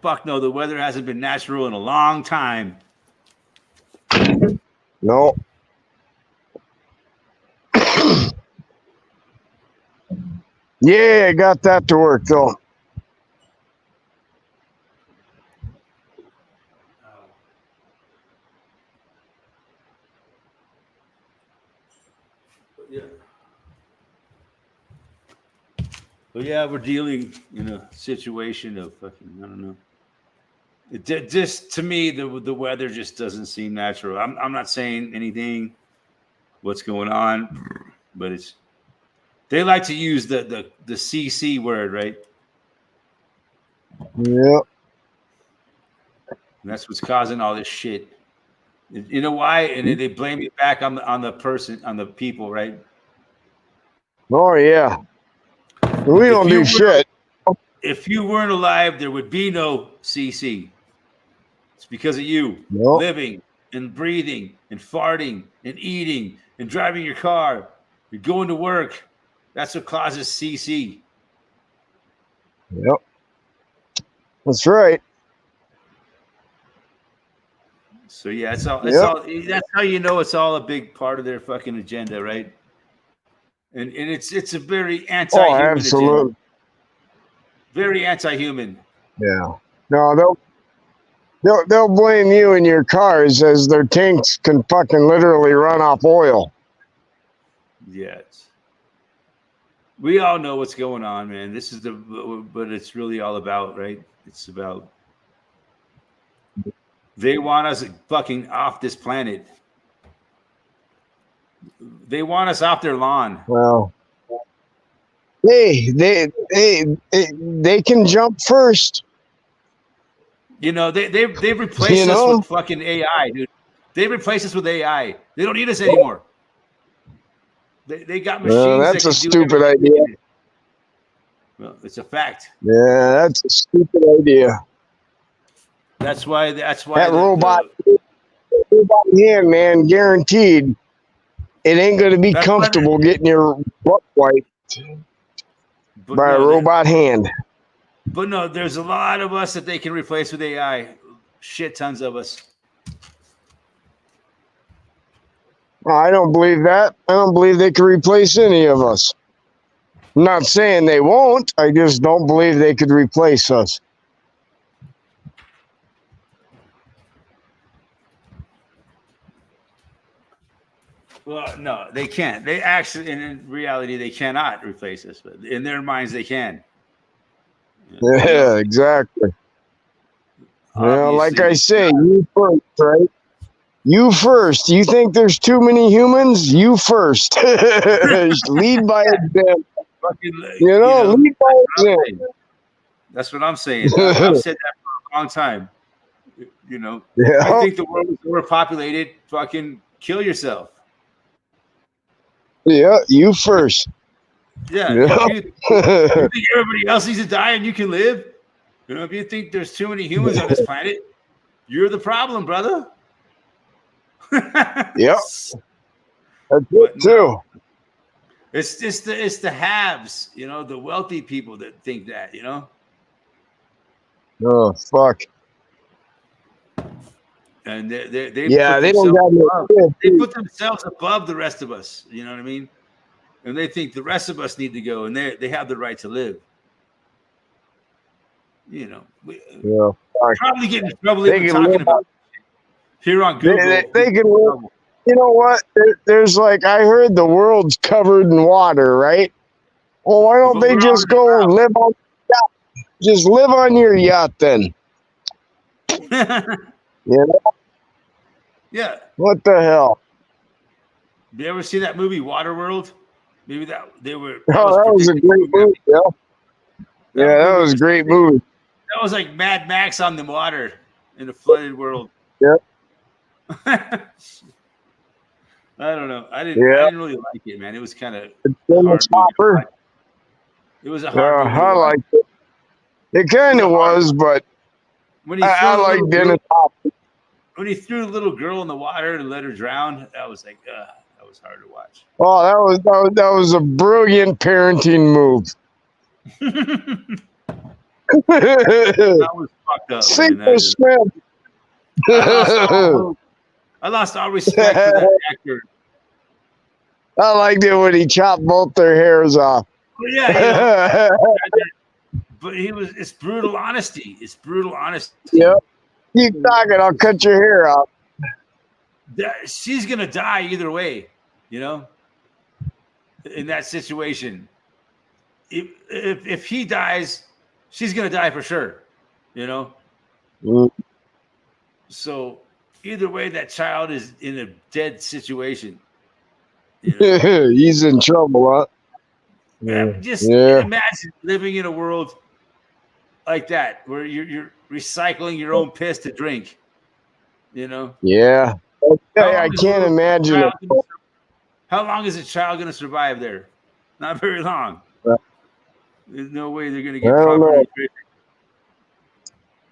Fuck no, the weather hasn't been natural in a long time. No. Yeah, I got that to work though. Yeah. But yeah, we're dealing in a situation of fucking, I don't know. Just to me, the weather just doesn't seem natural. I'm not saying anything, what's going on, but they like to use the CC word, right? Yep. And that's what's causing all this shit. You know why? And they blame it back on the person, on the people, right? Oh yeah. We don't do shit. If you weren't alive, there would be no CC. It's because of you Nope. living and breathing and farting and eating and driving your car. You're going to work. That's what causes CC. Yep. That's right. So yeah, it's all. That's how you know it's all a big part of their fucking agenda, right? And it's a very anti-human absolutely. agenda. Very anti-human. Yeah. No, they'll blame you and your cars as their tanks can fucking literally run off oil. Yes. We all know what's going on, man. This is but it's really all about, right? It's about they want us fucking off this planet. They want us off their lawn. Well, hey, they can jump first. You know, they've replaced us with fucking AI, dude. They replaced us with AI. They don't need us anymore. They got machines. That's a stupid idea. Well, it's a fact. Yeah, that's a stupid idea. That's why that robot hand, man, guaranteed it ain't going to be comfortable getting your butt wiped by a robot hand. But no, there's a lot of us that they can replace with AI. Shit tons of us. I don't believe that. I don't believe they can replace any of us. I'm not saying they won't. I just don't believe they could replace us. Well, no, they can't. They actually, in reality, they cannot replace us. But in their minds, they can. Yeah, exactly. Yeah, like I say, you first, right? You first. You think there's too many humans? You first. Lead by example. Lead by example. That's what I'm saying. I've said that for a long time. You know, I think the world is overpopulated. Fucking kill yourself. Yeah, you first. Yeah. You think everybody else needs to die and you can live? You know, if you think there's too many humans on this planet, you're the problem, brother. Yep. That's it too. It's just it's the haves, you know, the wealthy people that think that, you know. Oh fuck. And they put themselves above the rest of us. You know what I mean? And they think the rest of us need to go, and they have the right to live. You know, probably get in trouble even talking about it here on Google. They can live. You know what? There's I heard the world's covered in water, right? Well, why don't they just go and live on yacht? Just live on your yacht then. You know? Yeah. What the hell? You ever see that movie Waterworld? Maybe that they were. Oh, that was a great movie. Yeah, yeah, that was a great movie. That was like Mad Max on the water in a flooded world. Yeah. I don't know. I didn't really like it, man. It was kind of Dennis Hopper. It was a hard movie. I liked it. It kind of was, but when he I like Dennis Hopper. When he threw the little girl in the water and let her drown, that was like, that was hard to watch. Oh, that was a brilliant parenting move. That was fucked up. Sink or swim. I lost all respect for that actor. I liked it when he chopped both their hairs off. Well, yeah, but it's brutal honesty. It's brutal honesty. Yep. Keep talking, I'll cut your hair off. She's gonna die either way, you know. In that situation, if he dies, she's gonna die for sure, you know. Mm. So either way, that child is in a dead situation. You know? He's in trouble, huh? Just imagine living in a world like that where you're recycling your own piss to drink. You know? Yeah. I can't imagine it. How long is a child going to survive there? Not very long. Right. There's no way they're going to get proper nutrition.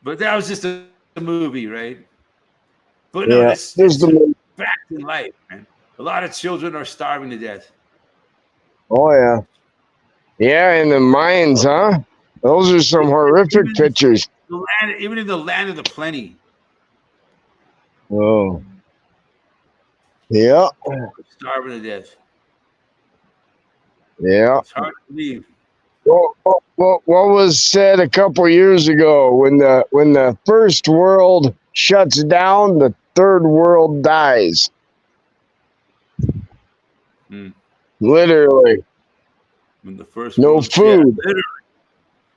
But that was just a movie, right? But no, it's the fact in life, man. A lot of children are starving to death. Oh, yeah. Yeah, in the mines, huh? Those are some horrific pictures. Even in the land of the plenty. Oh. Yeah. Starving to death. Yeah. It's hard to believe. What was said a couple years ago, when the first world shuts down, the third world dies. Literally. When the first no world, food. Yeah, literally.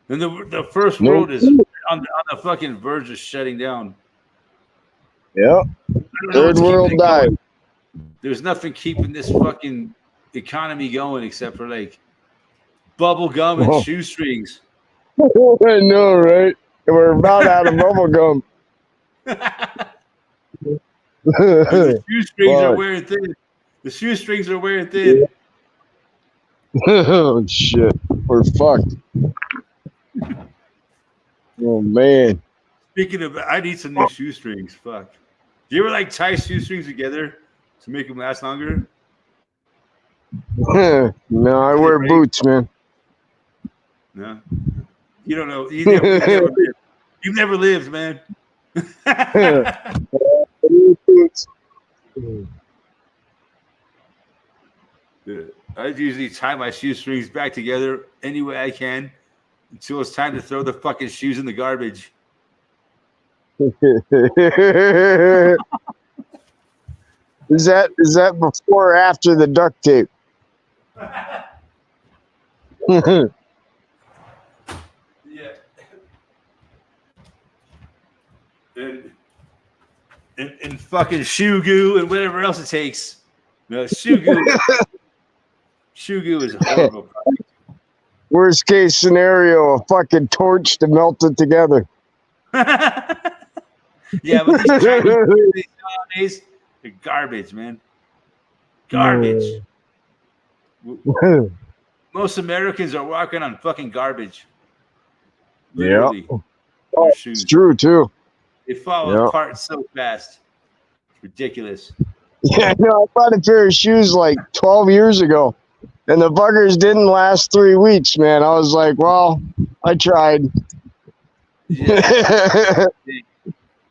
And the first world is on the fucking verge of shutting down. Yeah. Third world dies. There's nothing keeping this fucking economy going except for like bubble gum and shoestrings. I know, right? We're about out of bubble gum. The shoestrings are wearing thin. The shoestrings are wearing thin. Yeah. Oh shit, we're fucked. Oh man. Speaking of, I need some new shoestrings. Fuck. Do you ever like tie shoestrings together to make them last longer? No, I wear boots, man. No, you don't know. You've never lived, man. I usually tie my shoestrings back together any way I can until it's time to throw the fucking shoes in the garbage. Is that before or after the duct tape? Yeah. And fucking shoe goo and whatever else it takes. No, shoe goo. Shoe goo is a horrible product. Worst case scenario, a fucking torch to melt it together. Yeah, but these nowadays, they're garbage, man. Garbage. Most Americans are walking on fucking garbage. Literally. Yeah. Oh, it's true, too. They fall apart so fast. It's ridiculous. Yeah, no, I bought a pair of shoes like 12 years ago, and the buggers didn't last 3 weeks, man. I was like, well, I tried. Yeah.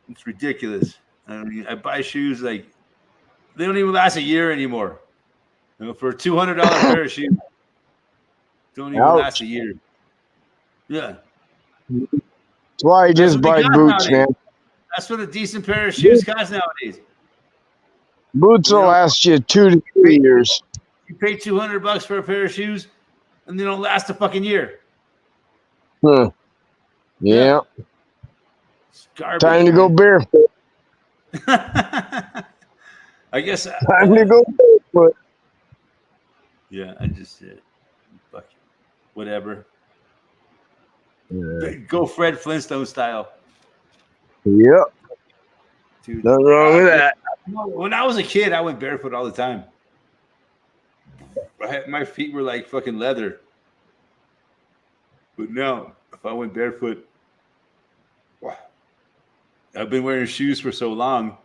It's ridiculous. I mean, I buy shoes like they don't even last a year anymore. You know, for a $200 pair of shoes, don't even last a year. Yeah. That's why I just buy boots, man. That's what a decent pair of shoes costs nowadays. Boots will last you 2 to 3 years. You pay $200 for a pair of shoes, and they don't last a fucking year. Yeah. It's garbage. Time to go barefoot. I guess. Time to go barefoot. Yeah, I just fuck it. Whatever. Yeah. Go Fred Flintstone style, Yep. dude. Nothing wrong with that. When I was a kid, I went barefoot all the time. My feet were like fucking leather. But now, if I went barefoot, wow, I've been wearing shoes for so long,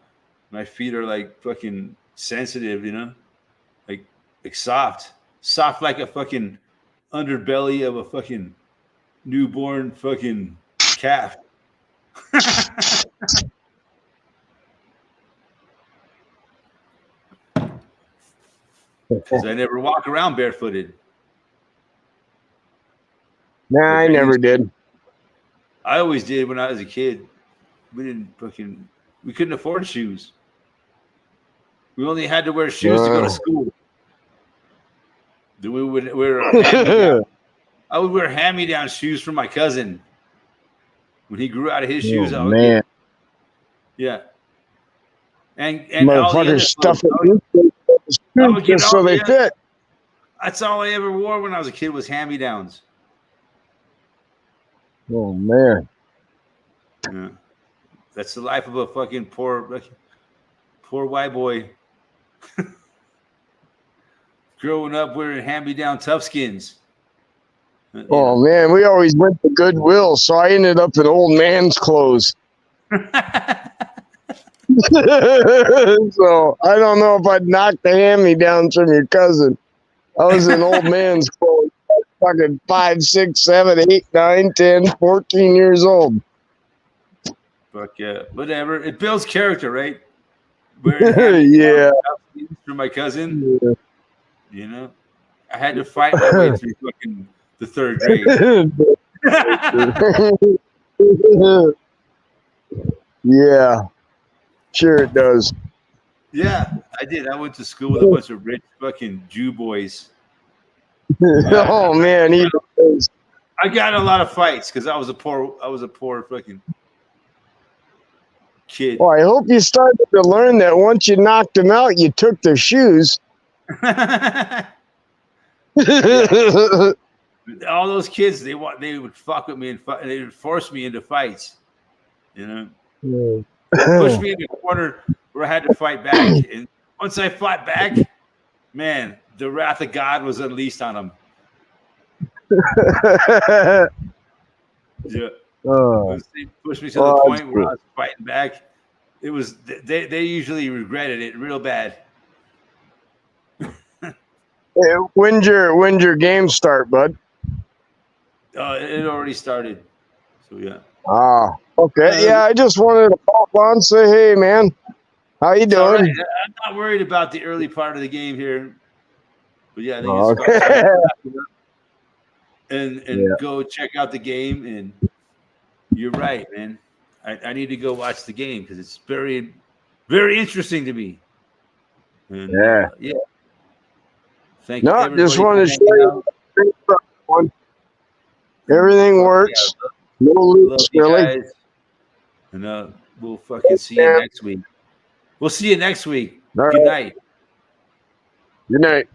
my feet are like fucking sensitive, you know, like soft like a fucking underbelly of a fucking newborn fucking calf. Because I never walk around barefooted. Nah, I never did. I always did when I was a kid. We couldn't afford shoes. We only had to wear shoes to go to school. Then we would wear I would wear hand-me-down shoes for my cousin. When he grew out of his shoes, I would man. Yeah. And all the other motherfuckers stuff clothes, it just so they fit. That's all I ever wore when I was a kid was hand-me-downs. Oh man. Yeah. That's the life of a fucking poor white boy. Growing up wearing hand-me-down tough skins. Oh man, we always went to Goodwill, so I ended up in old man's clothes. So I don't know if I'd knock the hand-me-downs from your cousin. I was in old man's clothes, fucking 5, 6, 7, 8, 9, 10, 14 years old. Fuck yeah, whatever. It builds character, right? Yeah. For my cousin, you know, I had to fight my way through fucking the 3rd grade. Yeah, sure it does. Yeah, I did. I went to school with a bunch of rich fucking Jew boys. Oh man, I got in a lot of fights because I was a poor fucking kid. Well, I hope you started to learn that once you knocked them out, you took their shoes. All those kids, they would fuck with me and they would force me into fights. You know, push me in the corner where I had to fight back. And once I fought back, man, the wrath of God was unleashed on them. Yeah. Once they pushed me to the point where I was fighting back, it was they usually regretted it real bad. When's your game start, bud? It already started. So yeah. Okay. Yeah, I just wanted to pop on and say, hey man, how you doing? Right. I'm not worried about the early part of the game here. But yeah, I think it's and go check out the game. And you're right, man. I need to go watch the game because it's very, very interesting to me. And, yeah. Thank you. No, just wanted to show you. Everything works. No leaks, really. Guys. And we'll fucking see you next week. We'll see you next week. Good night. Good night.